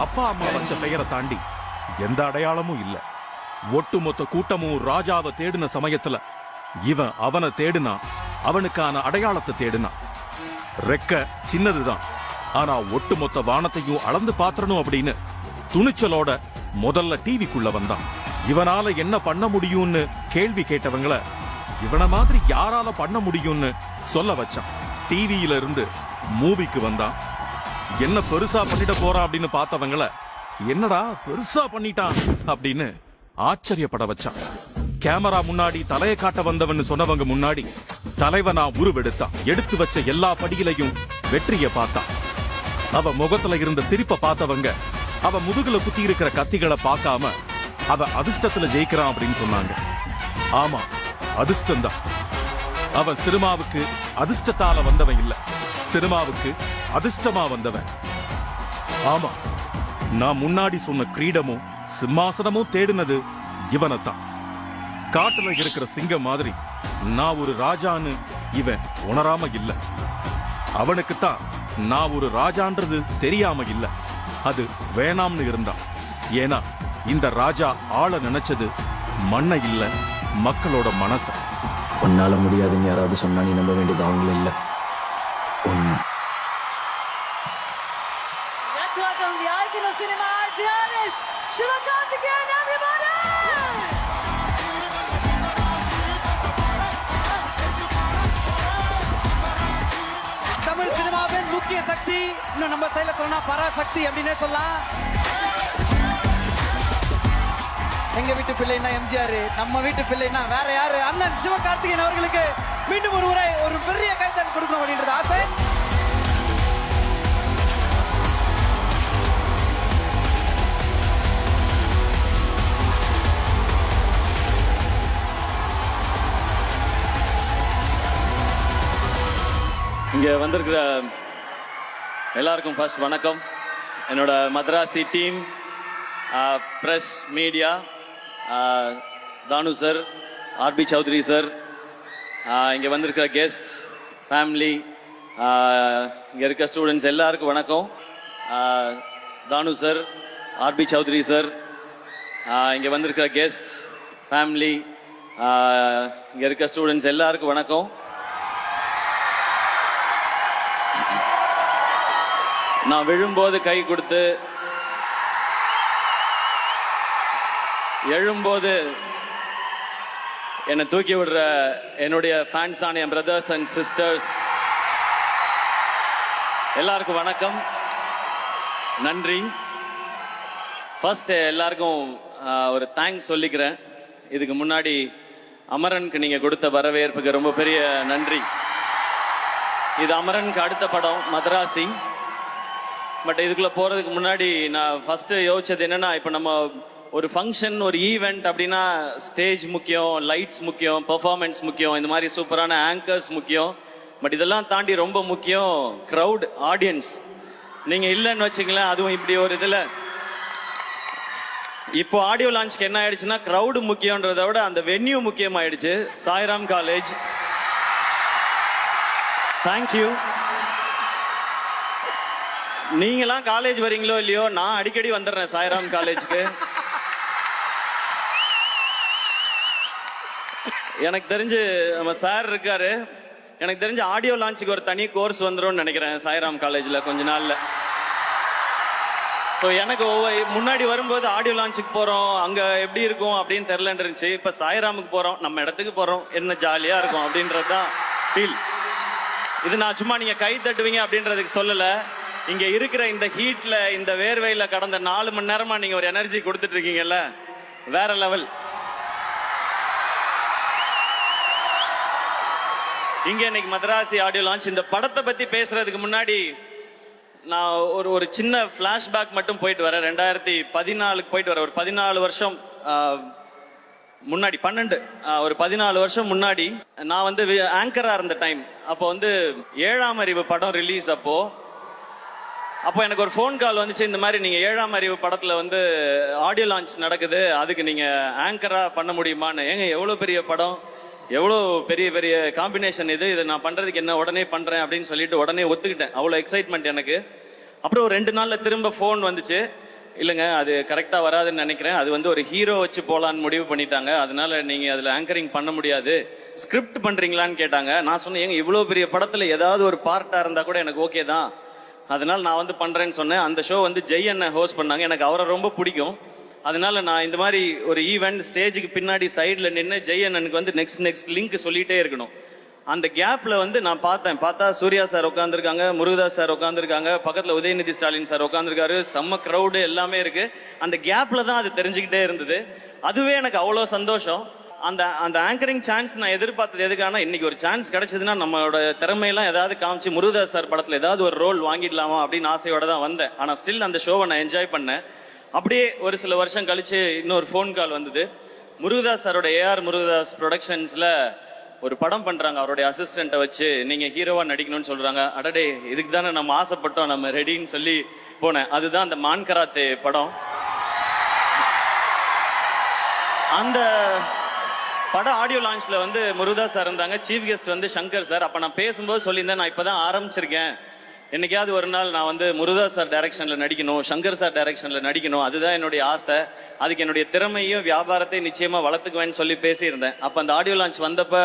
S2: அப்பா அம்மா வச்ச பெயரை தாண்டி எந்த அடையாளமும் இல்ல. ஒட்டுமொத்த கூட்டமும் ராஜாவை தேடின சமயத்துல இவன் அவனை தேடினா, அவனுக்கான அடையாளத்தை தேடினான். ரெக்க சின்னதுதான், ஆனா ஒட்டுமொத்த வானத்தையும் அளந்து பாத்திரணும் அப்படின்னு துணிச்சலோட முதல்ல டிவிக்குள்ள வந்தான். இவனால என்ன பண்ண முடியும்னு கேள்வி கேட்டவங்கள இவனை மாதிரி யாரால பண்ண முடியும்னு சொல்ல வச்சான். டிவியில இருந்து மூவிக்கு வந்தான். என்ன பெருசா பண்ணிட போறான் அப்படின்னு பார்த்தவங்கள என்னடா பெருசா பண்ணிட்டான் அப்படின்னு ஆச்சரியப்பட வச்சான். கேமரா முன்னாடி தலையை காட்ட வந்தவன் சொன்னவங்க முன்னாடி தலைவனா உருவெடுத்தான். எடுத்து வச்ச எல்லா படியிலையும் வெற்றியை பார்த்தான். அவ முகத்துல இருந்த சிரிப்பை பார்த்தவங்க அவ முதுகுல குத்தி இருக்கிற கத்திகளை பார்க்காம அவ அதிர்ஷ்டத்துல ஜெயிக்கிறான் அப்படின்னு சொன்னாங்க. ஆமா, அதிர்ஷ்டம்தான். அவன் சினிமாவுக்கு அதிர்ஷ்டத்தால வந்தவன் இல்ல, சினிமாவுக்கு அதிர்ஷ்டமா வந்தவன். ஆமா, நான் முன்னாடி சொன்ன கிரீடமும் சிம்மாசனமும் தேடினது இவனைத்தான். காட்டுல இருக்கிற சிங்கம் மாதிரி நான் ஒரு ராஜான்னு இவன் உணராம இல்ல. அவனுக்குத்தான் நான் ஒரு ராஜான்றது தெரியாம இல்ல, அது வேணாம்னு இருந்தான். ஏன்னா இந்த ராஜா ஆள நினைச்சது மண்ணை இல்ல, மக்களோட மனச.
S22: உன்னால முடியாதுன்னு யாராவது சொன்னா நீ நம்ப வேண்டியது அவங்கள இல்ல, ஒண்ணு.
S3: Let's welcome the icon of cinema, artist Sivakarthikeyan, everybody!
S1: Tamil சினிமாவின் முக்கிய சக்தி, இன்னும் நம்ம சைடுல சொன்னா பராசக்தி அப்படின்னே சொல்லலாம். எங்க வீட்டு பிள்ளைன்னா எம்ஜிஆர், நம்ம வீட்டு பிள்ளைன்னா வேற யாரு, அண்ணன் சிவகார்த்திகேயன் அவர்களுக்கு மீண்டும் ஒரு முறை ஒரு பெரிய கைத்தட்டல் கொடுக்கணும் அப்படின்றது ஆசை.
S5: இங்கே வந்திருக்கிற எல்லாருக்கும் ஃபர்ஸ்ட் வணக்கம். என்னோட மதராசி டீம், ப்ரெஸ், மீடியா, தானு சார், ஆர்பி சௌத்ரி சார், இங்கே வந்திருக்கிற கெஸ்ட்ஸ், ஃபேமிலி, இங்கே இருக்க ஸ்டூடெண்ட்ஸ் எல்லாருக்கும் வணக்கம். தானு சார், ஆர்பி சௌத்ரி சார், இங்கே வந்திருக்கிற கெஸ்ட்ஸ், ஃபேமிலி, இங்கே இருக்க ஸ்டூடெண்ட்ஸ் எல்லாருக்கும் வணக்கம். நான் விழும்போது கை கொடுத்து, எழும்போது என்னை தூக்கி விடுற என்னுடைய ஃபேன்ஸான என் பிரதர்ஸ் அண்ட் சிஸ்டர்ஸ் எல்லாருக்கும் வணக்கம், நன்றி. ஃபர்ஸ்ட் எல்லாருக்கும் ஒரு தேங்க்ஸ் சொல்லிக்கிறேன். இதுக்கு முன்னாடி அமரனுக்கு நீங்கள் கொடுத்த வரவேற்புக்கு ரொம்ப பெரிய நன்றி. இது அமரனுக்கு அடுத்த படம் மதராசி. பட் இதுக்குள்ளே போகிறதுக்கு முன்னாடி நான் ஃபஸ்ட்டு யோசிச்சது என்னென்னா, இப்போ நம்ம ஒரு ஃபங்க்ஷன், ஒரு ஈவெண்ட் அப்படின்னா ஸ்டேஜ் முக்கியம், லைட்ஸ் முக்கியம், பெர்ஃபார்மன்ஸ் முக்கியம், இந்த மாதிரி சூப்பரான ஆங்கர்ஸ் முக்கியம். பட் இதெல்லாம் தாண்டி ரொம்ப முக்கியம் க்ரௌட், ஆடியன்ஸ். நீங்கள் இல்லைன்னு வச்சுங்களேன், அதுவும் இப்படி ஒரு இதில் இப்போ ஆடியோ லான்ச்க்கு என்ன ஆயிடுச்சுன்னா, க்ரௌடு முக்கியன்றதை விட அந்த வென்யூ முக்கியமாயிடுச்சு. Sairam college, thank you. நீங்களாம் காலேஜ் வரீங்களோ இல்லையோ, நான் அடிக்கடி வந்துடுறேன் சாய்ராம் காலேஜுக்கு. எனக்கு தெரிஞ்சு நம்ம சார் இருக்காரு, எனக்கு தெரிஞ்சு ஆடியோ லான்ச்சுக்கு ஒரு தனி கோர்ஸ் வந்துடும் நினைக்கிறேன் சாய்ராம் காலேஜில் கொஞ்ச நாளில். ஸோ எனக்கு முன்னாடி வரும்போது ஆடியோ லான்ச்சுக்கு போகிறோம், அங்கே எப்படி இருக்கும் அப்படின்னு தெரிலன்னு இருந்துச்சு. இப்போ சாய்ராமுக்கு போகிறோம், நம்ம இடத்துக்கு போகிறோம், என்ன ஜாலியாக இருக்கும் அப்படின்றது தான் ஃபீல். இது நான் சும்மா நீங்கள் கை தட்டுவீங்க அப்படின்றதுக்கு சொல்லலை. இங்கே இருக்கிற இந்த ஹீட்டில், இந்த வேர்வையில் கடந்த 4 மணி நேரமாக நீங்கள் ஒரு எனர்ஜி கொடுத்துட்டு இருக்கீங்கல்ல, வேற லெவல். இங்கே இன்னைக்கு மதராசி ஆடியோ லான்ச். இந்த படத்தை பற்றி பேசுறதுக்கு முன்னாடி நான் ஒரு சின்ன ஃப்ளாஷ்பேக் மட்டும் போயிட்டு வரேன். 2014 போயிட்டு வரேன். ஒரு 14 வருஷம் முன்னாடி, 12 ஒரு 14 வருஷம் முன்னாடி நான் வந்து ஆங்கராக இருந்த டைம். அப்போ வந்து 7ஆம் அறிவு படம் ரிலீஸ். அப்போ எனக்கு ஒரு ஃபோன் கால் வந்துச்சு, இந்த மாதிரி நீங்கள் 7ஆம் அறிவு படத்தில் வந்து ஆடியோ லான்ச் நடக்குது, அதுக்கு நீங்கள் ஆங்கராக பண்ண முடியுமான்னு. ஏங்க எவ்வளோ பெரிய படம், எவ்வளோ பெரிய பெரிய காம்பினேஷன் இதை நான் பண்ணுறதுக்கு என்ன, உடனே பண்ணுறேன் அப்படின்னு சொல்லிட்டு உடனே ஒத்துக்கிட்டேன். அவ்வளோ எக்ஸைட்மெண்ட் எனக்கு. அப்புறம் ஒரு 2 நாளில் திரும்ப ஃபோன் வந்துச்சு, இல்லைங்க அது கரெக்டாக வராதுன்னு நினைக்கிறேன், அது வந்து ஒரு ஹீரோ வச்சு போகலான்னு முடிவு பண்ணிட்டாங்க, அதனால நீங்கள் அதில் ஆங்கரிங் பண்ண முடியாது, ஸ்கிரிப்ட் பண்ணுறீங்களான்னு கேட்டாங்க. நான் சொன்னேன், ஏங்க இவ்வளோ பெரிய படத்தில் ஏதாவது ஒரு பார்ட்டாக இருந்தால் கூட எனக்கு ஓகே தான், அதனால நான் வந்து பண்ணுறேன்னு சொன்னேன். அந்த ஷோ வந்து ஜெய் அண்ணன் ஹோஸ்ட் பண்ணாங்க, எனக்கு அவரை ரொம்ப பிடிக்கும். அதனால நான் இந்த மாதிரி ஒரு ஈவெண்ட் ஸ்டேஜுக்கு பின்னாடி சைடில் நின்று ஜெய் அண்ணனுக்கு வந்து நெக்ஸ்ட் லிங்க் சொல்லிகிட்டே இருக்கணும். அந்த கேப்பில் வந்து நான் பார்த்தா சூர்யா சார் உட்காந்துருக்காங்க, முருகதாஸ் சார் உட்காந்துருக்காங்க, பக்கத்தில் உதயநிதி ஸ்டாலின் சார் உட்காந்துருக்காரு, செம்ம க்ரௌடு எல்லாமே இருக்குது. அந்த கேப்பில் தான் அது தெரிஞ்சுக்கிட்டே இருந்தது. அதுவே எனக்கு அவ்வளோ சந்தோஷம். அந்த ஆங்கரிங் சான்ஸ் நான் எதிர்பார்த்தது எதுக்கான, இன்னைக்கு ஒரு சான்ஸ் கிடைச்சதுன்னா நம்மளோட திறமையெல்லாம் ஏதாவது காமிச்சு முருகதாஸ் சார் படத்தில் ஏதாவது ஒரு ரோல் வாங்கிடலாமா அப்படின்னு ஆசையோட தான் வந்தேன். ஆனால் ஸ்டில் அந்த ஷோவை நான் என்ஜாய் பண்ணேன். அப்படியே ஒரு சில வருஷம் கழிச்சு இன்னொரு ஃபோன் கால் வந்தது. முருகதாஸ் சாரோட ஏஆர் முருகதாஸ் ப்ரொடக்ஷன்ஸில் ஒரு படம் பண்ணுறாங்க, அவருடைய அசிஸ்டண்ட்டை வச்சு நீங்கள் ஹீரோவாக நடிக்கணும்னு சொல்கிறாங்க. அடடே, இதுக்கு தானே நம்ம ஆசைப்பட்டோம், நம்ம ரெடின்னு சொல்லி போனேன். அதுதான் அந்த மான் கராத்தே படம். அந்த படம் ஆடியோ லான்ச்சில் வந்து முருகதாஸ் சார் இருந்தாங்க, சீஃப் கெஸ்ட் வந்து சங்கர் சார். அப்போ நான் பேசும்போது சொல்லியிருந்தேன், நான் இப்போ தான் ஆரம்பிச்சிருக்கேன், என்னைக்காவது ஒரு நாள் நான் வந்து முருகதாஸ் சார் டைரக்ஷனில் நடிக்கணும், சங்கர் சார் டைரக்ஷனில் நடிக்கணும், அதுதான் என்னுடைய ஆசை, அதுக்கு என்னுடைய திறமையும் வியாபாரத்தையும் நிச்சயமாக வளர்த்துக்குவேன்னு சொல்லி பேசியிருந்தேன். அப்போ அந்த ஆடியோ லான்ச் வந்தப்போ,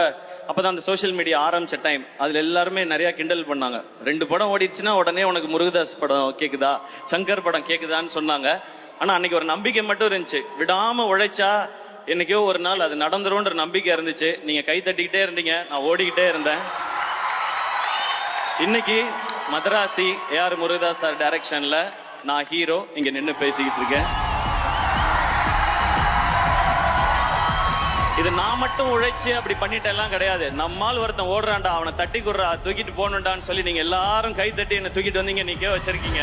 S5: அப்போ தான் அந்த சோஷியல் மீடியா ஆரம்பித்த டைம். அதில் எல்லாருமே நிறையா கிண்டல் பண்ணாங்க. 2 படம் ஓடிடுச்சுன்னா உடனே உனக்கு முருகதாஸ் படம் கேட்குதா, சங்கர் படம் கேட்குதான்னு சொன்னாங்க. ஆனால் அன்னைக்கு ஒரு நம்பிக்கை மட்டும் இருந்துச்சு, விடாமல் உழைச்சா என்னைக்கோ ஒரு நாள் அது நடந்துரும்ன்ற நம்பிக்கை இருந்துச்சு. நீங்கள் கை தட்டிக்கிட்டே இருந்தீங்க, நான் ஓடிக்கிட்டே இருந்தேன். இன்னைக்கு மதராசி ஏஆர் முருகதாஸ் சார் டைரக்ஷன்ல நான் ஹீரோ இங்க நின்று பேசிக்கிட்டு இருக்கேன். இது நான் மட்டும் உழைச்சு அப்படி பண்ணிட்டெல்லாம் கிடையாது. நம்மால் ஒருத்தன் ஓடுறான்டா, அவனை தட்டி குடுறா, தூக்கிட்டு போகணுண்டான்னு சொல்லி நீங்க எல்லாரும் கை தட்டி என்னை தூக்கிட்டு வந்தீங்க, நிக்க வச்சிருக்கீங்க.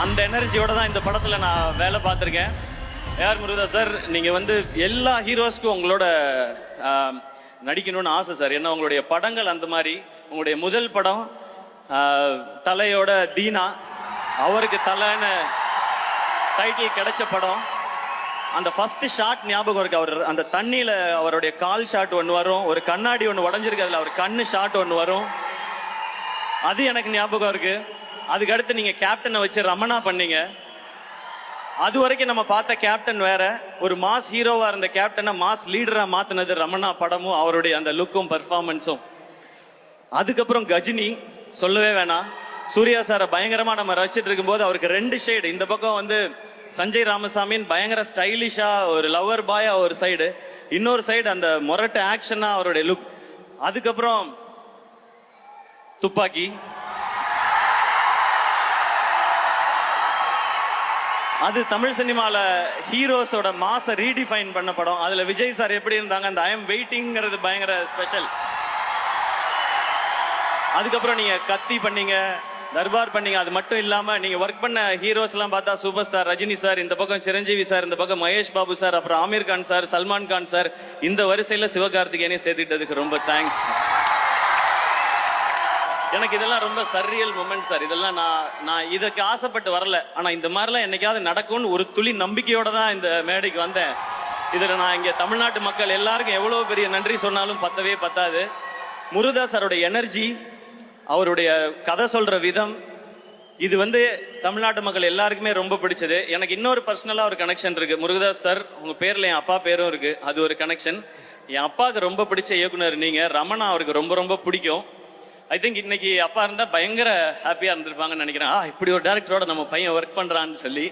S5: அந்த எனர்ஜியோட தான் இந்த படத்துல நான் வேலை பார்த்துருக்கேன். ஏஆர் முருகதாஸ் சார், நீங்க வந்து எல்லா ஹீரோஸ்க்கும் உங்களோட நடிக்கணும்னு ஆசை சார். ஏன்னா உங்களுடைய படங்கள் அந்த மாதிரி. உங்களுடைய முதல் படம் தலையோட தீனா, அவருக்கு தலைன்னு டைட்டில் கிடைச்ச படம். அந்த ஃபர்ஸ்ட் ஷாட் ஞாபகம் இருக்கு. அவர் அந்த தண்ணியில அவருடைய கால் ஷாட் ஒன்று வரும், ஒரு கண்ணாடி ஒன்று உடஞ்சிருக்கு, அதில் அவர் கண்ணு ஷாட் ஒன்று வரும், அது எனக்கு ஞாபகம் இருக்கு. அதுக்கடுத்து நீங்க கேப்டனை வச்சு ரமணா பண்ணீங்க. அது வரைக்கும் நம்ம பார்த்த கேப்டன் வேற, ஒரு மாஸ் ஹீரோவா இருந்த கேப்டனை மாஸ் லீடரா மாத்தினது ரமணா படமும் அவருடைய அந்த லுக்கும் பெர்ஃபார்மன்ஸும். அதுக்கப்புறம் கஜினி சொல்லவே வேணாம். சூர்யா சாரை பயங்கரமா நம்ம ரசிச்சுட்டு இருக்கும்போது அவருக்கு 2 ஷேடு. இந்த பக்கம் வந்து சஞ்சய் ராமசாமின்னு பயங்கர ஸ்டைலிஷா ஒரு லவர் பாயா ஒரு சைடு, இன்னொரு சைடு அந்த மொரட்டு ஆக்ஷனா அவருடைய லுக். அதுக்கப்புறம் துப்பாக்கி, அது தமிழ் சினிமால ஹீரோஸோட மாச ரீடிஃபைன் பண்ண படம். அதுல விஜய் சார் எப்படி இருந்தாங்க, அந்த ஐ எம் வெயிட்டிங்கிறது பயங்கர ஸ்பெஷல். அதுக்கப்புறம் நீங்க கத்தி பண்ணீங்க, தர்பார் பண்ணீங்க. அது மட்டும் இல்லாம நீங்க ஒர்க் பண்ண ஹீரோஸ் எல்லாம் பார்த்தா சூப்பர் ஸ்டார் ரஜினி சார், இந்த பக்கம் சிரஞ்சீவி சார், இந்த பக்கம் மகேஷ் பாபு சார், அப்புறம் ஆமீர் கான் சார், சல்மான் கான் சார், இந்த வரிசையில சிவகார்த்திகேயனையும் சேர்த்துக்கிட்டதுக்கு ரொம்ப தேங்க்ஸ். எனக்கு இதெல்லாம் ரொம்ப சர்ரியல் மூமெண்ட் சார். இதெல்லாம் நான் இதுக்கு ஆசைப்பட்டு வரல, ஆனா இந்த மாதிரிலாம் என்னைக்காவது நடக்கும்னு ஒரு துளி நம்பிக்கையோட தான் இந்த மேடைக்கு வந்தேன். இதுல நான் இங்க தமிழ்நாட்டு மக்கள் எல்லாருக்கும் எவ்வளவு பெரிய நன்றி சொன்னாலும் பத்தவே பத்தாது. முருகதாஸ் சாரோட எனர்ஜி, அவருடைய கதை சொல்ற விதம், இது வந்து தமிழ்நாட்டு மக்கள் எல்லாருக்குமே ரொம்ப பிடிச்சது. எனக்கு இன்னொரு பர்சனலா ஒரு கனெக்ஷன் இருக்கு. முருகதாஸ் சார், உங்க பேர்ல என் அப்பா பேரும் இருக்கு, அது ஒரு கனெக்ஷன். என் அப்பாவுக்கு ரொம்ப பிடிச்ச இயக்குனர் நீங்க. ரமணா அவருக்கு ரொம்ப ரொம்ப பிடிக்கும். ஐ திங்க் இன்னைக்கு அப்பா இருந்தா பயங்கர ஹாப்பியா இருந்திருப்பாங்கன்னு நினைக்கிறேன். இப்படி ஒரு டைரக்டரோட நம்ம பையன் ஒர்க் பண்றான்னு சொல்லி.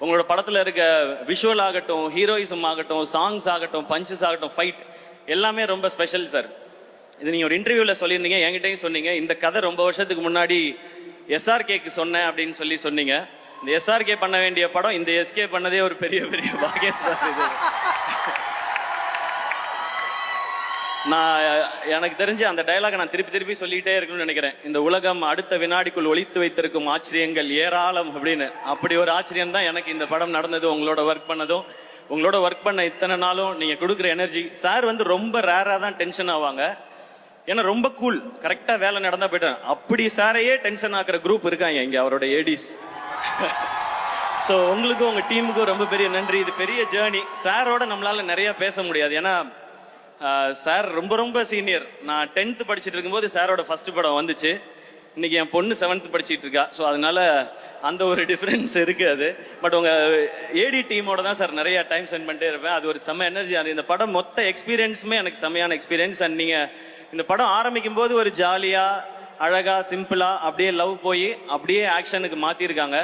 S5: உங்களோட படத்துல இருக்க விஷுவல் ஆகட்டும், ஹீரோயிசம் ஆகட்டும், சாங்ஸ் ஆகட்டும், பஞ்சஸ் ஆகட்டும், ஃபைட் எல்லாமே ரொம்ப ஸ்பெஷல் சார். இது நீங்க ஒரு இன்டர்வியூல சொல்லியிருந்தீங்க, என்கிட்டயும் சொன்னீங்க. இந்த கதை ரொம்ப வருஷத்துக்கு முன்னாடி SRKக்கு சொன்னேன் அப்படின்னு சொன்னீங்க. இந்த SRK பண்ண வேண்டிய படம் இந்த SK பண்ணதே ஒரு பெரிய பெரிய பாக்கியம் சார். இது நான் எனக்கு தெரிஞ்சு அந்த டயலாக நான் திருப்பி திருப்பி சொல்லிட்டே இருக்கணும்னு நினைக்கிறேன். இந்த உலகம் அடுத்த வினாடிக்குள் ஒளித்து வைத்திருக்கும் ஆச்சரியங்கள் ஏராளம் அப்படின்னு. அப்படி ஒரு ஆச்சரியம் தான் எனக்கு இந்த படம் நடந்தது, உங்களோட ஒர்க் பண்ணதும். உங்களோட ஒர்க் பண்ண இத்தனை நாளும் நீங்க கொடுக்குற எனர்ஜி. சார் வந்து ரொம்ப ரேரா தான் டென்ஷன் ஆவாங்க, ஏன்னா ரொம்ப கூல், கரெக்டா வேலை நடந்தா போயிட்டேன். அப்படி சாரையே டென்ஷன் ஆக்குற குரூப் இருக்காங்க இங்க, அவரோட ஏடிஸ். ஸோ உங்களுக்கும் உங்க டீமுக்கும் ரொம்ப பெரிய நன்றி. இது பெரிய ஜேர்னி. சாரோட நம்மளால நிறைய பேச முடியாது, ஏன்னா சார் ரொம்ப ரொம்ப சீனியர். நான் 10th படிச்சுட்டு இருக்கும்போது சாரோட ஃபர்ஸ்ட் படம் வந்துச்சு. இன்னைக்கு என் பொண்ணு 7th படிச்சுட்டு இருக்கா. ஸோ அதனால அந்த ஒரு டிஃபரன்ஸ் இருக்கு. அது பட் உங்க ஏடி டீமோட தான் சார் நிறைய டைம் ஸ்பெண்ட் பண்ணிட்டே இருப்பேன். அது ஒரு செம்ம எனர்ஜி. அது இந்த படம் மொத்த எக்ஸ்பீரியன்ஸுமே எனக்கு செம்மையான எக்ஸ்பீரியன்ஸ். அண்ட் நீங்க இந்த படம் ஆரம்பிக்கும் போது ஒரு ஜாலியா அழகா சிம்பிளா அப்படியே லவ் போய் அப்படியே ஆக்ஷனுக்கு மாத்திருக்காங்க.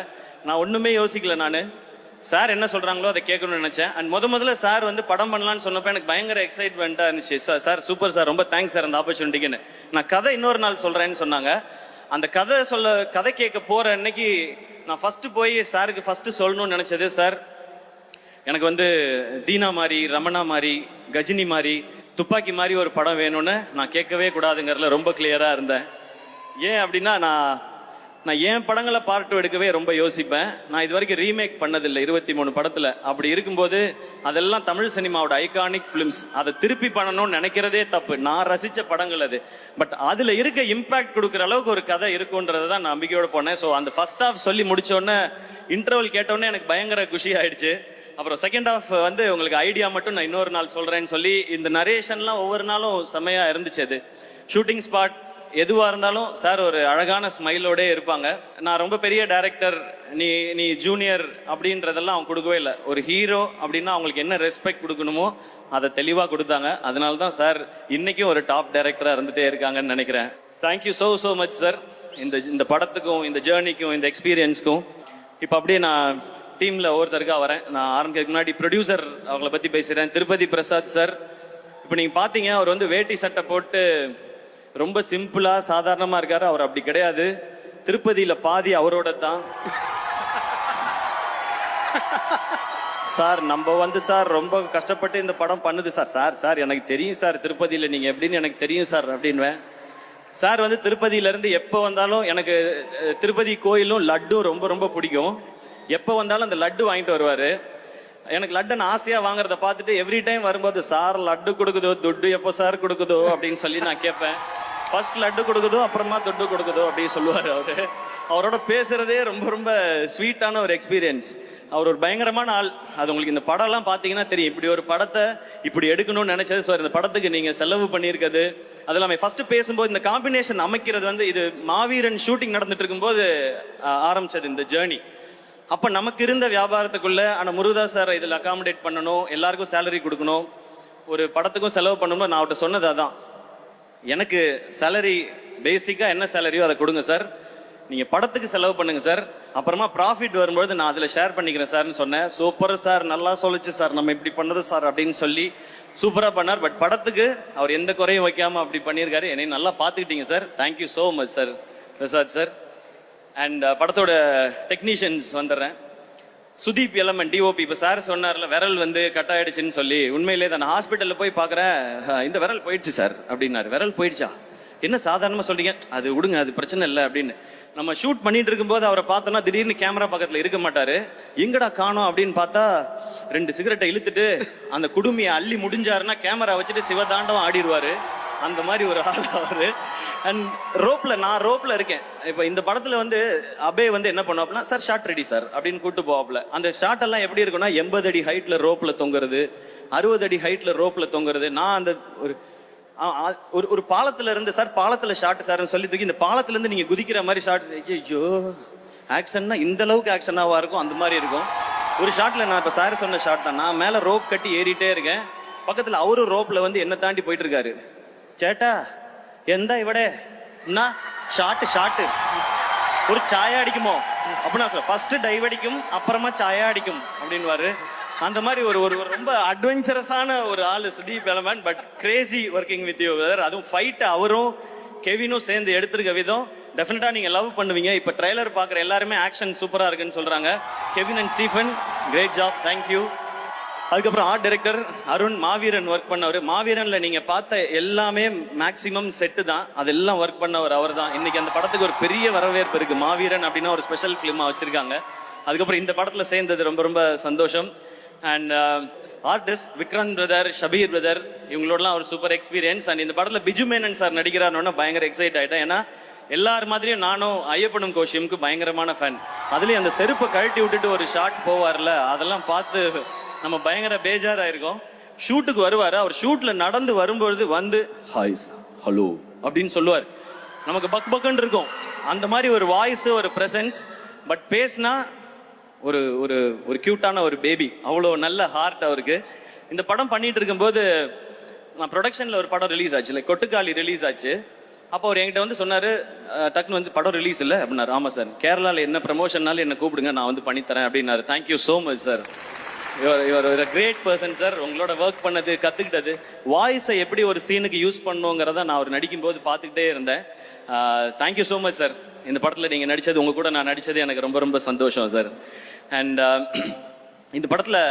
S5: நான் ஒண்ணுமே யோசிக்கல. நான் சார் என்ன சொல்றாங்களோ அதை கேட்கணும்னு நினைச்சேன். அண்ட் முதல்ல சார் வந்து படம் பண்ணலான்னு சொன்னப்ப எனக்கு பயங்கர எக்ஸைட்மெண்டா இருந்துச்சு. சார் சூப்பர் சார், ரொம்ப தேங்க்ஸ் சார் அந்த ஆப்பர்ச்சுனிட்டிக்குன்னு. நான் கதை இன்னொரு நாள் சொல்றேன்னு சொன்னாங்க. அந்த கதை கேட்க போற அன்னைக்கு நான் ஃபர்ஸ்ட் போய் சாருக்கு ஃபர்ஸ்ட் சொல்லணும்னு நினைச்சது, சார் எனக்கு வந்து தீனா மாதிரி, ரமணா மாதிரி, கஜினி மாதிரி, துப்பாக்கி மாதிரி ஒரு படம் வேணும்னு நான் கேட்கவே கூடாதுங்கிறதுல ரொம்ப கிளியரா இருந்தேன். ஏன் அப்படின்னா நான் ஏன் படங்களை பார்ட் 2 எடுக்கவே ரொம்ப யோசிப்பேன். நான் இது வரைக்கும் ரீமேக் பண்ணதில்லை 23 படத்துல. அப்படி இருக்கும்போது அதெல்லாம் தமிழ் சினிமாவோட ஐகானிக் பிலிம்ஸ். அதை திருப்பி பண்ணணும்னு நினைக்கிறதே தப்பு. நான் ரசிச்ச படங்கள் அது. பட் அதுல இருக்க இம்பாக்ட் கொடுக்குற அளவுக்கு ஒரு கதை இருக்குன்றதை தான் நான் நம்பிக்கையோட போனேன். ஸோ அந்த ஃபர்ஸ்ட் ஹாஃப் சொல்லி முடிச்சோடனே, இன்டர்வல் கேட்டோடனே எனக்கு பயங்கர குஷி ஆயிடுச்சு. அப்புறம் செகண்ட் ஹாஃப் வந்து உங்களுக்கு ஐடியா மட்டும் நான் இன்னொரு நாள் சொல்றேன்னு சொல்லி இந்த நரேஷன்லாம் ஒவ்வொரு நாளும் செம்மையா இருந்துச்சு. அது ஷூட்டிங் ஸ்பாட் எதுவா இருந்தாலும் சார் ஒரு அழகான ஸ்மைலோடே இருப்பாங்க. நான் ரொம்ப பெரிய டைரக்டர், நீ ஜூனியர் அப்படின்றதெல்லாம் அவங்க கொடுக்கவே இல்லை. ஒரு ஹீரோ அப்படின்னா அவங்களுக்கு என்ன ரெஸ்பெக்ட் கொடுக்கணுமோ அதை தெளிவாக கொடுத்தாங்க. அதனால தான் சார் இன்னைக்கும் ஒரு டாப் டைரக்டரா இருந்துட்டே இருக்காங்கன்னு நினைக்கிறேன். தேங்க்யூ ஸோ மச் சார், இந்த படத்துக்கும், இந்த ஜேர்னிக்கும், இந்த எக்ஸ்பீரியன்ஸ்க்கும். இப்போ அப்படியே நான் டீம்ல ஒவ்வொருத்தருக்கா வரேன். நான் ஆரம்பிக்கிறதுக்கு முன்னாடி ப்ரொடியூசர் அவங்கள பத்தி பேசுறேன். திருப்பதி பிரசாத் சார். இப்போ நீங்க பாத்தீங்க, அவர் வந்து வேட்டி சட்டை போட்டு ரொம்ப சிம்பிளா சாதாரணமா இருக்காரு. அவர் அப்படி கிடையாது. திருப்பதியில பாதி அவரோட தான். சார் நம்ம வந்து சார் ரொம்ப கஷ்டப்பட்டு இந்த படம் பண்ணுது சார் எனக்கு தெரியும் சார், திருப்பதியில நீங்க எப்படின்னு எனக்கு தெரியும் சார் அப்படின்வேன். சார் வந்து திருப்பதியில இருந்து எப்போ வந்தாலும், எனக்கு திருப்பதி கோயிலும் லட்டும் ரொம்ப ரொம்ப பிடிக்கும். எப்போ வந்தாலும் அந்த லட்டு வாங்கிட்டு வருவாரு. எனக்கு லட்டு நான் ஆசையா வாங்குறத பார்த்துட்டு எவ்ரி டைம் வரும்போது சார் லட்டு கொடுக்குதோ துட்டு எப்போ சார் கொடுக்குதோ அப்படின்னு சொல்லி நான் கேட்பேன். ஃபர்ஸ்ட் லட்டு கொடுக்குதோ அப்புறமா துட்டு கொடுக்குதோ அப்படின்னு சொல்லுவார் அவரு. அவரோட பேசுறதே ரொம்ப ரொம்ப ஸ்வீட்டான ஒரு எக்ஸ்பீரியன்ஸ். அவர் ஒரு பயங்கரமான ஆள். அது உங்களுக்கு இந்த படம்லாம் பார்த்தீங்கன்னா தெரியும். இப்படி ஒரு படத்தை இப்படி எடுக்கணும்னு நினைச்சது. ஸோ இந்த படத்துக்கு நீங்க செலவு பண்ணியிருக்கிறது அது எல்லாமே ஃபர்ஸ்ட் பேசும்போது இந்த காம்பினேஷன் அமைக்கிறது வந்து இது மாவீரன் ஷூட்டிங் நடந்துட்டு இருக்கும்போது ஆரம்பிச்சது இந்த ஜேர்னி. அப்ப நமக்கு இருந்த வியாபாரத்துக்குள்ள ஆனால் முருகதாஸ் சார் இதில் அகாமடேட் பண்ணணும், எல்லாருக்கும் சேலரி கொடுக்கணும், ஒரு படத்துக்கும் செலவு பண்ணணும். நான் அவர்கிட்ட சொன்னது அதான், எனக்கு சேலரி பேசிக்கா என்ன சேலரியோ அதை கொடுங்க சார், நீங்க படத்துக்கு செலவு பண்ணுங்க சார், அப்புறமா ப்ராஃபிட் வரும்போது நான் அதில் ஷேர் பண்ணிக்கிறேன் சார்னு சொன்னேன். சூப்பர் சார், நல்லா சொல்லிச்சு சார், நம்ம இப்படி பண்ணது சார் அப்படின்னு சொல்லி சூப்பரா பண்ணார். பட் படத்துக்கு அவர் எந்த குறையும் வைக்காம அப்படி பண்ணியிருக்காரு. என்னை நல்லா பார்த்துக்கிட்டீங்க sir. Thank you so much sir Prasad sir. And படத்தோட டெக்னீஷியன்ஸ் வந்துடுறேன். சுதீப் எலமன் டிஓபி. இப்போ சார் சொன்னார்ல விரல் வந்து கட் ஆயிடுச்சுன்னு சொல்லி, உண்மையிலே தான் நான் ஹாஸ்பிட்டலில் போய் பார்க்குறேன், இந்த விரல் போயிடுச்சு சார் அப்படின்னாரு. விரல் போயிடுச்சா, என்ன சாதாரணமாக சொல்றீங்க, அது விடுங்க அது பிரச்சனை இல்லை அப்படின்னு. நம்ம ஷூட் பண்ணிட்டு இருக்கும்போது அவரை பார்த்தோம்னா திடீர்னு கேமரா பக்கத்தில் இருக்க மாட்டாரு. எங்கடா காணோம் அப்படின்னு பார்த்தா 2 சிகரெட்டை இழுத்துட்டு அந்த குடுமையை அள்ளி முடிஞ்சாருன்னா கேமரா வச்சுட்டு சிவதாண்டவம் ஆடிடுவாரு. அந்த மாதிரி ஒரு ஆள் அவரு. அண்ட் நான் ரோப்ல இருக்கேன். இப்போ இந்த படத்துல வந்து அபே வந்து என்ன பண்ணுவாப்னா, சார் ஷார்ட் ரெடி சார் அப்படின்னு கூட்டு போவாப்ல. அந்த ஷார்ட் எல்லாம் எப்படி இருக்குன்னா 80 அடி ஹைட்ல ரோப்ல தொங்குறது, 60 அடி ஹைட்ல ரோப்ல தொங்குறது. நான் அந்த ஒரு பாலத்துல இருந்து சார் பாலத்துல ஷார்ட் சார்னு சொல்லி தூக்கி இந்த பாலத்துல இருந்து நீங்க குதிக்கிற மாதிரி ஷார்ட். ஐயோ ஆக்ஷன்னா இந்த அளவுக்கு ஆக்ஷனாவா இருக்கும், அந்த மாதிரி இருக்கும். ஒரு ஷாட்ல நான் இப்ப சார் சொன்ன ஷாட் தான், நான் மேல ரோப் கட்டி ஏறிட்டே இருக்கேன், பக்கத்துல அவரும் ரோப்ல வந்து என்ன தாண்டி போயிட்டு இருக்காரு. சேட்டா எந்த இவடே ஷாட்டு ஒரு சாயா அடிக்குமோ அப்படின்னா ஃபர்ஸ்ட் டைவ் அடிக்கும் அப்புறமா சாயா அடிக்கும் அப்படின்வாரு. அந்த மாதிரி ஒரு ஒரு ரொம்ப அட்வென்ச்சரஸான ஒரு ஆளு Sudeep LMN. But Crazy working with you brother. அதுவும் ஃபைட் அவரும் கெவினும் சேர்ந்து எடுத்திருக்க விதம் டெஃபினட்டா நீங்க லவ் பண்ணுவீங்க. இப்ப ட்ரைலர் பாக்குற எல்லாருமே ஆக்ஷன் சூப்பரா இருக்குன்னு சொல்றாங்க. Kevin and Stephen great job, thank you. அதுக்கப்புறம் art director Arun Maaveeran work பண்ணவர். மாவீரன்ல நீங்க பார்த்த எல்லாமே மேக்சிமம் செட்டு தான், அதெல்லாம் ஒர்க் பண்ணவர் அவர் தான். இன்னைக்கு அந்த படத்துக்கு ஒரு பெரிய வரவேற்பு இருக்கு. மாவீரன் அப்படின்னா ஒரு ஸ்பெஷல் பிலிமா வச்சிருக்காங்க. அதுக்கப்புறம் இந்த படத்துல சேர்ந்தது ரொம்ப ரொம்ப சந்தோஷம். And artist Vikranth brother, Shabeer brother, இவங்களோடலாம் ஒரு சூப்பர் எக்ஸ்பீரியன்ஸ். அண்ட் இந்த படத்துல பிஜு மேனன் சார் நடிக்கிறாருன்னு பயங்கர எக்ஸைட் ஆயிட்டேன். ஏன்னா எல்லார் மாதிரியும் நானும் ஐயப்பனும் கோஷியமுக்கு பயங்கரமான ஃபேன். அதுலயும் அந்த செருப்பை கழட்டி விட்டுட்டு ஒரு ஷாட் போவார்ல, அதெல்லாம் பார்த்து நம்ம பயங்கர பேஜாரா இருக்கோம். ஷூட்டுக்கு வருவாரு, அவர் ஷூட்ல நடந்து வரும்பொழுது வந்து ஹாய் ஹலோ அப்படின்னு சொல்லுவார். நமக்கு பக் பக்குன்னு இருக்கும். அந்த மாதிரி ஒரு வாய்ஸ், ஒரு பிரசன்ஸ். பட் பேசினா ஒரு ஒரு ஒரு கியூட்டான ஒரு பேபி, அவ்வளோ நல்ல ஹார்ட் அவருக்கு. இந்த படம் பண்ணிட்டு இருக்கும்போது நான் ப்ரொடக்ஷன்ல ஒரு படம் ரிலீஸ் ஆச்சு, லைக் கொட்டுக்காளி ரிலீஸ் ஆச்சு. அப்போ அவர் என்கிட்ட வந்து சொன்னாரு, டக்குன்னு வந்து படம் ரிலீஸ் இல்லை அப்படின்னாரு. ஆமா சார், கேரளாவில் என்ன ப்ரமோஷன்னாலும் என்ன கூப்பிடுங்க, நான் வந்து பண்ணித்தரேன் அப்படின்னாரு. Thank you so much sir. Your ஒரு கிரேட் பர்சன் சார். உங்களோட ஒர்க் பண்ணது, கத்துக்கிட்டது, வாய்ஸை எப்படி ஒரு சீனுக்கு யூஸ் பண்ணுங்கிறத நான் அவர் நடிக்கும் போது பார்த்துக்கிட்டே இருந்தேன். Thank you so much sir. இந்த படத்தில் நீங்கள் நடித்தது, உங்க கூட நான் நடித்தது எனக்கு ரொம்ப ரொம்ப சந்தோஷம் சார். அண்ட் இந்த படத்தில்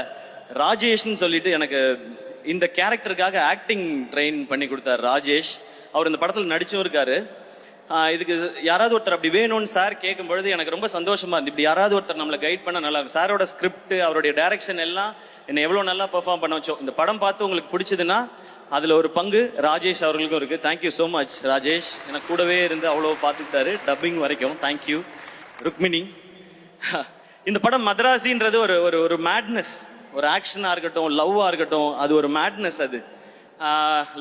S5: ராஜேஷ்ன்னு சொல்லிட்டு எனக்கு இந்த கேரக்டருக்காக ஆக்டிங் ட்ரெயின் பண்ணி கொடுத்தார் ராஜேஷ். அவர் இந்த படத்தில் நடிச்சும் இருக்காரு. இதுக்கு யாராவது ஒருத்தர் அப்படி வேணும்னு சார் கேட்கும் பொழுது எனக்கு ரொம்ப சந்தோஷமா இருந்து. இப்படி யாராவது ஒருத்தர் நம்மளை கைட் பண்ண நல்லா இருக்கும். சாரோட ஸ்கிரிப்ட், அவருடைய டைரக்ஷன் எல்லாம் என்னை எவ்வளோ நல்லா பெர்ஃபார்ம் பண்ண வச்சோம். இந்த படம் பார்த்து உங்களுக்கு பிடிச்சதுன்னா அதில் ஒரு பங்கு ராஜேஷ் அவர்களுக்கும் இருக்கு. Thank you so much Rajesh. எனக்கு கூடவே இருந்து அவ்வளோ பார்த்துக்கிட்டாரு டப்பிங் வரைக்கும். தேங்க்யூ. ருக்மிணி. இந்த படம் மதராசின்றது ஒரு ஒரு ஒரு மேட்னஸ், ஒரு ஆக்ஷனாக இருக்கட்டும், லவ்வாக இருக்கட்டும், அது ஒரு மேட்னஸ். அது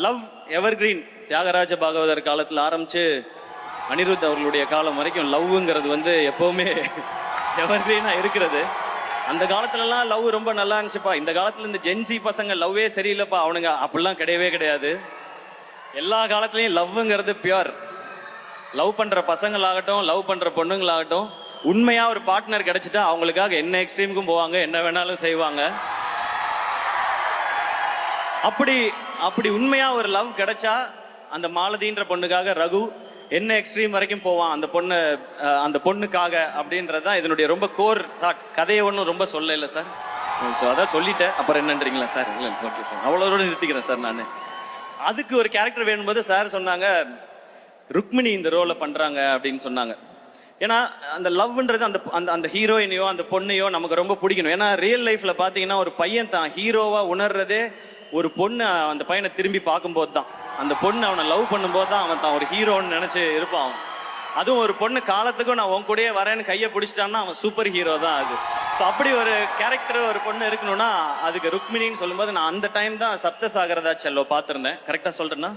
S5: லவ் எவர் கிரீன். தியாகராஜ பாகவதர் காலத்தில் ஆரம்பிச்சு அனிருத் அவர்களுடைய காலம் வரைக்கும் லவ்ங்கிறது வந்து எப்பவுமே எவர் கிரீனா இருக்கிறது. அந்த காலத்துலலாம் லவ் ரொம்ப நல்லா இருந்துச்சுப்பா. இந்த காலத்துல இந்த ஜென்சி பசங்க லவ்வே சரியில்லைப்பா அவனுங்க, அப்படிலாம் கிடையவே கிடையாது. எல்லா காலத்துலயும் லவ்ங்கிறது பியூர். லவ் பண்ற பசங்களாகட்டும், லவ் பண்ற பொண்ணுங்களாகட்டும், உண்மையா ஒரு பார்ட்னர் கிடைச்சிட்டா அவங்களுக்காக என்ன எக்ஸ்ட்ரீமுக்கும் போவாங்க, என்ன வேணாலும் செய்வாங்க. அப்படி அப்படி உண்மையா ஒரு லவ் கிடைச்சா அந்த மாலதின்ற பொண்ணுக்காக ரகு என்ன எக்ஸ்ட்ரீம் வரைக்கும் போவான் அந்த பொண்ணுக்காக அப்படின்றதுதான் இதனுடைய ரொம்ப கோர் தாட். கதையை ஒன்றும் ரொம்ப சொல்ல இல்லை சார். ஸோ அதான் சொல்லிட்டேன், அப்புறம் என்னன்றீங்களா சார்? இல்லை ஓகே சார், அவ்வளோட நிறுத்திக்கிறேன் சார். நான் அதுக்கு ஒரு கேரக்டர் வேணும்போது சார் சொன்னாங்க ருக்மிணி இந்த ரோலை பண்றாங்க அப்படின்னு சொன்னாங்க. ஏன்னா அந்த லவ்ன்றது அந்த அந்த அந்த ஹீரோயினையோ அந்த பொண்ணையோ நமக்கு ரொம்ப பிடிக்கணும். ஏன்னா ரியல் லைஃப்ல பார்த்தீங்கன்னா ஒரு பையன் தான் ஹீரோவா உணர்றதே ஒரு பொண்ணு அந்த பையனை திரும்பி பார்க்கும்போது தான். அந்த பொண்ணு அவனை லவ் பண்ணும்போது தான் அவன் தான் ஒரு ஹீரோன்னு நினைச்சு இருப்பான் அவன். அதுவும் ஒரு பொண்ணு காலத்துக்கும் நான் உன் கூடயே வரேன்னு கையை பிடிச்சிட்டான்னா அவன் சூப்பர் ஹீரோ தான் அது. ஸோ அப்படி ஒரு கேரக்டர் ஒரு பொண்ணு இருக்கணும்னா அதுக்கு ருக்மிணின்னு சொல்லும்போது நான் அந்த டைம் தான் சப்தசாகரதா செல்லோ பார்த்துருந்தேன். கரெக்டாக சொல்றேன்னா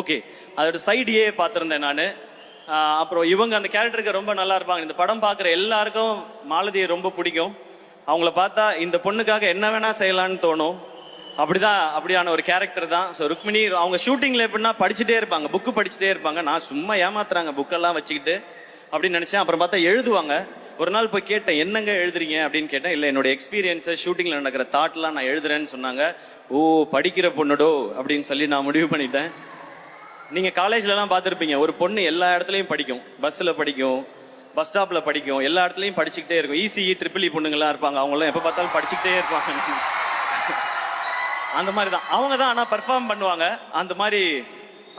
S5: ஓகே, அதோட சைடியே பார்த்துருந்தேன் நான். அப்புறம் இவங்க அந்த கேரக்டருக்கு ரொம்ப நல்லா இருப்பாங்க. இந்த படம் பார்க்குற எல்லாருக்கும் மாலதியை ரொம்ப பிடிக்கும். அவங்கள பார்த்தா இந்த பொண்ணுக்காக என்ன வேணா செய்யலான்னு தோணும். அப்படியான ஒரு கேரக்டர் தான். ஸோ ருக்மிணி அவங்க ஷூட்டிங்ல எப்படின்னா படிச்சுட்டே இருப்பாங்க, புக்கு படிச்சுட்டே இருப்பாங்க. நான் சும்மா ஏமாத்துறாங்க புக்கெல்லாம் வச்சுக்கிட்டு அப்படின்னு நினைச்சேன். அப்புறம் பார்த்தா எழுதுவாங்க. ஒரு நாள் போய் கேட்டேன், என்னங்க எழுதுறீங்க அப்படின்னு கேட்டேன். இல்லை, என்னோட எக்ஸ்பீரியன்ஸை ஷூட்டிங்ல நடக்கிற தாட்லாம் நான் எழுதுறேன்னு சொன்னாங்க. ஓ, படிக்கிற பொண்ணுடோ அப்படின்னு சொல்லி நான் முடிவு பண்ணிட்டேன். நீங்க காலேஜ்லலாம் பார்த்துருப்பீங்க, ஒரு பொண்ணு எல்லா இடத்துலையும் படிக்கும். பஸ்ஸில் படிக்கும், பஸ் ஸ்டாப்ல படிக்கும், எல்லா இடத்துலையும் படிச்சுக்கிட்டே இருக்கும். இசிஇ ட்ரிபிள் இ பொண்ணுங்களாம் இருப்பாங்க, அவங்களாம் எப்போ பார்த்தாலும் படிச்சுக்கிட்டே இருப்பாங்க. அந்த மாதிரி தான் அவங்க தான். ஆனால் பர்ஃபார்ம் பண்ணுவாங்க. அந்த மாதிரி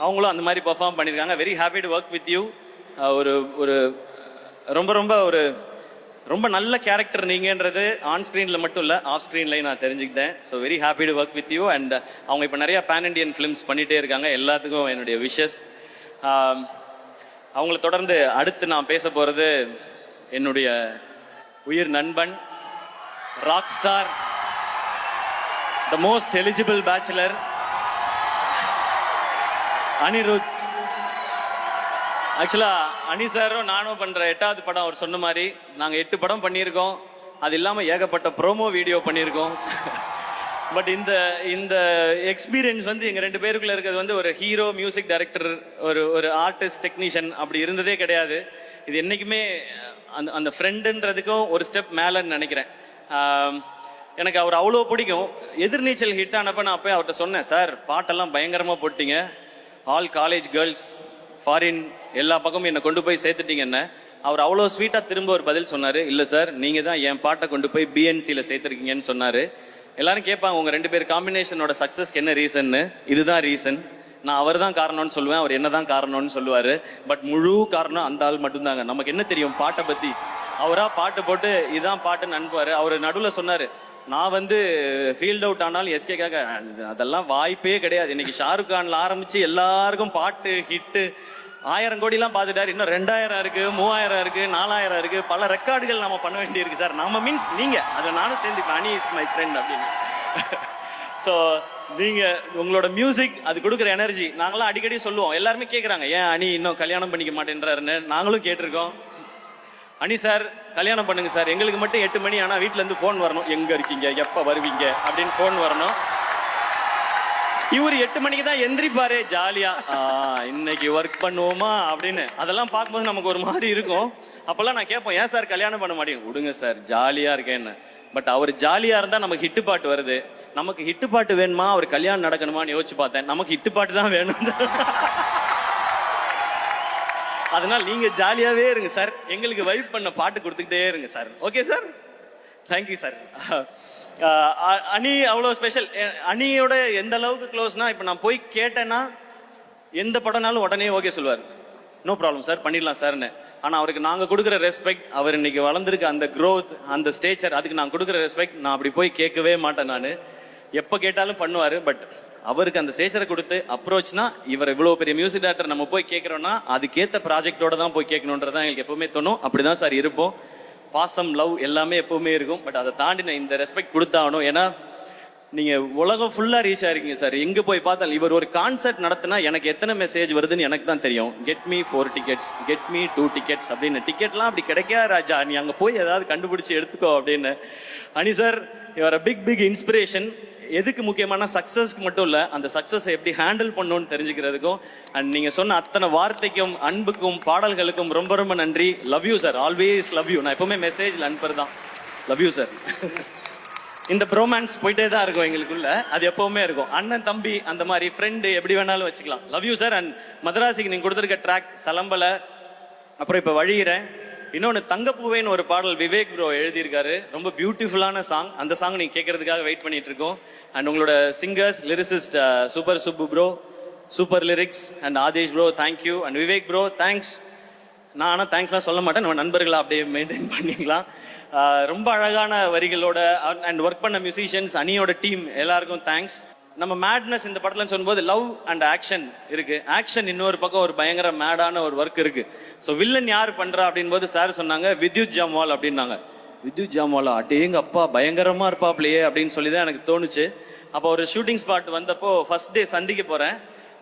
S5: அவங்களும் அந்த மாதிரி பர்ஃபார்ம் பண்ணியிருக்காங்க. Very happy to work with you. ஒரு ஒரு ரொம்ப ரொம்ப ஒரு ரொம்ப நல்ல கேரக்டர் நீங்கன்றது ஆன் ஸ்க்ரீனில் மட்டும் இல்லை, ஆஃப் ஸ்க்ரீன்லையும் நான் தெரிஞ்சுக்கிட்டேன். So very happy to work with you. And அவங்க இப்போ நிறையா பேன் இண்டியன் ஃபிலிம்ஸ் பண்ணிகிட்டே இருக்காங்க. எல்லாத்துக்கும் என்னுடைய விஷஸ். அவங்கள தொடர்ந்து அடுத்து நான் பேச போகிறது என்னுடைய உயிர் நண்பன், rock star, the most eligible bachelor, Anirudh. ஆக்சுவலா அனி சாரும் நானும் பண்ற 8வது படம் அவர் சொன்ன மாதிரி நாங்க 8 படம் பண்ணியிருக்கோம். அது இல்லாம ஏகப்பட்ட ப்ரோமோ வீடியோ பண்ணியிருக்கோம். பட் இந்த எக்ஸ்பீரியன்ஸ் வந்து எங்க 2 பேருக்குள்ள இருக்கிறது வந்து ஒரு ஹீரோ, மியூசிக் டைரக்டர், ஒரு ஆர்டிஸ்ட், டெக்னீஷியன் அப்படி இருந்ததே கிடையாது. இது என்னைக்குமே அந்த அந்த ஃப்ரெண்டுன்றதுக்கும் ஒரு ஸ்டெப் மேலன்னு நினைக்கிறேன். எனக்கு அவர் அவ்வளோ பிடிக்கும். எதிர்நீச்சல் ஹிட் ஆனப்ப நான் போய் அவர்கிட்ட சொன்னேன், சார் பாட்டெல்லாம் பயங்கரமாக போட்டீங்க, ஆல் காலேஜ் கேர்ள்ஸ், ஃபாரின் எல்லா பக்கமும் என்னை கொண்டு போய் சேர்த்துட்டீங்கன்னு. அவர் அவ்வளோ ஸ்வீட்டாக திரும்ப ஒரு பதில் சொன்னார், இல்லை சார் நீங்கள் தான் என் பாட்டை கொண்டு போய் பிஎன்சியில் சேர்த்துருக்கீங்கன்னு சொன்னார். எல்லாரும் கேட்பாங்க, உங்கள் 2 பேர் காம்பினேஷனோட சக்ஸஸ்க்கு என்ன ரீசன்னு. இதுதான் ரீசன். நான் அவர் தான் காரணம்னு சொல்லுவேன், அவர் என்ன தான் காரணம்னு சொல்லுவார். பட் முழு காரணம் அந்த ஆள் மட்டும்தாங்க. நமக்கு என்ன தெரியும் பாட்டை பற்றி? அவராக பாட்டு போட்டு இதான் பாட்டுன்னு அனுப்புவார். அவர் நடுவில் சொன்னார், நான் வந்து ஃபீல்ட் அவுட் ஆனாலும் எஸ்கேக்காக அதெல்லாம் வாய்ப்பே கிடையாது. இன்னைக்கு ஷாருக் கான்ல ஆரம்பிச்சு எல்லாருக்கும் பாட்டு ஹிட்டு 1000 கோடிலாம் பார்த்துட்டாரு. இன்னும் 2000 இருக்கு, 3000 இருக்கு, 4000 இருக்கு. பல ரெக்கார்டுகள் நம்ம பண்ண வேண்டியிருக்கு சார். நம்ம மீன்ஸ் நீங்க அதில் நானும் சேர்ந்துப்பேன். அனி இஸ் மை ஃப்ரெண்ட் அப்படின்னு. ஸோ நீங்க உங்களோட மியூசிக் அது கொடுக்குற எனர்ஜி நாங்களாம் அடிக்கடி சொல்லுவோம். எல்லாருமே கேட்குறாங்க, ஏன் அனி இன்னும் கல்யாணம் பண்ணிக்க மாட்டேன்றாருன்னு. நாங்களும் கேட்டிருக்கோம். அனி சார் கல்யாணம் பண்ணுங்க சார், எங்களுக்கு மட்டும் 8 மணி ஆனால் வீட்டிலேருந்து ஃபோன் வரணும், எங்கே இருக்கீங்க, எப்போ வருவீங்க அப்படின்னு ஃபோன் வரணும். இவர் 8 மணிக்கு தான் எந்திரிப்பாரு ஜாலியா, இன்னைக்கு ஒர்க் பண்ணுவோமா அப்படின்னு. அதெல்லாம் பார்க்கும்போது நமக்கு ஒரு மாதிரி இருக்கும். அப்போல்லாம் நான் கேட்போம், ஏன் சார் கல்யாணம் பண்ண மாட்டேங்க? விடுங்க சார் ஜாலியாக இருக்கேன்னு. பட் அவர் ஜாலியாக இருந்தால் நமக்கு ஹிட்டு பாட்டு வருது. நமக்கு ஹிட்டு பாட்டு வேணுமா, அவர் கல்யாணம் நடக்கணுமான்னு யோசிச்சு பார்த்தேன். நமக்கு ஹிட்டு பாட்டு தான் வேணும். அதனால் நீங்க ஜாலியாவே இருங்க சார், எங்களுக்கு வைப் பண்ண பாட்டு கொடுத்துக்கிட்டே இருங்க sir. Okay sir, thank you sir. அனி அவ்வளோ ஸ்பெஷல். அனியோட எந்த அளவுக்கு க்ளோஸ்னா, இப்போ நான் போய் கேட்டேன்னா எந்த படம்னாலும் உடனே ஓகே சொல்லுவார், நோ ப்ராப்ளம் சார் பண்ணிடலாம் சார்னு. ஆனால் அவருக்கு நாங்கள் கொடுக்குற ரெஸ்பெக்ட், அவர் இன்னைக்கு வளர்ந்துருக்க அந்த க்ரோத், அந்த ஸ்டேச்சர், அதுக்கு நான் கொடுக்குற ரெஸ்பெக்ட் நான் அப்படி போய் கேட்கவே மாட்டேன். நான் எப்போ கேட்டாலும் பண்ணுவார். பட் அவருக்கு அந்த ஸ்டேஜரை கொடுத்து அப்ரோச்னா, இவர் இவ்வளோ பெரிய மியூசிக் டைரக்டர் நம்ம போய் கேட்குறோன்னா அதுக்கேற்ற ப்ராஜெக்டோட தான் போய் கேட்கணுன்றதான் எங்களுக்கு எப்பவுமே தோணும். அப்படிதான் சார் இருப்போம். பாசம், லவ் எல்லாமே எப்பவுமே இருக்கும். பட் அதை தாண்டி நான் இந்த ரெஸ்பெக்ட் கொடுத்தாகணும். ஏன்னா நீங்கள் உலகம் ஃபுல்லாக ரீச் ஆயிருக்கீங்க சார். எங்கே போய் பார்த்தாலும் இவர் ஒரு கான்சர்ட் நடத்தினா எனக்கு எத்தனை மெசேஜ் வருதுன்னு எனக்கு தான் தெரியும். Get me 4 tickets, get me 2 tickets அப்படின்னு. டிக்கெட்லாம் அப்படி கிடைக்காது ராஜா, நீ அங்கே போய் ஏதாவது கண்டுபிடிச்சி எடுத்துக்கோ அப்படின்னு. Ani sir, your a big inspiration. எதுக்கு முக்கியமான சக்ஸஸ்க்கு மட்டும் இல்லை, அந்த சக்ஸஸை எப்படி ஹேண்டில் பண்ணணும்னு தெரிஞ்சுக்கிறதுக்கும். அண்ட் நீங்கள் சொன்ன அத்தனை வார்த்தைக்கும், அன்புக்கும், பாடல்களுக்கும் ரொம்ப ரொம்ப நன்றி. Love you sir, always love you. நான் எப்பவுமே மெசேஜில் அனுப்புறது தான் லவ் யூ சார். இந்த ப்ரோமான்ஸ் போயிட்டே தான் இருக்கும் எங்களுக்குள்ள, அது எப்பவுமே இருக்கும். அண்ணன் தம்பி அந்த மாதிரி ஃப்ரெண்டு எப்படி வேணாலும் வச்சுக்கலாம். Love you sir. அண்ட் மதராசிக்கு நீங்கள் கொடுத்துருக்க ட்ராக் சலம்பலை, அப்புறம் இப்போ வழிகிறேன். இன்னொன்று தங்கப்பூவேன்னு ஒரு பாடல் விவேக் ப்ரோ எழுதியிருக்காரு, ரொம்ப பியூட்டிஃபுல்லான சாங். அந்த சாங் நீங்கள் கேட்கறதுக்காக வெயிட் பண்ணிட்டு இருக்கோம். அண்ட் உங்களோட singers, lyricist super Subbu bro, super lyrics. And Aadesh bro thank you. And Vivek bro thanks. நான் ஆனால் தேங்க்ஸ்லாம் சொல்ல மாட்டேன், நம்ம நண்பர்களா அப்படியே மெயின்டைன் பண்ணிக்கலாம். ரொம்ப அழகான வரிகளோட அண்ட் ஒர்க் பண்ண மியூசிஷியன்ஸ், அணியோட டீம் எல்லாருக்கும் தேங்க்ஸ். நம்ம மேட்னஸ் இந்த படத்துல சொல்லும்போது லவ் அண்ட் ஆக்ஷன் இருக்கு. ஆக்ஷன் இன்னொரு பக்கம் ஒரு பயங்கர மேடான ஒரு ஒர்க் இருக்கு. ஸோ வில்லன் யார் பண்றா அப்படின் போது சார் சொன்னாங்க வித்யுத் ஜாம்வால் அப்படின்னாங்க. வித்யுத் ஜாம்வாலா, அட்டேங்க அப்பா பயங்கரமா இருப்பாப்லையே அப்படின்னு சொல்லி தான் எனக்கு தோணுச்சு. அப்போ ஒரு ஷூட்டிங் ஸ்பாட் வந்தப்போ ஃபர்ஸ்ட் டே சந்திக்க போறேன்.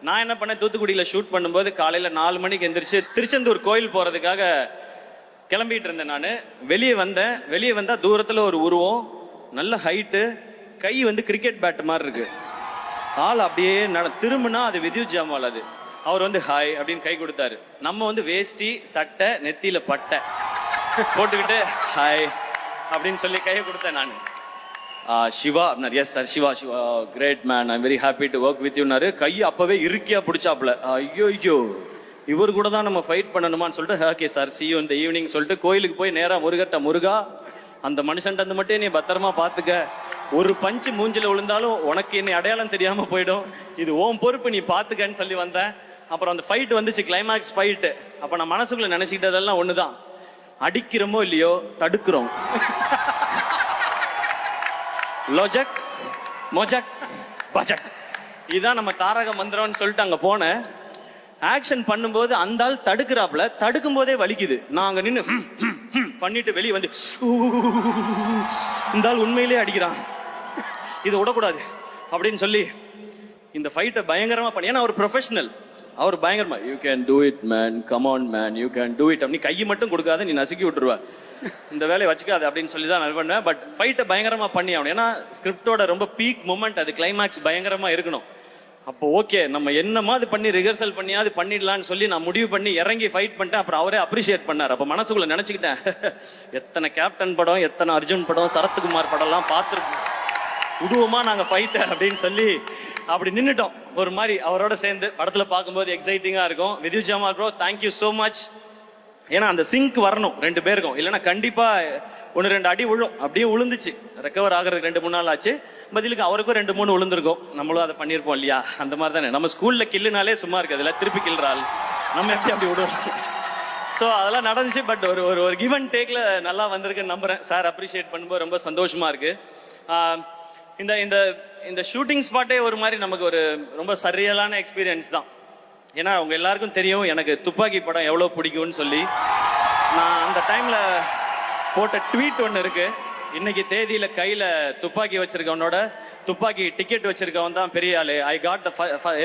S5: நான் என்ன பண்ணேன், தூத்துக்குடியில் ஷூட் பண்ணும்போது காலையில 4 மணிக்கு எந்திரிச்சு திருச்செந்தூர் கோயில் போறதுக்காக கிளம்பிட்டு இருந்தேன். நான் வெளியே வந்தேன். வெளியே வந்தா தூரத்துல ஒரு உருவம், நல்ல ஹைட்டு, கை வந்து கிரிக்கெட் பேட் மாதிரி இருக்கு. ஆள் அப்படியே திரும்பினா அது வித்யுத் ஜாம்வால். அது அவர் வந்து ஹாய் அப்படின்னு கை கொடுத்தாரு. நம்ம வந்து வேஷ்டி சட்டை நெத்தியில பட்டை போட்டுக்கிட்டு ஹாய் அப்படின்னு சொல்லி கையை கொடுத்தேன். நான் சிவா அப்படின்னாரு. Yes sir, Siva Siva great man, I am very happy to work with யூனாரு. கையை அப்பவே இறுக்கியா பிடிச்சாப்புல. ஐயோ ஐயோ இவர் கூட தான் நம்ம ஃபைட் பண்ணணுமான்னு சொல்லிட்டு ஓகே சார் சி யூ இந்த ஈவினிங் சொல்லிட்டு கோயிலுக்கு போய் நேரா முருகட்ட, முருகா அந்த மனுஷன்ட்டு அந்த மட்டும் நீ பத்திரமா பாத்துக்க, ஒரு பஞ்சு மூஞ்சில விழுந்தாலும் உனக்கு என்னை அடையாளம் தெரியாம போயிடும், இது ஓம் பொறுப்பு, நீ பாத்துக்கன்னு சொல்லி வந்தேன். அப்புறம் அந்த ஃபைட் வந்துச்சு, கிளைமேக்ஸ் ஃபைட். அப்ப நான் மனசுக்குள்ள நினைச்சுக்கிட்டதெல்லாம் ஒண்ணுதான், அடிக்கிறோமோ இல்லையோ தடுக்கிறோம். லோஜக் மோஜக் பஜக், இதுதான் நம்ம தாரக மந்திரம்னு சொல்லிட்டு அங்க போனேன். ஆக்ஷன் பண்ணும்போது அந்த ஆள் தடுக்கிறாப்புல, தடுக்கும் போதே வலிக்குது. நான் அங்க நின்று பண்ணிட்டு வெளியே வந்து இந்த ஆள் உண்மையிலே அடிக்கிறான், இதை விடக்கூடாது அப்படின்னு சொல்லி இந்த ஃபைட்டை பயங்கரமா பண்ணி, ஏன்னா அவர் ப்ரொஃபஷனல், அவர் பயங்கரமா you can do it man, come on man, you can do it. நீ கையை மட்டும் கொடுக்காத, நீ நசுக்கி விட்டுருவ, இந்த வேலையை வச்சுக்காது அப்படின்னு சொல்லி தான் நான் பண்ணேன். பட் ஃபைட்டை பயங்கரமா பண்ணி ஆகணும், ஏன்னா ஸ்கிரிப்டோட ரொம்ப பீக் மூமெண்ட் அது, கிளைமேக்ஸ் பயங்கரமா இருக்கணும். அப்போ ஓகே நம்ம என்னமாவது பண்ணி ரிஹர்சல் பண்ணியாவது பண்ணிடலான்னு சொல்லி நான் முடிவு பண்ணி இறங்கி ஃபைட் பண்ணிட்டேன். அப்புறம் அவரே அப்ரிஷியேட் பண்ணார். அப்போ மனசுக்குள்ள நினைச்சுக்கிட்டேன், எத்தனை கேப்டன் படம், எத்தனை அர்ஜுன் படம், சரத்குமார் படம்லாம் பார்த்துருக்கோம், விடுவோமா நாங்கள் ஃபைட்டை அப்படின்னு சொல்லி அப்படி நின்றுட்டோம். ஒரு மாதிரி அவரோட சேர்ந்து படத்துல பார்க்கும்போது எக்ஸைட்டிங்கா இருக்கும். Vidyut Jammwal bro thank you so much. ஏன்னா அந்த சிங்க் வரணும் 2 பேருக்கும், இல்லைன்னா கண்டிப்பா 1-2 அடி விழும். அப்படியே விழுந்துச்சு, ரெக்கவர் ஆகிறதுக்கு 2-3 நாள் ஆச்சு. பதிலுக்கு அவருக்கும் 2-3 விழுந்திருக்கும், நம்மளும் அதை பண்ணியிருப்போம் இல்லையா? அந்த மாதிரி தானே நம்ம ஸ்கூல்ல கில்லுனாலே சும்மா இருக்காதுல்ல, திருப்பி கில்றாள் நம்ம எப்படி அப்படி விடுவோம். ஸோ அதெல்லாம் நடந்துச்சு. பட் ஒரு ஒரு கிவ் அண்ட் டேக்ல நல்லா வந்திருக்குன்னு நம்புறேன். சார் அப்ரிஷியேட் பண்ணும்போது ரொம்ப சந்தோஷமா இருக்கு. இந்த இந்த இந்த ஷூட்டிங் ஸ்பாட்டே ஒரு மாதிரி நமக்கு ஒரு ரொம்ப சரியலான எக்ஸ்பீரியன்ஸ் தான். ஏன்னா அவங்க எல்லாருக்கும் தெரியும் எனக்கு துப்பாக்கி படம் எவ்வளோ பிடிக்கும்னு சொல்லி. நான் அந்த டைம்ல போட்ட ட்வீட் ஒன்று இருக்கு, இன்னைக்கு தேதியில கையில துப்பாக்கி வச்சிருக்கவனோட துப்பாக்கி டிக்கெட் வச்சிருக்கவன் தான் பெரிய ஆளு, I got the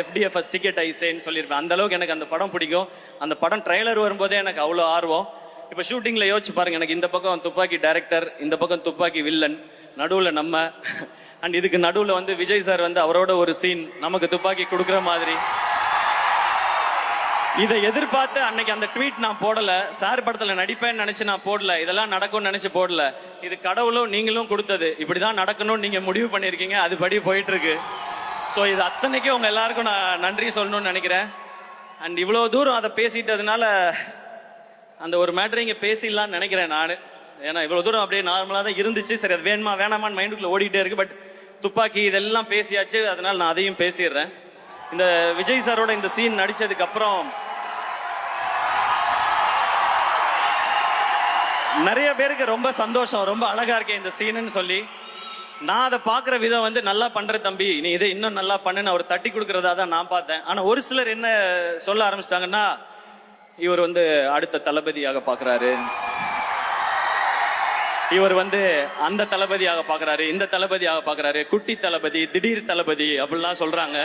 S5: FDFS ticket I சேன்னு சொல்லியிருப்பேன். அந்த அளவுக்கு எனக்கு அந்த படம் பிடிக்கும். அந்த படம் ட்ரெய்லர் வரும்போதே எனக்கு அவ்வளோ ஆர்வம். இப்போ ஷூட்டிங்ல யோசிச்சு பாருங்க, எனக்கு இந்த பக்கம் துப்பாக்கி டைரக்டர், இந்த பக்கம் துப்பாக்கி வில்லன், நடுவுல நம்ம, அண்ட் இதுக்கு நடுவுல வந்து விஜய் சார் வந்து அவரோட ஒரு சீன் நமக்கு துப்பாக்கி கொடுக்குற மாதிரி. இதை எதிர்பார்த்து அன்னைக்கு அந்த ட்வீட் நான் போடல, சார் படத்துல நடிப்பேன்னு நினைச்சு நான் போடல, இதெல்லாம் நடக்கும்னு நினைச்சு போடல. இது கடவுளும் நீங்களும் கொடுத்தது, இப்படிதான் நடக்கணும்னு நீங்க முடிவு பண்ணிருக்கீங்க, அதுபடி போயிட்டு இருக்கு. ஸோ இது அத்தனைக்கும் உங்க எல்லாருக்கும் நான் நன்றி சொல்லணும்னு நினைக்கிறேன். அண்ட் இவ்வளவு தூரம் அதை பேசிட்டதுனால அந்த ஒரு மேட்டரை இங்க பேசிடலாம்னு நினைக்கிறேன் நான். ஏன்னா இவ்வளவு தூரம் அப்படியே நார்மலா தான் இருந்துச்சு, சரி அது வேணுமா வேணாமான்னு மைண்டுக்குள்ள ஓடிட்டே இருக்கு. பட் துப்பாக்கி இதெல்லாம் பேசியாச்சு, அதனால நான் அதையும் பேசிடுறேன். இந்த விஜய் சாரோட இந்த சீன் நடிச்சதுக்கு அப்புறம் நிறைய பேருக்கு ரொம்ப சந்தோஷம், ரொம்ப அழகா இருக்கேன் இந்த சீனுன்னு சொல்லி. நான் அதை பாக்குற விதம் வந்து நல்லா பண்ற தம்பி, நீ இதை இன்னும் நல்லா பண்ணுன்னு அவர் தட்டி கொடுக்கறதா தான் நான் பார்த்தேன். ஆனா ஒரு சிலர் என்ன சொல்ல ஆரம்பிச்சிட்டாங்கன்னா, இவர் வந்து அடுத்த தளபதியாக பாக்குறாரு, இவர் வந்து அந்த தளபதியாக பாக்குறாரு, இந்த தளபதியாக பாக்குறாரு, குட்டி தளபதி, திடீர் தளபதி அப்படிலாம் சொல்றாங்க.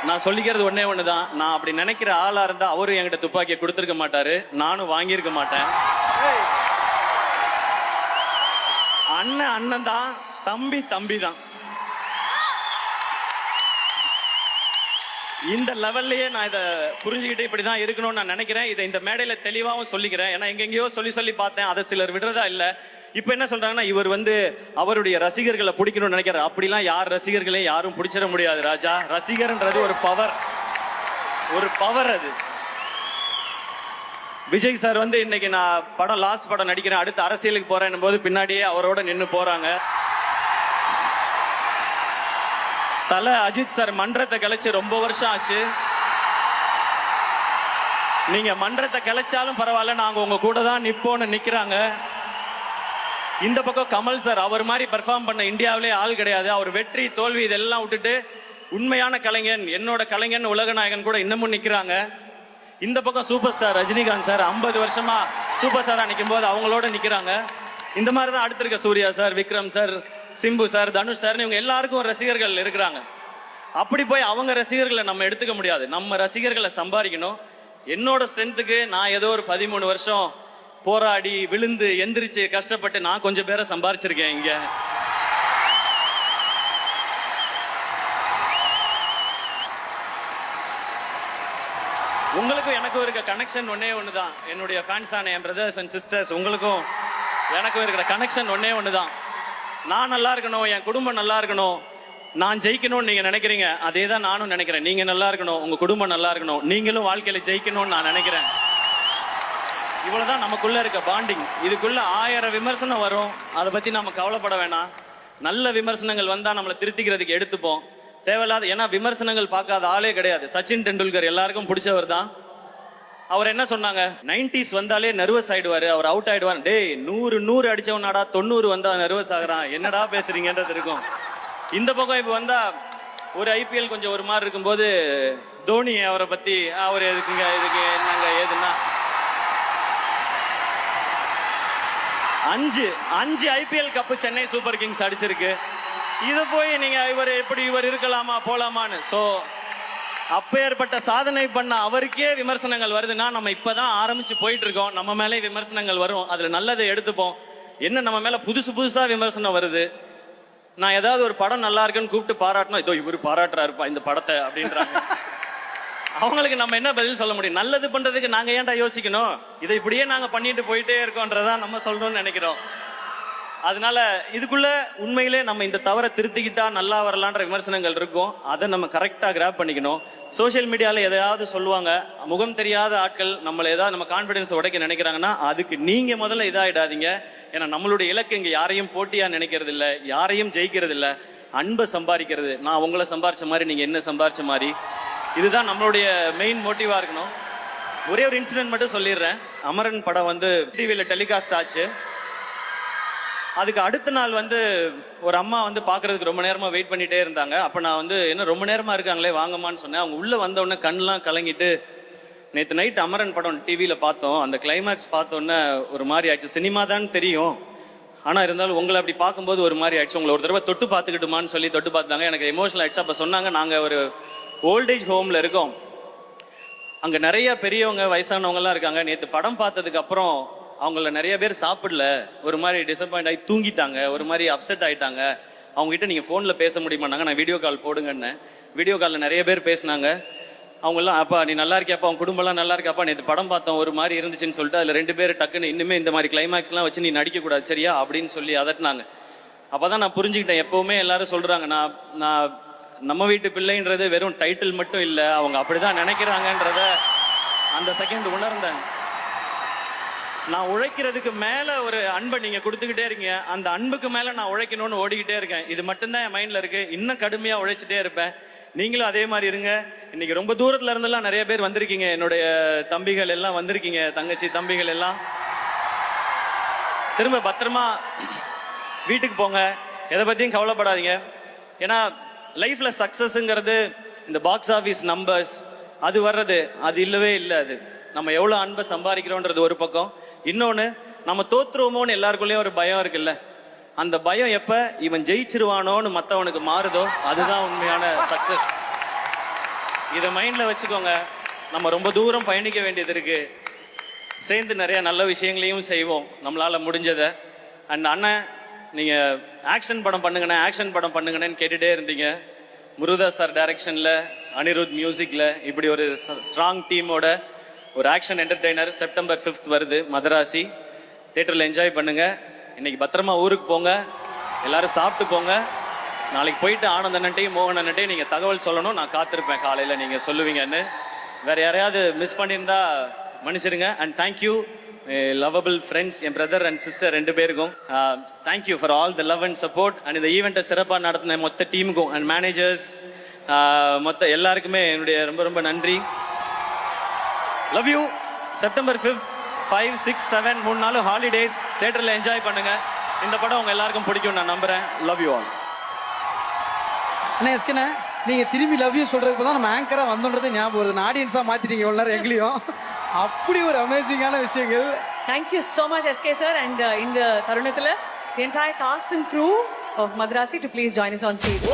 S5: நான் சொல்லிக்கிறது ஒன்னே ஒண்ணுதான், நான் அப்படி நினைக்கிற ஆளா இருந்தா அவரு என்கிட்ட துப்பாக்கியை கொடுத்திருக்க மாட்டாரு, நானும் வாங்கியிருக்க மாட்டேன். அண்ணன் அண்ணன் தான், தம்பி தம்பி தான். இந்த லெவல்லயே நான் இதை புரிஞ்சுக்கிட்டு இப்படிதான் இருக்கணும்னு நான் நினைக்கிறேன். இதை இந்த மேடையில தெளிவாகவும் சொல்லிக்கிறேன். ஏன்னா எங்கெங்கயோ சொல்லி பார்த்தேன், அதை சிலர் விடுறதா இல்ல. இப்ப என்ன சொல்றாங்கன்னா, இவர் வந்து அவருடைய ரசிகர்களை பிடிக்கணும்னு நினைக்கிறார். அப்படிலாம் யார் ரசிகர்களையும் யாரும் பிடிச்சிட முடியாது ராஜா. ரசிகர்ன்றது ஒரு பவர், ஒரு பவர் அது. விஜய் சார் வந்து இன்னைக்கு நான் படம் லாஸ்ட் படம் நடிக்கிறேன், அடுத்து அரசியலுக்கு போறேன் போது பின்னாடியே அவரோட நின்று போறாங்க. தல அஜித் சார் மன்றத்தை கழிச்சு ரொம்ப வருஷம் ஆச்சு. நீங்க மன்றத்தை கிளைச்சாலும் பரவாயில்ல, நாங்க உங்க கூட தான் நிப்போன்னு நிக்கிறாங்க. இந்த பக்கம் கமல் சார், அவர் மாதிரி பெர்ஃபார்ம் பண்ண இந்தியாவிலே ஆள் கிடையாது. அவர் வெற்றி தோல்வி இதெல்லாம் விட்டுட்டு உண்மையான கலைஞன், என்னோட கலைஞன், உலகநாயகன் கூட இன்னமும் நிக்கிறாங்க. இந்த பக்கம் சூப்பர் ஸ்டார் ரஜினிகாந்த் சார் 50 வருஷமா சூப்பர் ஸ்டாரா நிற்கும் போது அவங்களோட நிக்கிறாங்க. இந்த மாதிரி தான் அடுத்திருக்க Suriya sir, Vikram sir, Simbu sir, Dhanush sir, இவங்க எல்லாருக்கும் ரசிகர்கள் இருக்கிறாங்க. அப்படி போய் அவங்க ரசிகர்களை நம்ம எடுத்துக்க முடியாது. நம்ம ரசிகர்களை சம்பாதிக்கணும். என்னோட ஸ்ட்ரென்த்துக்கு நான் ஏதோ ஒரு 13 வருஷம் போராடி விழுந்து எந்திரிச்சு கஷ்டப்பட்டு நான் கொஞ்சம் பேரை சம்பாரிச்சிருக்கேன் இங்க. உங்களுக்கும் எனக்கும் இருக்க கனெக்ஷன் ஒன்னே ஒண்ணுதான். என்னுடைய ஃபேன்ஸான என் பிரதர்ஸ் அண்ட் சிஸ்டர்ஸ், உங்களுக்கும் எனக்கும் இருக்கிற கனெக்ஷன் ஒன்னே ஒண்ணுதான். நான் நல்லா இருக்கணும், என் குடும்பம் நல்லா இருக்கணும், நான் ஜெயிக்கணும்னு நீங்க நினைக்கிறீங்க, அதே தான் நானும் நினைக்கிறேன். நீங்க நல்லா இருக்கணும், உங்க குடும்பம் நல்லா இருக்கணும், நீங்களும் வாழ்க்கையில ஜெயிக்கணும்னு நான் நினைக்கிறேன். இவ்வளவுதான் நமக்குள்ள இருக்க பாண்டிங். இதுக்குள்ள 1000 விமர்சனம் வரும், அதை பத்தி நம்ம கவலைப்பட வேணாம். நல்ல விமர்சனங்கள் வந்தா நம்மளை திருத்திக்கிறதுக்கு எடுத்துப்போம். தேவையில்லாத, ஏன்னா விமர்சனங்கள் பார்க்காத ஆளே கிடையாது. சச்சின் டெண்டுல்கர் எல்லாருக்கும் பிடிச்சவர் தான். அவர் என்ன சொன்னாங்க, 90s வந்தாலே நர்வஸ் ஆயிடுவாரு, அவர் அவுட் ஆயிடுவார். டேய் 100 அடிச்சவனாடா, 90 வந்தா நர்வஸ் ஆகுறான், என்னடா பேசுறீங்கன்றது இருக்கும். இந்த பக்கம் இப்ப வந்தா ஒரு ஐபிஎல் கொஞ்சம் ஒரு மாதிரி இருக்கும்போது தோனி அவரை பத்தி, அவர் எதுக்குங்க, இதுக்கு என்னங்க ஏதுன்னா, 5 IPL cup Chennai super Kings அடிச்சிருக்கு. இது போய் நீங்க இவர் இருக்கலாமா போலாமான்னு. சோ அப்பேற்பட்ட சாதனை பண்ண அவருக்கே விமர்சனங்கள் வருதுன்னா நம்ம இப்பதான் ஆரம்பிச்சு போயிட்டு இருக்கோம். நம்ம மேலே விமர்சனங்கள் வரும், அதுல நல்லதை எடுத்துப்போம். என்ன நம்ம மேல புதுசா விமர்சனம் வருது. நான் ஏதாவது ஒரு படம் நல்லா இருக்குன்னு கூப்பிட்டு பாராட்டணும், இதோ இவரு பாராட்டுறாருப்பா இந்த படத்தை அப்படின்றாங்க. அவங்களுக்கு நம்ம என்ன பதில் சொல்ல முடியும்? நல்லது பண்றதுக்கு நாங்க ஏன்டா யோசிக்கணும், இதை இப்படியே நாங்க பண்ணிட்டு போயிட்டே இருக்கோன்றதான் நம்ம சொல்றோம்னு நினைக்கிறோம். அதனால இதுக்குள்ள உண்மையிலே நம்ம இந்த தவறை திருத்திக்கிட்டா நல்லா வரலான்ற விமர்சனங்கள் இருக்கும். அதை நம்ம கரெக்டா கிராப் பண்ணிக்கணும். சோசியல் மீடியால எதையாவது சொல்லுவாங்க, முகம் தெரியாத ஆட்கள் நம்மளை ஏதாவது நம்ம கான்பிடன்ஸ் உடைக்க நினைக்கிறாங்கன்னா அதுக்கு நீங்க முதல்ல இதாயிடாதீங்க. ஏன்னா நம்மளுடைய இலக்கு இங்க யாரையும் போட்டியா நினைக்கிறது இல்லை, யாரையும் ஜெயிக்கிறது இல்லை, அன்பை சம்பாதிக்கிறது. நான் உங்களை சம்பாரிச்ச மாதிரி நீங்க என்ன சம்பாரிச்ச மாதிரி, இதுதான் நம்மளுடைய மெயின் மோட்டிவா இருக்கணும். ஒரே ஒரு இன்சிடென்ட் மட்டும் சொல்லிடுறேன். அமரன் படம் டிவியில டெலிகாஸ்ட் ஆச்சு. அதுக்கு அடுத்த நாள் ஒரு அம்மா பாக்குறதுக்கு ரொம்ப நேரமா வெயிட் பண்ணிட்டே இருந்தாங்க. அப்ப நான் என்ன ரொம்ப நேரமா இருக்காங்களே வாங்கம்மான்னு சொன்னேன். அவங்க உள்ள வந்த உடனே கண்ணெல்லாம் கலங்கிட்டு, நேற்று நைட் அமரன் படம் டிவியில பார்த்தோம், அந்த கிளைமேக்ஸ் பார்த்தோன்னே ஒரு மாதிரி ஆயிடுச்சு. சினிமா தான் தெரியும், ஆனா இருந்தாலும் உங்களை அப்படி பார்க்கும்போது ஒரு மாதிரி ஆயிடுச்சு. உங்களை ஒரு தடவை தொட்டு பார்த்துக்கிட்டுமான்னு சொல்லி தொட்டு பார்த்தாங்க. எனக்கு எமோஷனல் ஆயிடுச்சு. அப்ப சொன்னாங்க, நாங்க ஒரு ஓல்டேஜ் ஹோம்ல இருக்கோம், அங்க நிறைய பெரியவங்க வயசானவங்க எல்லாம் இருக்காங்க. நேற்று படம் பார்த்ததுக்கு அப்புறம் அவங்கள நிறைய பேர் சாப்பிடல, ஒரு மாதிரி டிசப்பாயிண்ட் ஆகி தூங்கிட்டாங்க, ஒரு மாதிரி அப்செட் ஆயிட்டாங்க. அவங்க கிட்ட நீங்க போன்ல பேச முடியுமான்னாங்க. நான் வீடியோ கால் போடுங்கன்னு. வீடியோ காலில் நிறைய பேர் பேசினாங்க. அவங்க எல்லாம், அப்பா நீ நல்லா இருக்கியாப்பா, அவங்க குடும்பம் எல்லாம் நல்லா இருக்காப்பா, நேற்று படம் பார்த்தோம் ஒரு மாதிரி இருந்துச்சுன்னு சொல்லிட்டு அதுல 2 பேர் டக்குன்னு இனிமே இந்த மாதிரி கிளைமேக்ஸ் எல்லாம் வச்சு நீ நடிக்க கூடாது சரியா அப்படின்னு சொல்லி அதட்டினாங்க. அப்பதான் நான் புரிஞ்சுக்கிட்டேன். எப்பவுமே எல்லாரும் சொல்றாங்க, நான் நம்ம வீட்டு பிள்ளைன்றது வெறும் டைட்டில் மட்டும் இல்லை, அவங்க அப்படிதான் நினைக்கிறாங்கன்றத அந்த செகண்ட் உணர்ந்தேன். நான் உழைக்கிறதுக்கு மேல ஒரு அன்பை நீங்க கொடுத்துக்கிட்டே இருக்கீங்க, அந்த அன்புக்கு மேல நான் உழைக்கணும்னு ஓடிக்கிட்டே இருக்கேன். இது மட்டும்தான் என் மைண்ட்ல இருக்கு. இன்னும் கடுமையா உழைச்சிட்டே இருப்பேன். நீங்களும் அதே மாதிரி இருங்க. இன்னைக்கு ரொம்ப தூரத்துல இருந்தெல்லாம் நிறைய பேர் வந்திருக்கீங்க, என்னுடைய தம்பிகள் எல்லாம் வந்திருக்கீங்க, தங்கச்சி தம்பிகள் எல்லாம். திரும்ப பத்திரமா வீட்டுக்கு போங்க, எதை பத்தியும் கவலைப்படாதீங்க. ஏன்னா லைஃப்ல சக்சஸ்ங்கிறது இந்த பாக்ஸ் ஆஃபீஸ் நம்பர்ஸ் அது வர்றது அது இல்லவே இல்லை. அது நம்ம எவ்வளவு அன்பை சம்பாதிக்கிறோன்றது ஒரு பக்கம். இன்னொன்னு, நம்ம தோத்துருவோமோன்னு எல்லாருக்குள்ளேயும் ஒரு பயம் இருக்குல்ல, அந்த பயம் எப்ப இவன் ஜெயிச்சிருவானோன்னு மத்தவனுக்கு மாறுதோ அதுதான் உண்மையான சக்சஸ். இதை மைண்ட்ல வச்சுக்கோங்க. நம்ம ரொம்ப தூரம் பயணிக்க வேண்டியது இருக்கு. சேர்ந்து நிறைய நல்ல விஷயங்களையும் செய்வோம் நம்மளால முடிஞ்சதை. அண்ட் அண்ணன், நீங்க ஆக்ஷன் படம் பண்ணுங்கன்னு கேட்டுட்டே இருந்தீங்க. முருகதாஸ் சார் டைரக்ஷன்ல, அனிருத் மியூசிக்ல, இப்படி ஒரு ஸ்ட்ராங் டீமோட ஒரு ஆக்ஷன் என்டர்டெய்னர் செப்டம்பர் 5th வருது மதராசி. தியேட்டர்ல என்ஜாய் பண்ணுங்க. இன்னைக்கு பத்திரமா ஊருக்கு போங்க, எல்லாரும் சாப்பிட்டு போங்க. நாளைக்கு போயிட்டு ஆனந்த் அண்ணன்ட்டையும் மோகன் அண்ணன்ட்டையும் நீங்க தகவல் சொல்லணும். நான் காத்திருப்பேன் காலையில நீங்க சொல்லுவீங்கன்னு. வேற யாரையாவது மிஸ் பண்ணியிருந்தா மன்னிச்சிருங்க. And thank you lovable friends, N brother and sister 2 பேருக்கும் thank you for all the love and support. And இந்த ஈவெண்ட்டை சிறப்பாக நடத்தின மொத்த டீமுக்கும் அண்ட் மேனேஜர்ஸ் மொத்த எல்லாருக்குமே என்னுடைய ரொம்ப ரொம்ப நன்றி. Love you. செப்டம்பர் 5th 5, 6, 7 3 நாள் ஹாலிடேஸ் தியேட்டர்ல என்ஜாய் பண்ணுங்க. இந்த படம் உங்க எல்லாருக்கும் பிடிக்கும் நான் நம்புறேன். Love you all.
S1: அண்ணா எஸ்கண்ணே, நீங்க திரும்பி லவ் யூ சொல்றதுக்கு தான் நம்ம ஆங்கரா வந்தோன்றதே ஞாபகம் வருது. ஆடியன்ஸா மாத்திட்டீங்க இவ்வளவு நேரம் எங்களையும். அப்படி ஒரு அமேசிங்கான விஷயங்கள்.
S3: Thank you so much, SK sir. And in the Tarunathila, the entire cast and crew of Madrasi to please join us on stage.